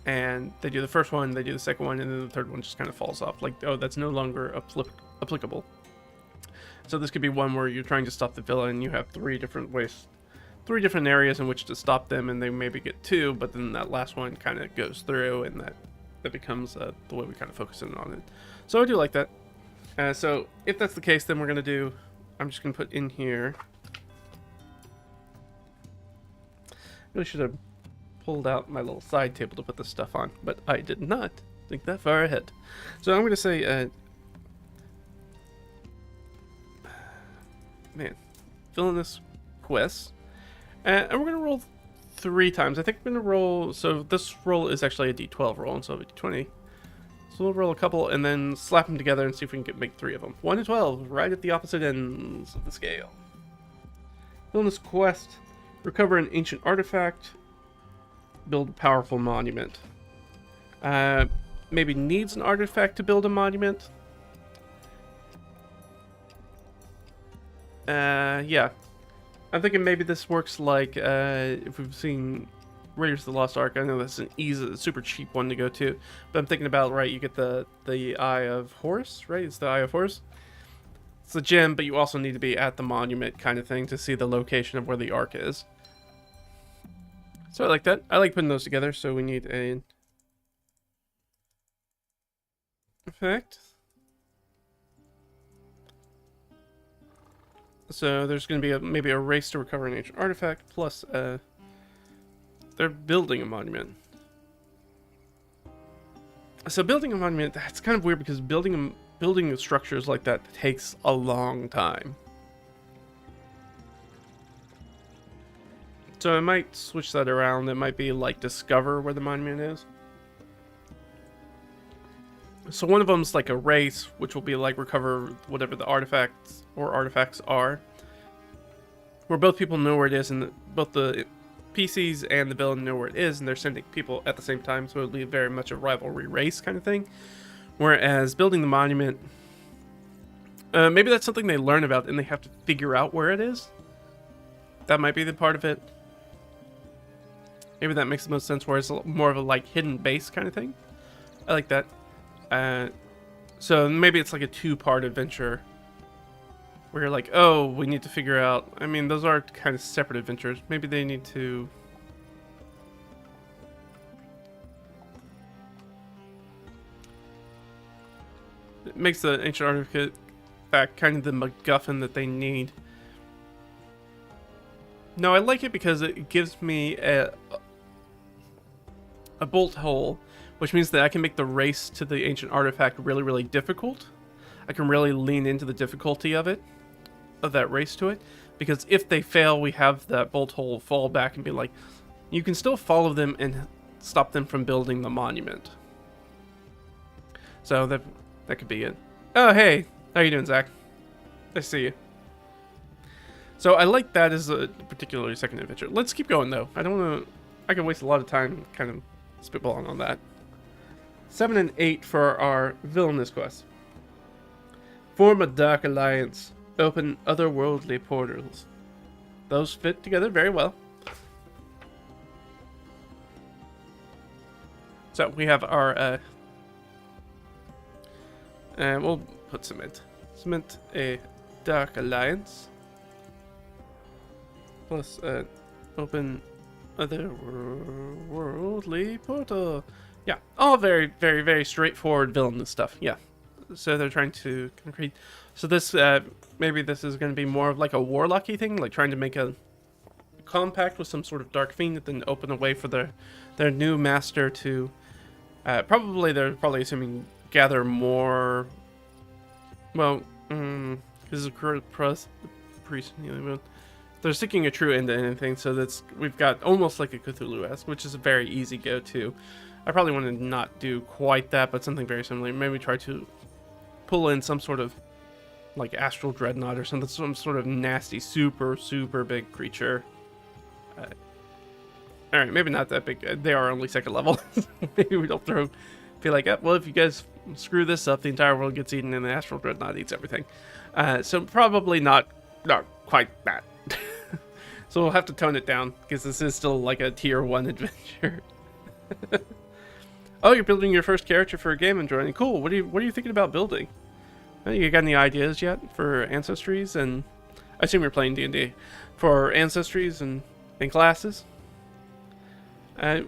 and they do the first one, they do the second one, and then the third one just kind of falls off. Like, oh, that's no longer applicable. So this could be one where you're trying to stop the villain, and you have 3 different ways, 3 different areas in which to stop them, and they maybe get 2, but then that last one kind of goes through, and that becomes the way we kind of focus in on it. So I do like that. So if that's the case, then we're going to do, I'm just going to put in here, really should have pulled out my little side table to put this stuff on, but I did not think that far ahead. So I'm going to say, Villainous quests, and we're going to roll 3 times. I think we're going to roll, so this roll is actually a d12 roll instead of a d20. So we'll roll a couple and then slap them together and see if we can make 3 of them. 1 to 12, right at the opposite ends of the scale. Villainous quest, recover an ancient artifact, build a powerful monument. Maybe needs an artifact to build a monument. Yeah. I'm thinking maybe this works like, if we've seen Raiders of the Lost Ark. I know that's an easy, super cheap one to go to, but I'm thinking about, right, you get the Eye of Horus, right? It's the Eye of Horus. It's a gem, but you also need to be at the monument kind of thing to see the location of where the Ark is. So I like that. I like putting those together, so we need an effect. So there's going to be maybe a race to recover an ancient artifact, plus they're building a monument. So building a monument, that's kind of weird because building structures like that takes a long time. So I might switch that around. It might be like discover where the monument is. So one of them's like a race, which will be like recover whatever the artifacts are. Where both people know where it is, and both the PCs and the villain know where it is, and they're sending people at the same time, so it'll be very much a rivalry race kind of thing. Whereas building the monument, maybe that's something they learn about and they have to figure out where it is. That might be the part of it. Maybe that makes the most sense, where it's more of a like hidden base kind of thing. I like that. So maybe it's like a 2-part adventure where you're like, oh, we need to figure out, I mean, those are kind of separate adventures. Maybe they need to... It makes the ancient artifact kind of the MacGuffin that they need. No, I like it because it gives me a bolt hole, which means that I can make the race to the ancient artifact really, really difficult. I can really lean into the difficulty of that race to it, because if they fail, we have that bolt hole fall back and be like, you can still follow them and stop them from building the monument. So that could be it. Oh, hey, how you doing, Zach? Nice to see you. So I like that as a particularly second adventure. Let's keep going though. I can waste a lot of time kind of spitballing on that. 7 and 8 for our Villainous quest. Form a dark alliance. Open otherworldly portals. Those fit together very well. So we have our and we'll put cement. Cement a dark alliance. Plus open otherworldly portal. Yeah, all very, very, very straightforward villainous stuff. Yeah. So they're trying to create. So this maybe this is going to be more of like a warlocky thing, like trying to make a compact with some sort of dark fiend, and then open a way for their new master to they're probably assuming gather more. Well, this is a priest. They're seeking a true end to anything, so we've got almost like a Cthulhu-esque, which is a very easy go-to. I probably want to not do quite that, but something very similar. Maybe try to pull in some sort of like astral dreadnought or something, some sort of nasty, super big creature. All right, maybe not that big. They are only second level. Maybe we don't feel like, well, if you guys screw this up, the entire world gets eaten, and the astral dreadnought eats everything. So probably not quite that. So we'll have to tone it down because this is still like a tier 1 adventure. Oh, you're building your first character for a game and joining. Cool. What are you thinking about building? You got any ideas yet for ancestries? And I assume you're playing D&D for ancestries and classes. Let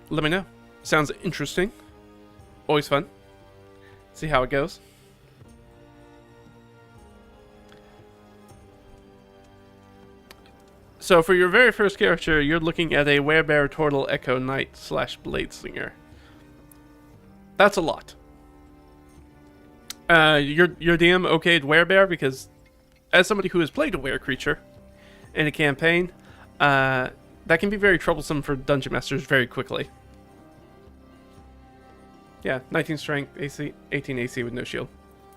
me know. Sounds interesting. Always fun. See how it goes. So for your very first character, you're looking at a Werebear Turtle Echo Knight / Bladeslinger. That's a lot. Your DM okayed Werebear because, as somebody who has played a were creature in a campaign, that can be very troublesome for dungeon masters very quickly. Yeah, 19 strength, AC, 18 AC with no shield.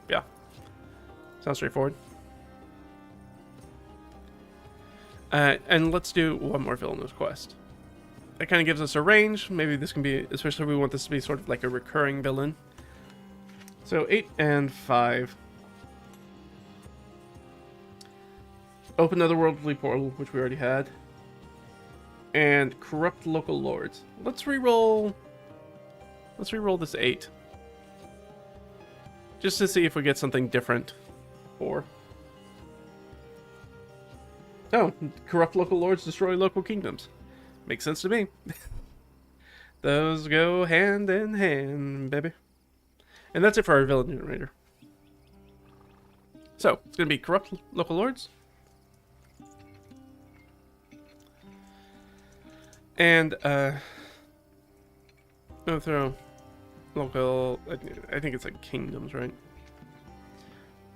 Yeah, sounds straightforward. And let's do one more Villainous quest. That kind of gives us a range. Maybe this can be, especially if we want this to be sort of like a recurring villain. So 8 and 5. Open otherworldly portal, which we already had. And corrupt local lords. Let's reroll this 8. Just to see if we get something different. Or oh, corrupt local lords destroy local kingdoms. Makes sense to me. Those go hand in hand, baby. And that's it for our villain generator. So, it's going to be corrupt local lords. And, I'll throw local, I think it's like kingdoms, right?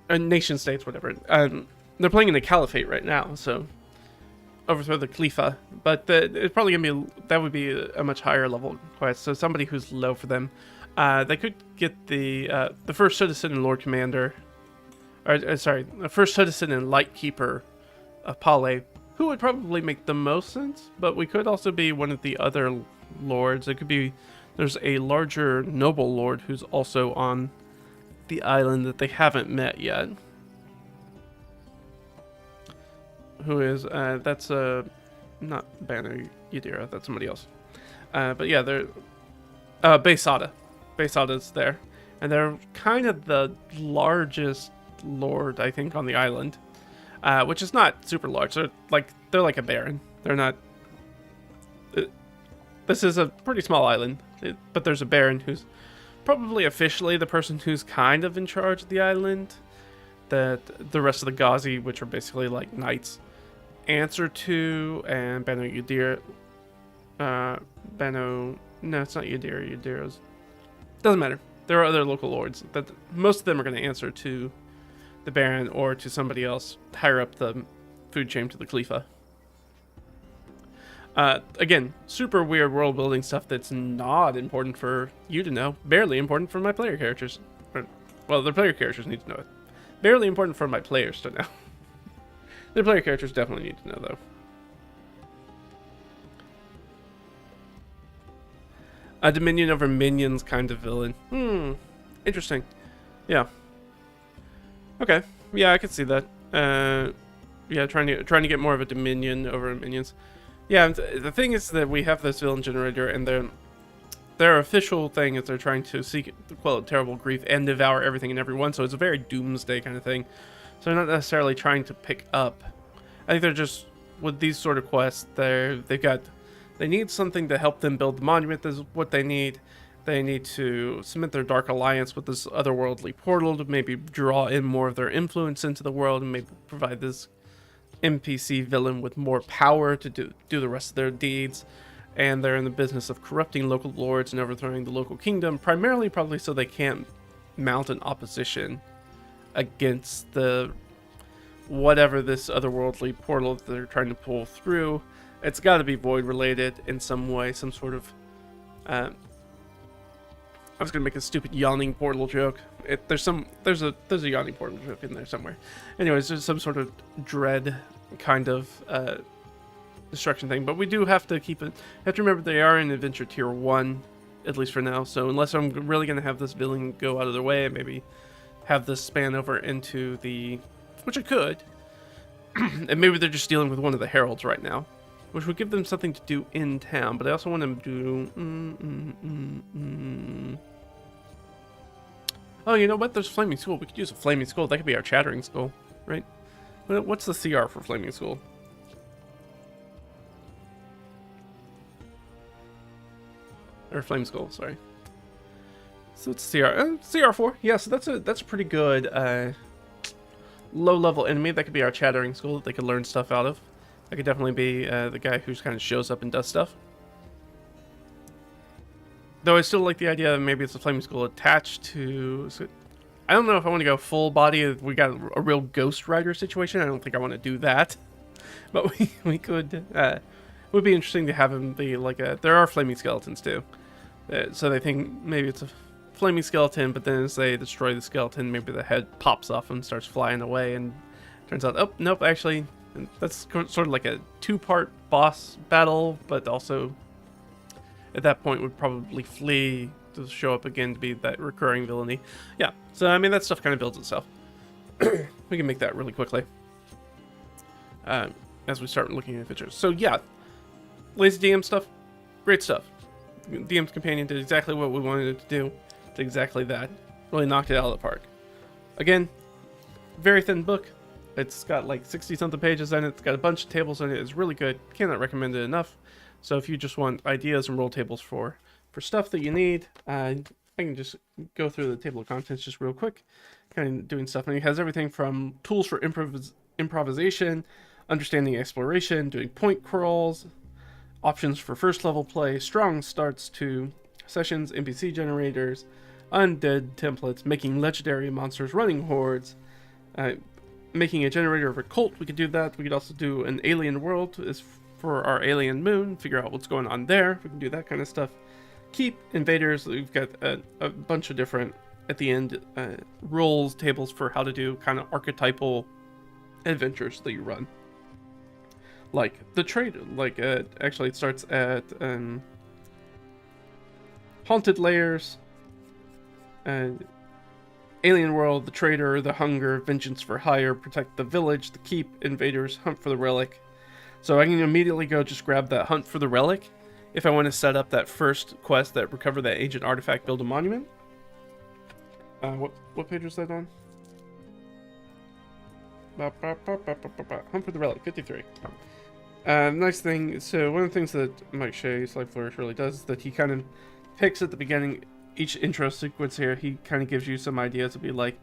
Nation states, whatever. They're playing in the Caliphate right now, so overthrow the Khalifa. But it's probably going to be, that would be a much higher level quest. So somebody who's low for them. They could get the first citizen and Lord Commander, or sorry, the first citizen and Lightkeeper of Pale, who would probably make the most sense. But we could also be one of the other lords. It could be, there's a larger noble lord who's also on the island that they haven't met yet. Who is, that's not Banner Yadira, that's somebody else. But yeah, they're, Baysada. Baysada's there. And they're kind of the largest lord, I think, on the island. Which is not super large. They're like a baron. They're not... this is a pretty small island. But there's a baron who's probably officially the person who's kind of in charge of the island. That the rest of the Ghazi, which are basically like knights, answer to. And Banu Yadira... No, it's not Yadira. Yadira's... Doesn't matter. There are other local lords that most of them are going to answer to the Baron or to somebody else higher up the food chain to the Khalifa. Again, super weird world building stuff that's not important for you to know. Barely important for my player characters. Well, the player characters need to know it. Barely important for my players to know. The player characters definitely need to know, though. A dominion over minions kind of villain. Interesting. Yeah. Okay. Yeah, I could see that. Yeah, trying to get more of a dominion over minions. Yeah, the thing is that we have this villain generator, and their official thing is they're trying to seek, quell terrible grief and devour everything and everyone. So it's a very doomsday kind of thing. So they're not necessarily trying to pick up. I think they're just, with these sort of quests, they need something to help them build the monument. Is what they need. They need to cement their dark alliance with this otherworldly portal to maybe draw in more of their influence into the world and maybe provide this NPC villain with more power to do the rest of their deeds. And they're in the business of corrupting local lords and overthrowing the local kingdom, primarily probably so they can't mount an opposition against the whatever this otherworldly portal that they're trying to pull through. It's got to be void related in some way, some sort of I was gonna make a stupid yawning portal joke. There's a yawning portal joke in there somewhere. Anyways, there's some sort of dread kind of destruction thing, but we do have to keep it. Have to remember they are in adventure tier 1, at least for now. So unless I'm really gonna have this villain go out of their way and maybe have this span over into the, which I could, and maybe they're just dealing with one of the heralds right now, which would give them something to do in town. But I also want them to do. Oh, you know what? There's Flaming Skull. We could use a Flaming Skull. That could be our Chattering Skull, right? What's the CR for Flaming Skull? Or Flame Skull, sorry. So it's CR. CR4. Yeah, so that's a pretty good low-level enemy. That could be our Chattering Skull that they could learn stuff out of. That could definitely be the guy who kind of shows up and does stuff. Though I still like the idea that maybe it's a Flaming Skull attached to... So I don't know if I want to go full body. We got a real Ghost Rider situation. I don't think I want to do that. But we could... it would be interesting to have him be like a... There are flaming skeletons too. So they think maybe it's a flaming skeleton, but then as they destroy the skeleton, maybe the head pops off and starts flying away, and turns out, oh, nope, actually, that's sort of like a 2-part boss battle, but also at that point would probably flee to show up again to be that recurring villainy. Yeah, so I mean, that stuff kind of builds itself. We can make that really quickly as we start looking at pictures. So yeah, lazy DM stuff, great stuff. DM's Companion did exactly what we wanted it to do. Did exactly that. Really knocked it out of the park. Again, very thin book. It's got like 60-something pages in it. It's got a bunch of tables in it. It's really good. Cannot recommend it enough. So if you just want ideas and roll tables for stuff that you need, I can just go through the table of contents just real quick. Kind of doing stuff. And it has everything from tools for improvisation, understanding exploration, doing point crawls, options for first level play, strong starts to sessions, NPC generators, undead templates, making legendary monsters, running hordes, making a generator of a cult. We could do that. We could also do an alien world is for our alien moon, figure out what's going on there. We can do that kind of stuff. Keep invaders. We've got a bunch of different, at the end, rules, tables for how to do kind of archetypal adventures that you run. Like the trade, like actually it starts at Haunted Layers, Alien World, the Trader, the Hunger, Vengeance for Hire, Protect the Village, the Keep, Invaders, Hunt for the Relic. So I can immediately go just grab that Hunt for the Relic if I want to set up that first quest that recover that ancient artifact, build a monument. What page was that on? Hunt for the Relic, 53. Nice thing, so one of the things that Mike Shea's Life Flourish really does is that he kind of picks at the beginning, each intro sequence here, he kind of gives you some ideas to be like,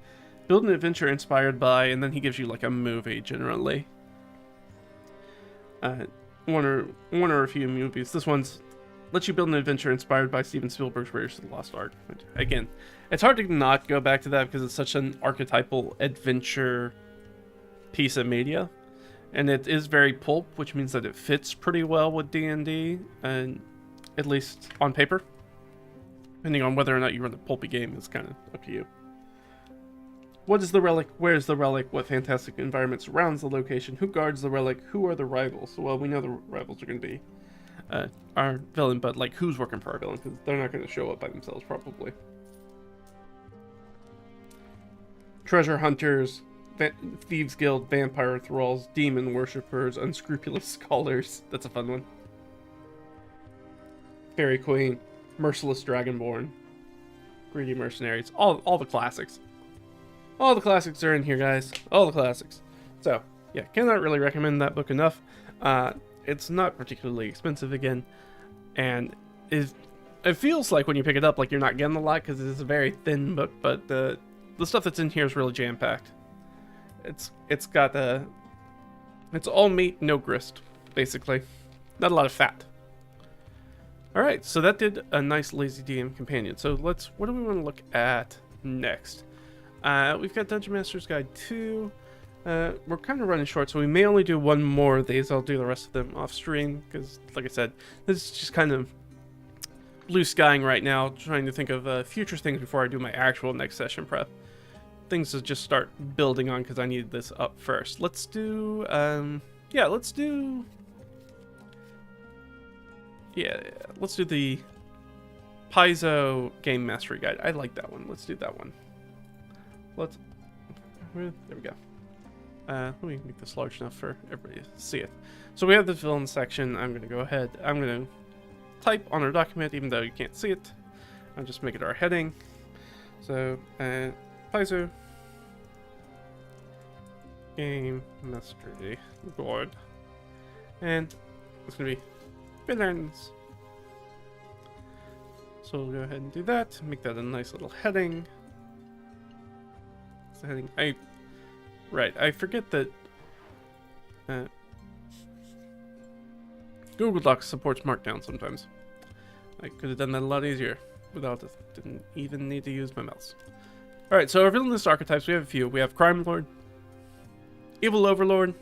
build an adventure inspired by, and then he gives you like a movie generally. One or a few movies. This one's lets you build an adventure inspired by Steven Spielberg's Raiders of the Lost Ark. Again, it's hard to not go back to that because it's such an archetypal adventure piece of media. And it is very pulp, which means that it fits pretty well with D&D, and at least on paper. Depending on whether or not you run a pulpy game is kind of up to you. What is the relic? Where is the relic? What fantastic environment surrounds the location? Who guards the relic? Who are the rivals? Well, we know the rivals are going to be our villain, but like who's working for our villain? Because they're not going to show up by themselves, probably. Treasure hunters, Thieves Guild, Vampire Thralls, Demon Worshippers, Unscrupulous Scholars. That's a fun one. Fairy Queen, Merciless Dragonborn, Greedy Mercenaries. All the classics. All the classics are in here, guys. All the classics. So, yeah, cannot really recommend that book enough. It's not particularly expensive again. And it feels like when you pick it up, like you're not getting a lot because it is a very thin book, but the stuff that's in here is really jam-packed. It's got it's all meat, no grist, basically. Not a lot of fat. Alright, so that did a nice lazy DM companion. So what do we want to look at next? We've got Dungeon Master's Guide 2. We're kind of running short, so we may only do one more of these. I'll do the rest of them off stream, because, like I said, this is just kind of blue skying right now, trying to think of future things before I do my actual next session prep. Things to just start building on because I needed this up first. Let's do, let's do the Paizo Game Mastery Guide. I like that one. Let's do that one. There we go. Let me make this large enough for everybody to see it. So we have the villain section. I'm going to go ahead. I'm going to type on our document, even though you can't see it. I'll just make it our heading. So, Paizo Game Mastery Guide. And it's going to be Villainous. So we'll go ahead and do that. Make that a nice little heading. It's the heading. I forget that Google Docs supports Markdown sometimes. I could have done that a lot easier without it. Didn't even need to use my mouse. Alright, so our villainous archetypes, we have a few. We have Crime Lord, Evil Overlord,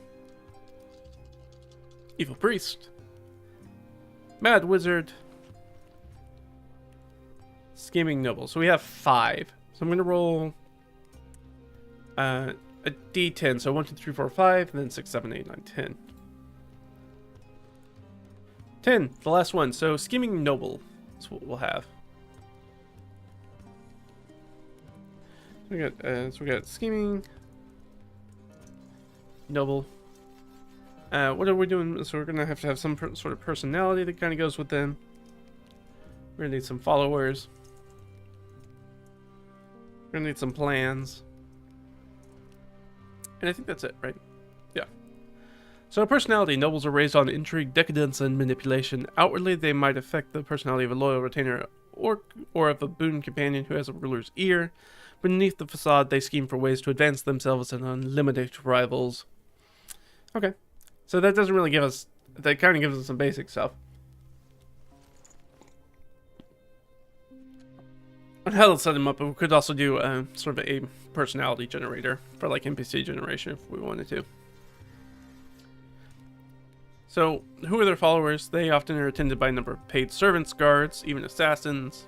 Evil Priest, Mad Wizard, Scheming Noble. So we have 5. So I'm going to roll a d10. So 1, 2, 3, 4, 5, and then 6, 7, 8, 9, 10. 10, the last one. So Scheming Noble is what we'll have. We got Scheming Noble. What are we doing? So we're gonna have to have some sort of personality that kind of goes with them. We're gonna need some followers. We're gonna need some plans. And I think that's it, right? Yeah. So personality, nobles are raised on intrigue, decadence, and manipulation. Outwardly, they might affect the personality of a loyal retainer or of a boon companion who has a ruler's ear. Beneath the facade, they scheme for ways to advance themselves and eliminate rivals. Okay. So that doesn't really give us... That kind of gives us some basic stuff. On how to set them up, but we could also do sort of a personality generator for like NPC generation if we wanted to. So, who are their followers? They often are attended by a number of paid servants, guards, even assassins.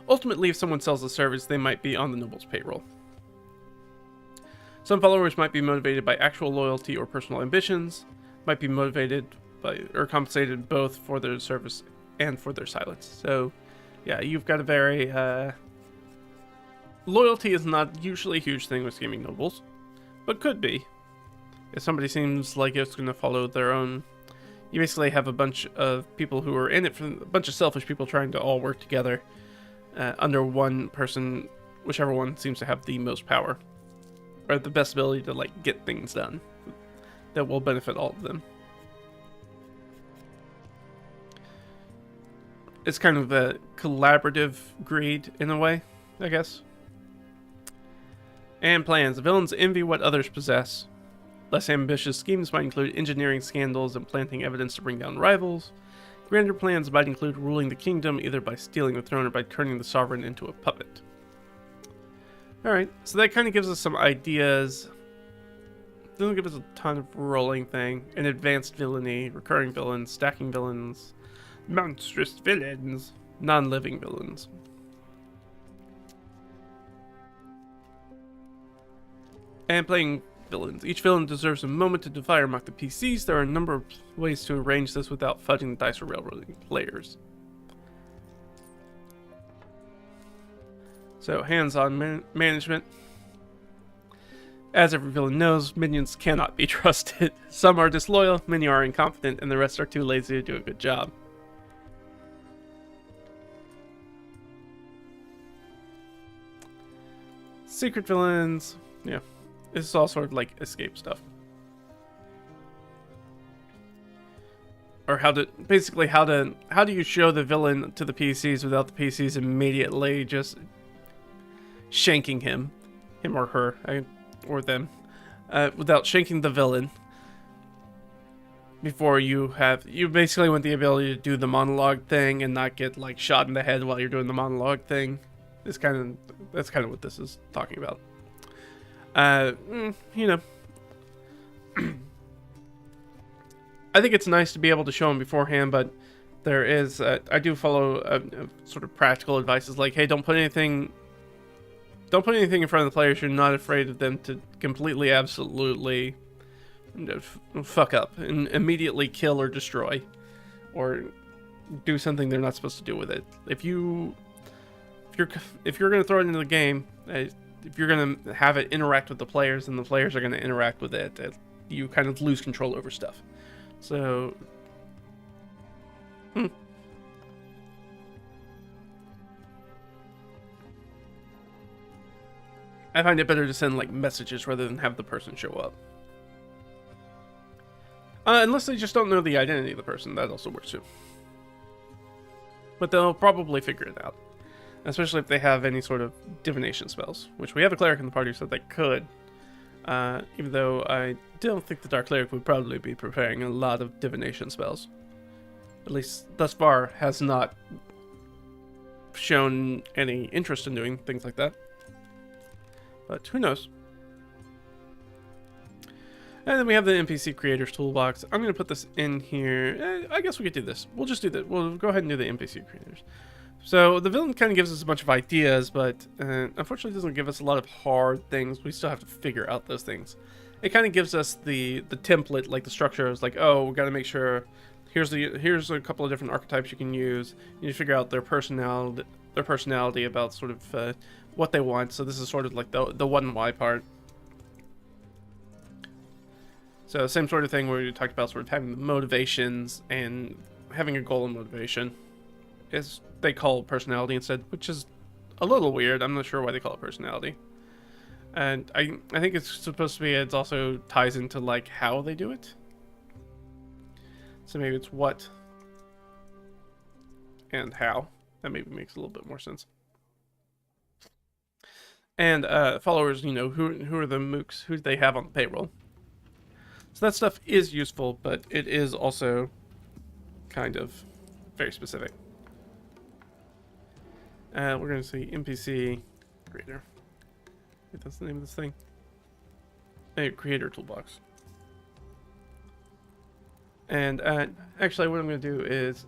Ultimately, if someone sells a service, they might be on the noble's payroll. Some followers might be motivated by actual loyalty or personal ambitions, might be motivated by or compensated both for their service and for their silence. So, yeah, you've got a very... Loyalty is not usually a huge thing with scheming nobles, but could be. If somebody seems like it's going to follow their own... You basically have a bunch of people who are in it for... A bunch of selfish people trying to all work together under one person, whichever one seems to have the most power. Or the best ability to, like, get things done that will benefit all of them. It's kind of a collaborative greed, in a way, I guess. And plans. The villains envy what others possess. Less ambitious schemes might include engineering scandals and planting evidence to bring down rivals. Grander plans might include ruling the kingdom either by stealing the throne or by turning the sovereign into a puppet. Alright, so that kind of gives us some ideas. Doesn't give us a ton of rolling thing. An advanced villainy, recurring villains, stacking villains, monstrous villains, non-living villains. And playing villains. Each villain deserves a moment to defy or mock the PCs. There are a number of ways to arrange this without fudging the dice or railroading players. So, hands-on management. As every villain knows, minions cannot be trusted. Some are disloyal, many are incompetent, and the rest are too lazy to do a good job. Secret villains. Yeah. This is all sort of like escape stuff. Or how do you show the villain to the PCs without the PCs immediately just shanking him or her, or them, without shanking the villain before you basically want the ability to do the monologue thing and not get like shot in the head while you're doing the monologue thing. That's kind of what this is talking about. You know, I think it's nice to be able to show them beforehand, but there is, I do follow sort of practical advice. Is like, hey, don't put anything in front of the players you're not afraid of them to completely, absolutely fuck up and immediately kill or destroy, or do something they're not supposed to do with it. If you're going to throw it into the game, if you're going to have it interact with the players, and the players are going to interact with it, you kind of lose control over stuff. So, I find it better to send like messages rather than have the person show up. Unless they just don't know the identity of the person, that also works too. But they'll probably figure it out. Especially if they have any sort of divination spells, which we have a cleric in the party, so they could. Even though I don't think the Dark Cleric would probably be preparing a lot of divination spells. At least thus far has not shown any interest in doing things like that. But who knows? And then we have the NPC Creators Toolbox. I'm going to put this in here. I guess we could do this. We'll just do that. We'll go ahead and do the NPC Creators. So the villain kind of gives us a bunch of ideas, but unfortunately doesn't give us a lot of hard things. We still have to figure out those things. It kind of gives us the template, like the structure. It's like, oh, we got to make sure. Here's a couple of different archetypes you can use. You need to figure out their personality about sort of what they want. So this is sort of like the 1Y part. So same sort of thing where we talked about sort of having the motivations and having a goal and motivation. Is they call personality instead, which is a little weird. I'm not sure why they call it personality. And I think it's supposed to be, it also ties into like how they do it. So maybe it's what and how. That maybe makes a little bit more sense. And followers, you know, who are the mooks, who do they have on the payroll? So that stuff is useful, but it is also kind of very specific. We're going to see NPC Creator. Wait, that's the name of this thing. A Creator Toolbox. And actually what I'm going to do is,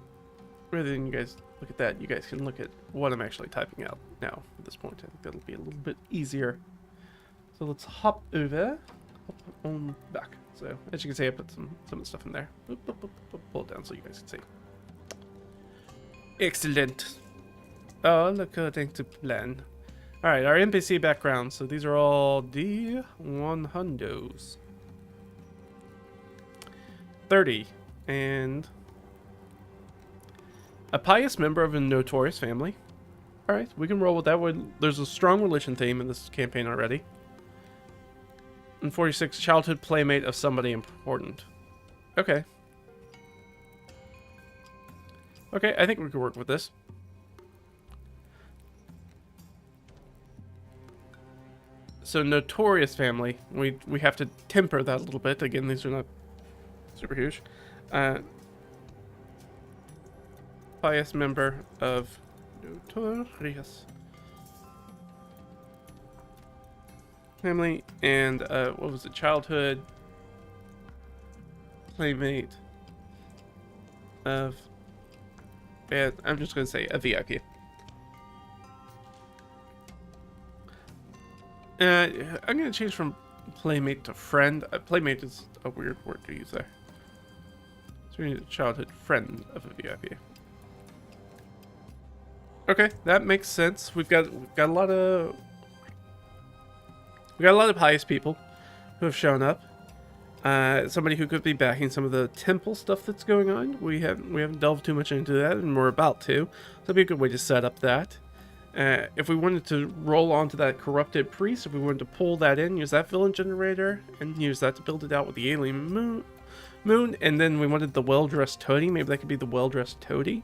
rather than you guys look at that, you guys can look at what I'm actually typing out now at this point. I think that'll be a little bit easier. So let's hop on back. So as you can see, I put some of the stuff in there. Pull it down so you guys can see. Excellent. All according to plan. Alright, our NPC background. So these are all D100s. 30. And a pious member of a notorious family. Alright, we can roll with that one. There's a strong religion theme in this campaign already. And 46, childhood playmate of somebody important. Okay. Okay, I think we can work with this. So notorious family. We have to temper that a little bit. Again, these are not super huge. Pious member of notorious family, and what was it? Childhood playmate of, and I'm just gonna say a VIP. I'm gonna change from playmate to friend. Playmate is a weird word to use there. So we need a childhood friend of a VIP. Okay, that makes sense. We've got a lot of pious people who have shown up. Somebody who could be backing some of the temple stuff that's going on. We haven't delved too much into that, and we're about to. So that'd be a good way to set up that. If we wanted to roll onto that corrupted priest, if we wanted to pull that in, use that villain generator, and use that to build it out with the alien moon, and then we wanted the well-dressed toady, maybe that could be the well-dressed toady.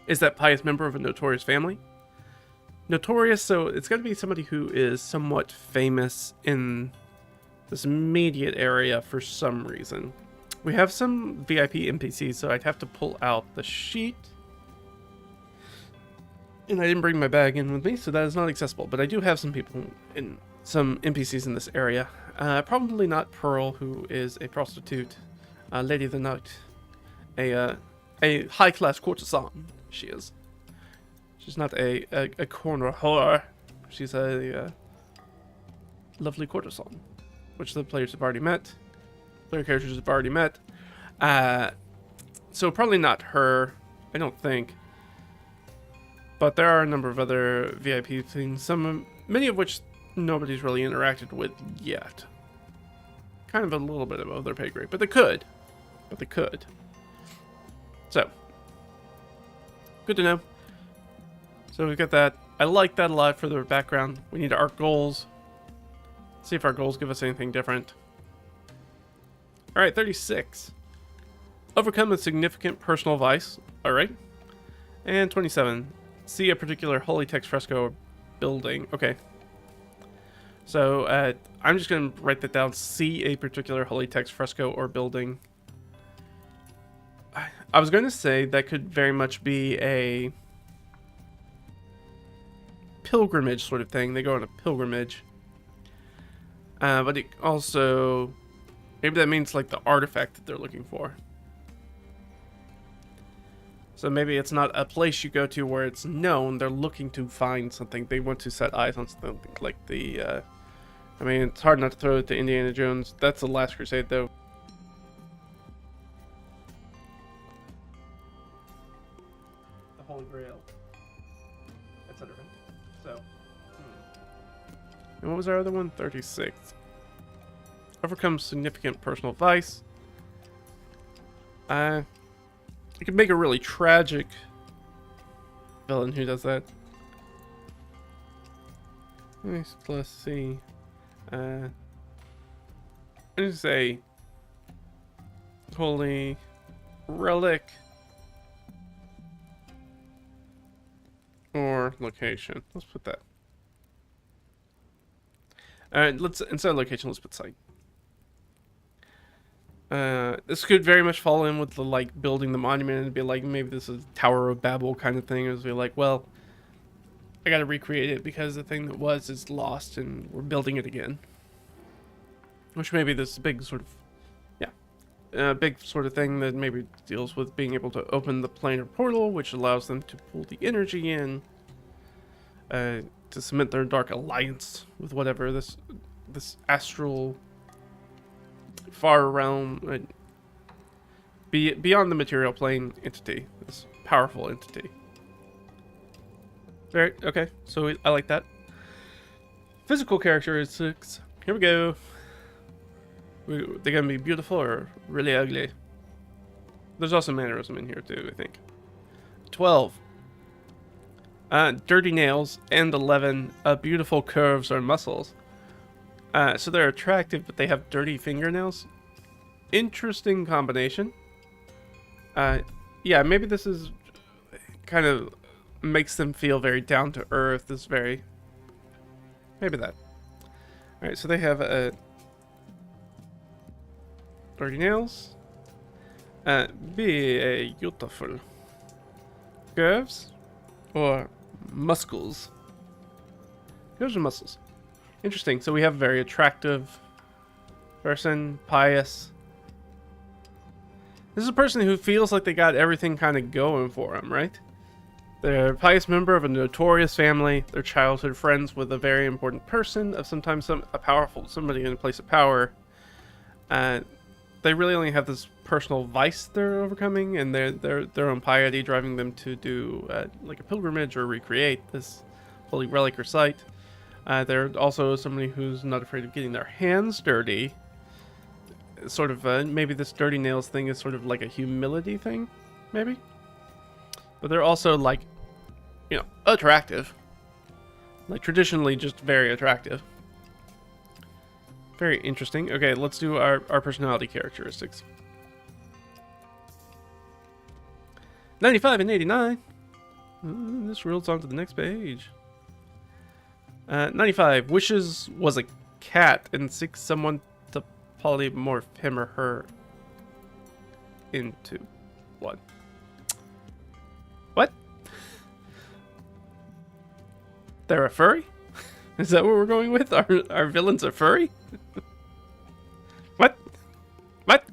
Is that pious member of a notorious family? Notorious, so it's got to be somebody who is somewhat famous in this immediate area for some reason. We have some VIP NPCs, so I'd have to pull out the sheet. And I didn't bring my bag in with me, so that is not accessible. But I do have some people in some NPCs in this area. Probably not Pearl, who is a prostitute, Lady of the Night, a a high-class courtesan. She is. She's not a corner whore. She's a lovely courtesan, which the players have already met. Player characters have already met. So probably not her, I don't think. But there are a number of other VIP things, many of which nobody's really interacted with yet. Kind of a little bit above their pay grade, but they could. So, good to know. So we've got that. I like that a lot for the background. We need our goals. See if our goals give us anything different. Alright, 36. Overcome a significant personal vice. Alright. And 27. See a particular holy text fresco or building. Okay. So, I'm just going to write that down. See a particular holy text fresco or building. I was going to say that could very much be a pilgrimage sort of thing. They go on a pilgrimage. But it also... Maybe that means like the artifact that they're looking for. So maybe it's not a place you go to where it's known. They're looking to find something. They want to set eyes on something like the... I mean, it's hard not to throw it to Indiana Jones. That's the Last Crusade, though. The Holy Grail. Etc. So. And what was our other one? 36. Overcome significant personal vice. You could make a really tragic villain who does that. Nice. Let's see. I'm gonna say holy relic or location. Let's put that. Alright, let's instead of location, let's put site. This could very much fall in with the like building the monument and be like maybe this is Tower of Babel kind of thing. It be like, well, I gotta recreate it because the thing that was is lost and we're building it again. Which maybe this big sort of, big sort of thing that maybe deals with being able to open the planar portal, which allows them to pull the energy in, to cement their dark alliance with whatever this astral far realm, beyond the material plane entity, this powerful entity. Very okay. So I like that. Physical characteristics. Here we go. They're gonna be beautiful or really ugly. There's also mannerism in here too, I think. 12. Dirty nails, and 11. Beautiful curves or muscles. So they're attractive, but they have dirty fingernails. Interesting combination. Yeah, maybe this is kind of makes them feel very down to earth. This very, maybe that. All right, so they have dirty nails. Beautiful curves or muscles. Curves or muscles. Interesting. So we have a very attractive person, pious. This is a person who feels like they got everything kind of going for them, right? They're a pious member of a notorious family. They're childhood friends with a very important person, of sometimes a powerful somebody in a place of power. They really only have this personal vice they're overcoming, and their own piety driving them to do like a pilgrimage or recreate this holy relic or site. They're also somebody who's not afraid of getting their hands dirty. Sort of, maybe this dirty nails thing is sort of like a humility thing, maybe. But they're also like, you know, attractive. Like traditionally just very attractive. Very interesting. Okay, let's do our personality characteristics. 95 and 89. This rolls on to the next page. 95. Wishes was a cat and seeks someone to polymorph him or her into what? What? They're a furry? Is that what we're going with? Our villains are furry? What? What?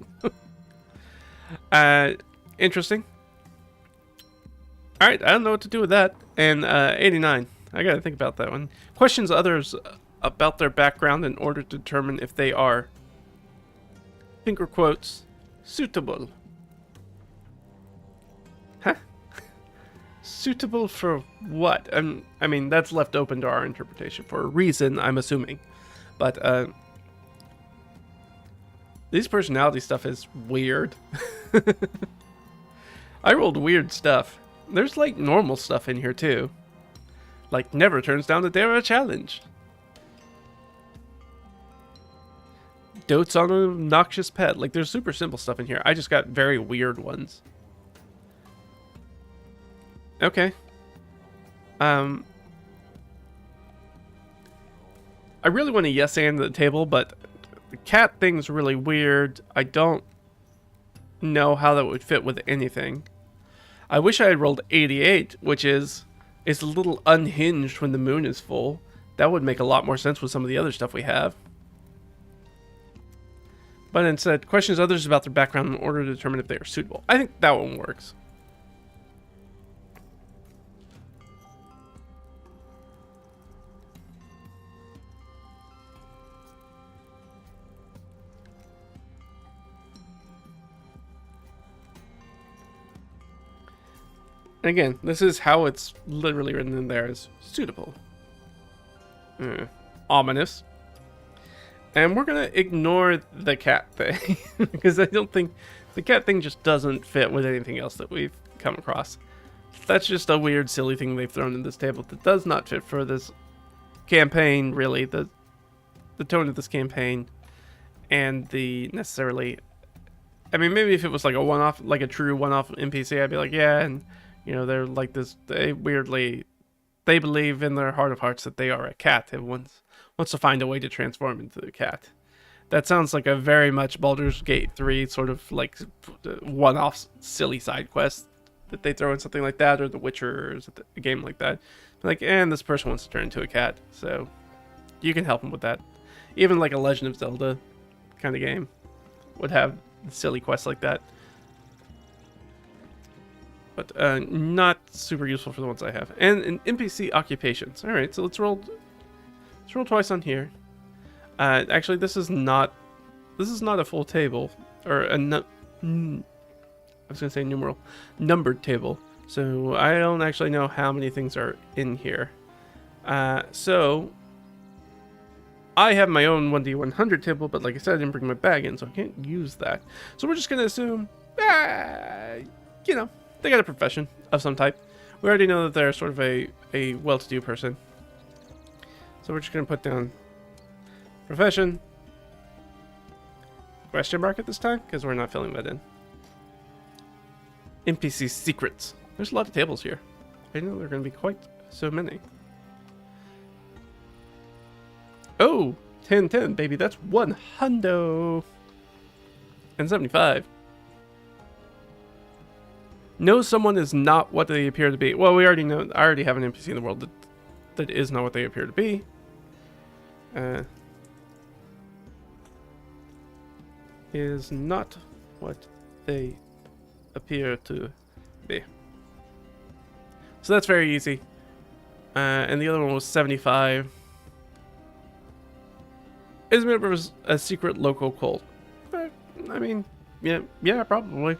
Interesting. Alright, I don't know what to do with that. And 89. I gotta think about that one. Questions others about their background in order to determine if they are, finger quotes, suitable. Huh? Suitable for what? I mean, that's left open to our interpretation for a reason, I'm assuming. But, these personality stuff is weird. I rolled weird stuff. There's, like, normal stuff in here, too. Like, never turns down a dare a challenge. Dotes on an obnoxious pet. Like, there's super simple stuff in here. I just got very weird ones. Okay. I really want to yes and the table, but the cat thing's really weird. I don't know how that would fit with anything. I wish I had rolled 88, which is a little unhinged when the moon is full. That would make a lot more sense with some of the other stuff we have. But instead, questions others about their background in order to determine if they are suitable. I think that one works. And again, this is how it's literally written in there as suitable. Ominous. And we're going to ignore the cat thing. Because I don't think... The cat thing just doesn't fit with anything else that we've come across. That's just a weird, silly thing they've thrown in this table that does not fit for this campaign, really. The tone of this campaign. And the necessarily... I mean, maybe if it was like a one-off, like a true one-off NPC, I'd be like, yeah, and... You know, they're like this, they believe in their heart of hearts that they are a cat and wants to find a way to transform into a cat. That sounds like a very much Baldur's Gate 3 sort of like one-off silly side quest that they throw in something like that, or The Witcher, or a game like that. Like, and this person wants to turn into a cat, so you can help them with that. Even like a Legend of Zelda kind of game would have silly quests like that. But not super useful for the ones I have. And NPC occupations. All right, so let's roll twice on here. Actually, this is not a full table, or I was gonna say numeral, numbered table. So I don't actually know how many things are in here. So I have my own 1D100 table, but like I said, I didn't bring my bag in, so I can't use that. So we're just gonna assume, you know, they got a profession of some type. We already know that they're sort of a well-to-do person. So we're just going to put down profession. Question mark at this time, because we're not filling that in. NPC secrets. There's a lot of tables here. I know there are going to be quite so many. Oh, 10, baby. That's 100. And 75. Know someone is not what they appear to be. Well, we already know. I already have an NPC in the world that is not what they appear to be. Is not what they appear to be. So that's very easy. And the other one was 75. Is a member of a secret local cult. I mean, yeah, probably.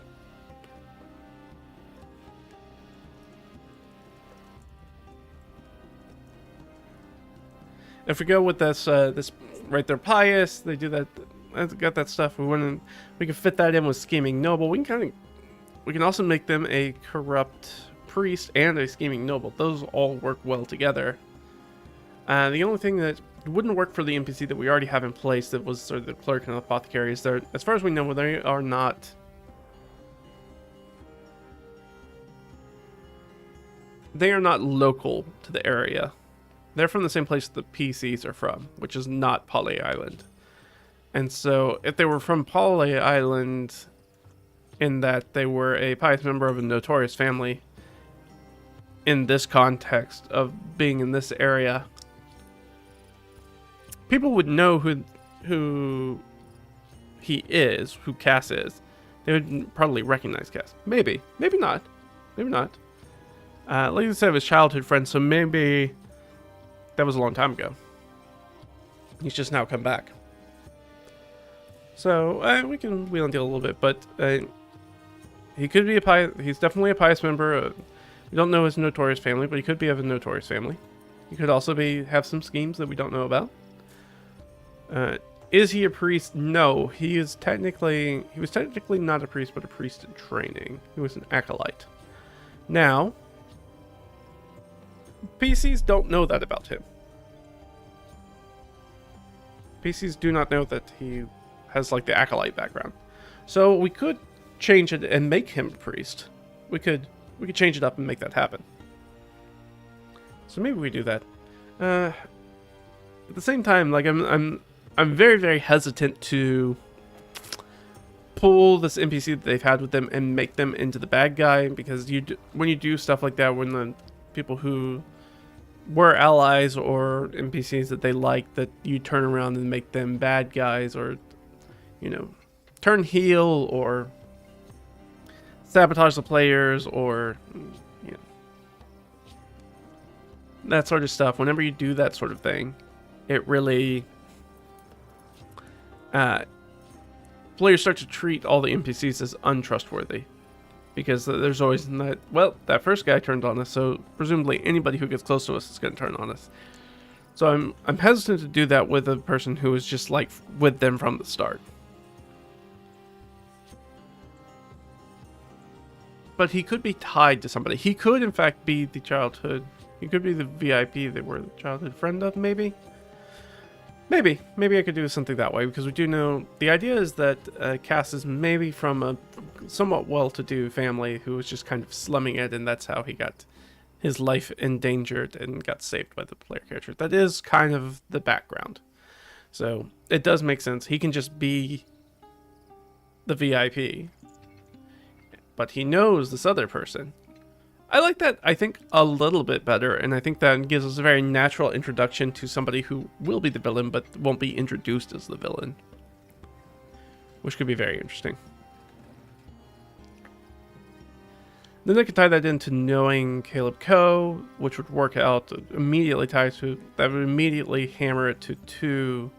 If we go with this right there, pious, they do that. Got that stuff. We can fit that in with scheming noble. We can also make them a corrupt priest and a scheming noble. Those all work well together. The only thing that wouldn't work for the NPC that we already have in place, that was sort of the cleric and apothecary, is there. As far as we know, they are not. They are not local to the area. They're from the same place the PCs are from, which is not Poly Island. And so, if they were from Poly Island, in that they were a pious member of a notorious family, in this context of being in this area, people would know who he is, who Cass is. They would probably recognize Cass. Maybe not. Like I said, his childhood friend, so maybe that was a long time ago. He's just now come back. So we can wheel and deal a little bit, but he could be he's definitely a pious member. We don't know his notorious family, but he could be of a notorious family. He could also have some schemes that we don't know about. Is he a priest? No, he was technically not a priest, but a priest in training. He was an acolyte. Now, PCs don't know that about him. PCs do not know that he has like the acolyte background. So we could change it and make him a priest. We could change it up and make that happen. So maybe we do that. At the same time, like I'm very, very hesitant to pull this NPC that they've had with them and make them into the bad guy, because when you do stuff like that, when the people who were allies or NPCs that they like, that you turn around and make them bad guys, or turn heel, or sabotage the players, or that sort of stuff. Whenever you do that sort of thing, it really players start to treat all the NPCs as untrustworthy, because there's always that first guy turned on us, so presumably anybody who gets close to us is going to turn on us. So I'm hesitant to do that with a person who is just like with them from the start. But he could be tied to somebody. He could, in fact, be the childhood. He could be the VIP they were the childhood friend of, maybe. Maybe I could do something that way, because we do know the idea is that Cass is maybe from a somewhat well-to-do family who was just kind of slumming it, and that's how he got his life endangered and got saved by the player character. That is kind of the background. So it does make sense. He can just be the VIP, but he knows this other person. I like that, I think, a little bit better, and I think that gives us a very natural introduction to somebody who will be the villain, but won't be introduced as the villain, which could be very interesting. Then I could tie that into knowing Caleb Coe, which would work out immediately tied to, that would immediately hammer it to 2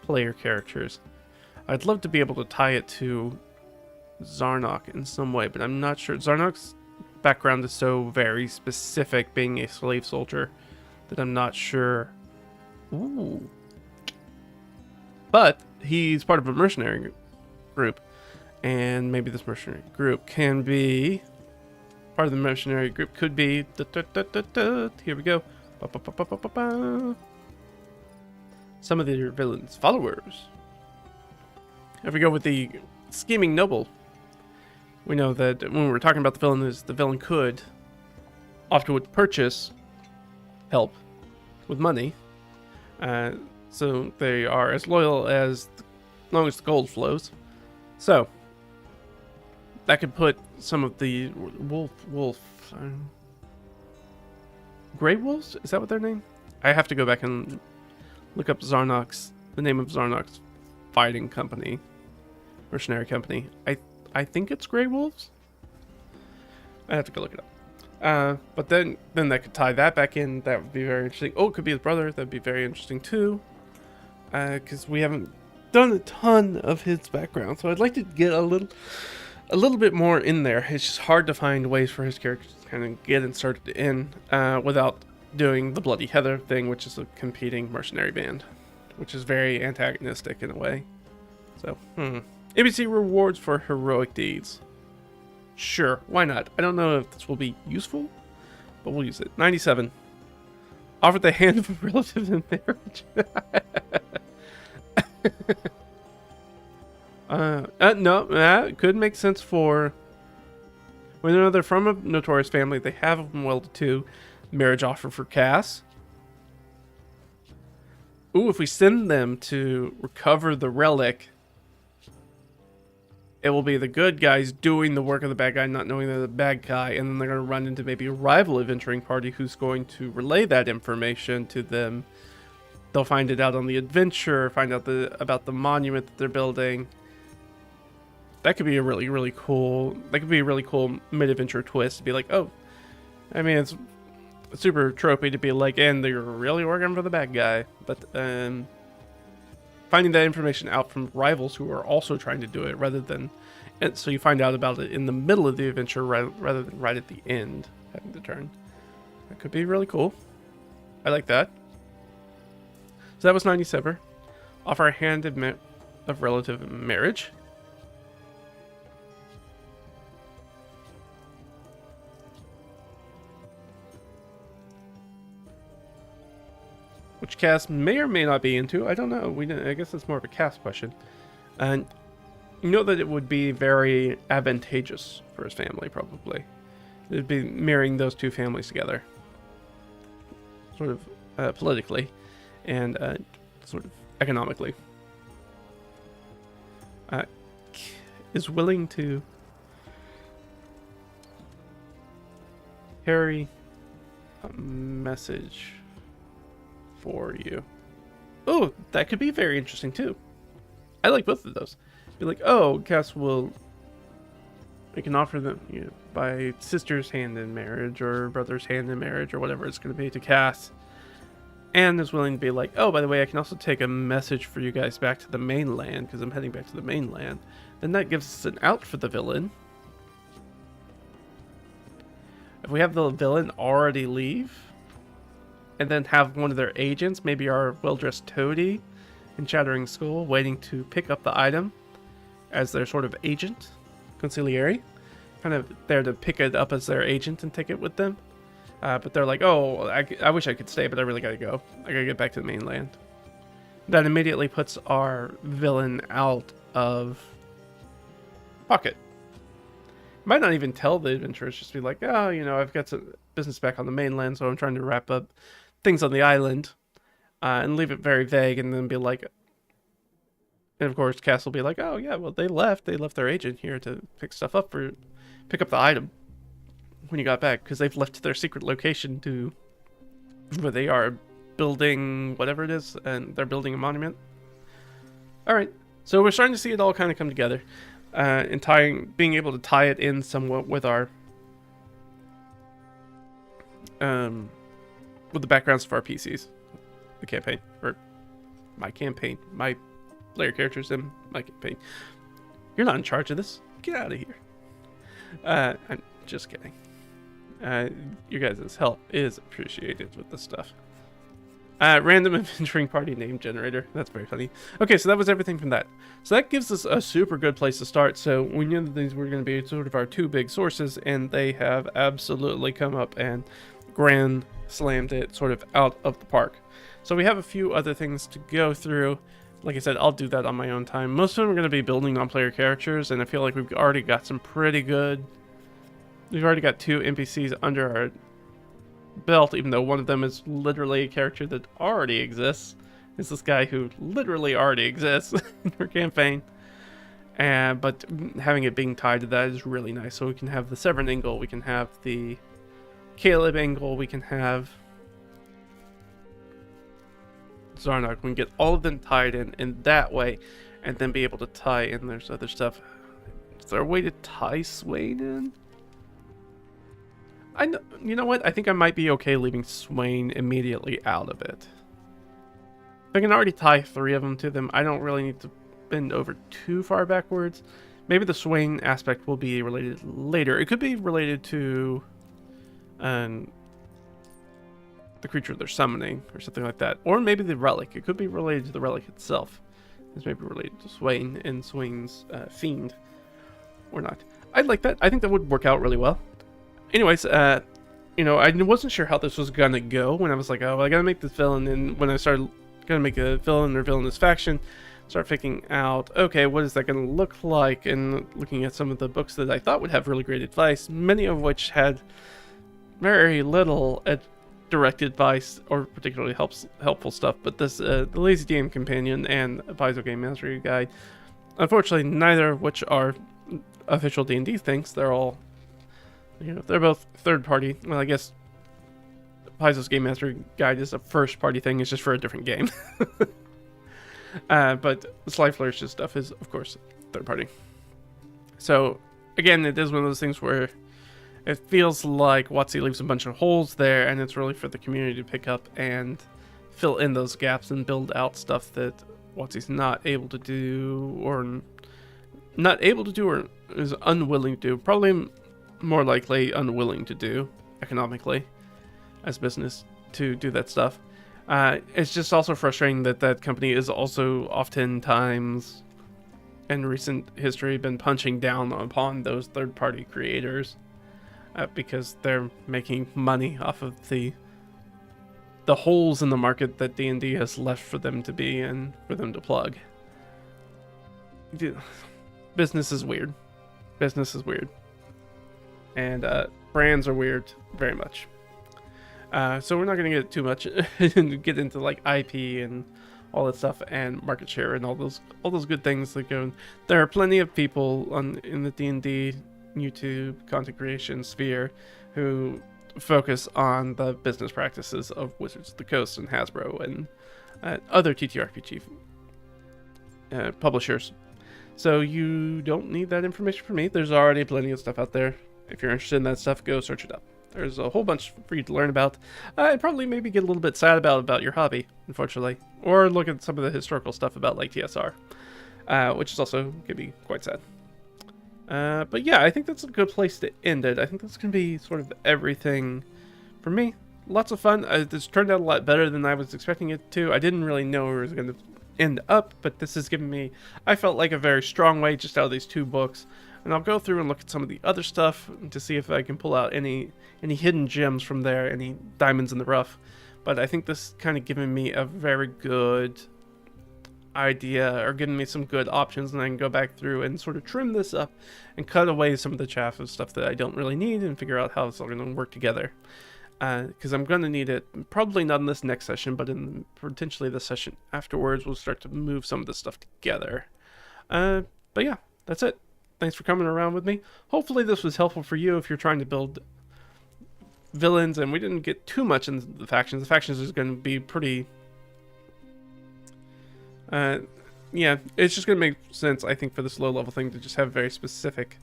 player characters. I'd love to be able to tie it to Zarnok in some way, but I'm not sure. Zarnok's background is so very specific, being a slave soldier, that I'm not sure. Ooh. But he's part of a mercenary group, and maybe this mercenary group can be part of the mercenary group could be here we go. Some of the villain's followers. If we go with the scheming noble, we know that when we're talking about the villain could often would purchase help with money, so they are as loyal as long as the gold flows. So that could put some of the Grey Wolves, is that what their name? I have to go back and look up the name of Zarnok's fighting company, mercenary company. I think it's Grey Wolves. I have to go look it up. But then that could tie that back in. That would be very interesting. Oh, it could be his brother. That'd be very interesting too. Because we haven't done a ton of his background, so I'd like to get a little bit more in there. It's just hard to find ways for his character to kind of get inserted in without doing the Bloody Heather thing, which is a competing mercenary band, which is very antagonistic in a way. So, ABC rewards for heroic deeds. Sure, why not? I don't know if this will be useful, but we'll use it. 97. Offered the hand of a relative in marriage. No, it could make sense for when they're from a notorious family. They have a well-to-do marriage offer for Cass. Ooh, if we send them to recover the relic, it will be the good guys doing the work of the bad guy, not knowing they're the bad guy, and then they're going to run into maybe a rival adventuring party who's going to relay that information to them. They'll find it out on the adventure, find out about the monument that they're building. That could be a really, really cool. That could be a really cool mid-adventure twist. To be like, oh, I mean, it's super tropey to be like, and they're really working for the bad guy. But finding that information out from rivals who are also trying to do it, rather than, and so you find out about it in the middle of the adventure rather than right at the end, having the turn. That could be really cool. I like that. So that was 97. Offer a hand of relative marriage. Which cast may or may not be into. I don't know. I guess it's more of a cast question. And you know that it would be very advantageous for his family, probably. It would be marrying those two families together. Sort of politically and sort of economically. Is willing to carry a message for you. Oh, that could be very interesting too. I like both of those. Be like, oh, Cass will. We can offer them, you know, by sister's hand in marriage or brother's hand in marriage or whatever it's going to be to Cass, and is willing to be like, oh, by the way, I can also take a message for you guys back to the mainland because I'm heading back to the mainland. Then that gives us an out for the villain. If we have the villain already leave, and then have one of their agents, maybe our well-dressed toady in Chattering Skull, waiting to pick up the item as their sort of agent, consigliere, kind of there to pick it up as their agent and take it with them. But they're like, oh, I wish I could stay, but I really gotta go. I gotta get back to the mainland. That immediately puts our villain out of pocket. Might not even tell the adventurers, just be like, oh, you know, I've got some business back on the mainland, so I'm trying to wrap up things on the island, and leave it very vague, and then be like, and of course Cass will be like, oh yeah, well they left their agent here to pick stuff up pick up the item when you got back, because they've left their secret location to where they are building whatever it is, and they're building a monument. All right, so we're starting to see it all kind of come together, and being able to tie it in somewhat with our with the backgrounds of our PCs, the campaign, or my campaign, my player characters in my campaign. You're not in charge of this. Get out of here. I'm just kidding. You guys' help is appreciated with this stuff. Random adventuring party name generator. That's very funny. Okay, so that was everything from that. So that gives us a super good place to start. So we knew that these were going to be sort of our two big sources, and they have absolutely come up and grand slammed it sort of out of the park. So we have a few other things to go through. Like I said, I'll do that on my own time. Most of them are going to be building on player characters, and I feel like we've already got some pretty good... We've already got 2 NPCs under our belt, even though one of them is literally a character that already exists. It's this guy who literally already exists in our campaign. But having it being tied to that is really nice. So we can have the Severin angle, we can have the Caleb angle, we can have Zarnok. We can get all of them tied in that way, and then be able to tie in there's other stuff. Is there a way to tie Swain in? You know what? I think I might be okay leaving Swain immediately out of it. If I can already tie 3 of them to them, I don't really need to bend over too far backwards. Maybe the Swain aspect will be related later. It could be related to the creature they're summoning or something like that. Or maybe the relic. It could be related to the relic itself. It's maybe related to Swain and Swain's Fiend. Or not. I'd like that. I think that would work out really well. Anyways, you know, I wasn't sure how this was gonna go when I was like, oh, well, I gotta make this villain. And when I started gonna make a villain or villainous faction, start figuring out, okay, what is that gonna look like? And looking at some of the books that I thought would have really great advice, many of which had very little direct advice or particularly helpful stuff. But this, the Lazy DM Companion and Paizo Game Mastery Guide, unfortunately, neither of which are official D&D things. They're all, you know, they're both third party. Well, I guess Paizo's Game Master Guide is a first party thing. It's just for a different game. But the Sly Flourishes stuff is, of course, third party. So, again, it is one of those things where It feels like WotC leaves a bunch of holes there, and it's really for the community to pick up and fill in those gaps and build out stuff that WotC's not able to do, or is unwilling to do. Probably more likely unwilling to do economically as business to do that stuff. It's just also frustrating that that company is also oftentimes in recent history been punching down upon those third-party creators because they're making money off of the holes in the market that D&D has left for them to be and for them to plug. Business is weird. Business is weird. And brands are weird very much. So we're not going to get too much and get into like IP and all that stuff and market share and all those good things that go. There are plenty of people in the D&D YouTube content creation sphere who focus on the business practices of Wizards of the Coast and Hasbro and other TTRPG publishers. So you don't need that information from me. There's already plenty of stuff out there. If you're interested in that stuff, go search it up. There's a whole bunch for you to learn about. I'd probably maybe get a little bit sad about your hobby, unfortunately. Or look at some of the historical stuff about like TSR, which is also can be quite sad. But yeah, I think that's a good place to end it. I think that's going to be sort of everything for me. Lots of fun. This turned out a lot better than I was expecting it to. I didn't really know where it was going to end up, but this has given me, I felt like, a very strong way just out of these 2 books. And I'll go through and look at some of the other stuff to see if I can pull out any hidden gems from there, any diamonds in the rough. But I think this kind of given me a very good idea, or giving me some good options, and I can go back through and sort of trim this up and cut away some of the chaff of stuff that I don't really need and figure out how it's all going to work together. Because I'm going to need it, probably not in this next session, but in potentially the session afterwards, we'll start to move some of this stuff together. But yeah, that's it. Thanks for coming around with me. Hopefully this was helpful for you if you're trying to build villains, and we didn't get too much into the factions. The factions is going to be pretty... yeah, it's just going to make sense, I think, for this low-level thing to just have a very specific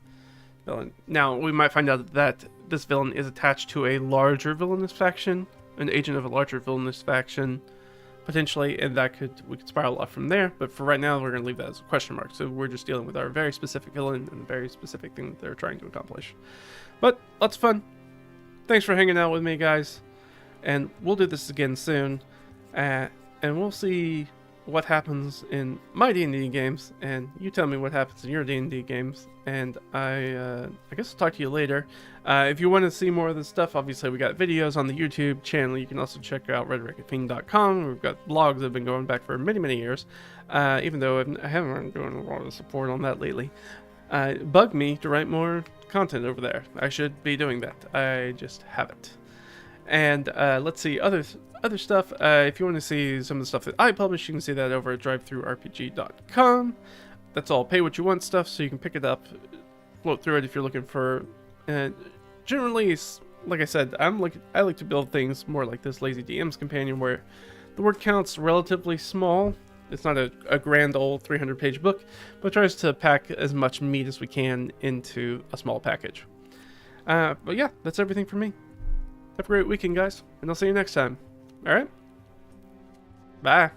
villain. Now, we might find out that this villain is attached to a larger villainous faction, an agent of a larger villainous faction, potentially, and we could spiral off from there. But for right now, we're going to leave that as a question mark. So we're just dealing with our very specific villain and the very specific thing that they're trying to accomplish. But lots of fun. Thanks for hanging out with me, guys. And we'll do this again soon. And we'll see what happens in my D&D games, and you tell me what happens in your D&D games, and I guess I'll talk to you later. If you want to see more of this stuff, obviously we got videos on the YouTube channel. You can also check out redrecordfiend.com. We've got blogs that have been going back for many, many years, even though I haven't been doing a lot of support on that lately. Bug me to write more content over there. I should be doing that. I just haven't. And let's see, other stuff. If you want to see some of the stuff that I publish, you can see that over at drivethrurpg.com. That's all pay what you want stuff, so you can pick it up, float through it if you're looking for. Generally, like I said, I like to build things more like this Lazy DM's Companion, where the word count's relatively small. It's not a grand old 300-page book, but tries to pack as much meat as we can into a small package. But yeah, that's everything for me. Have a great weekend, guys, and I'll see you next time. Alright? Bye.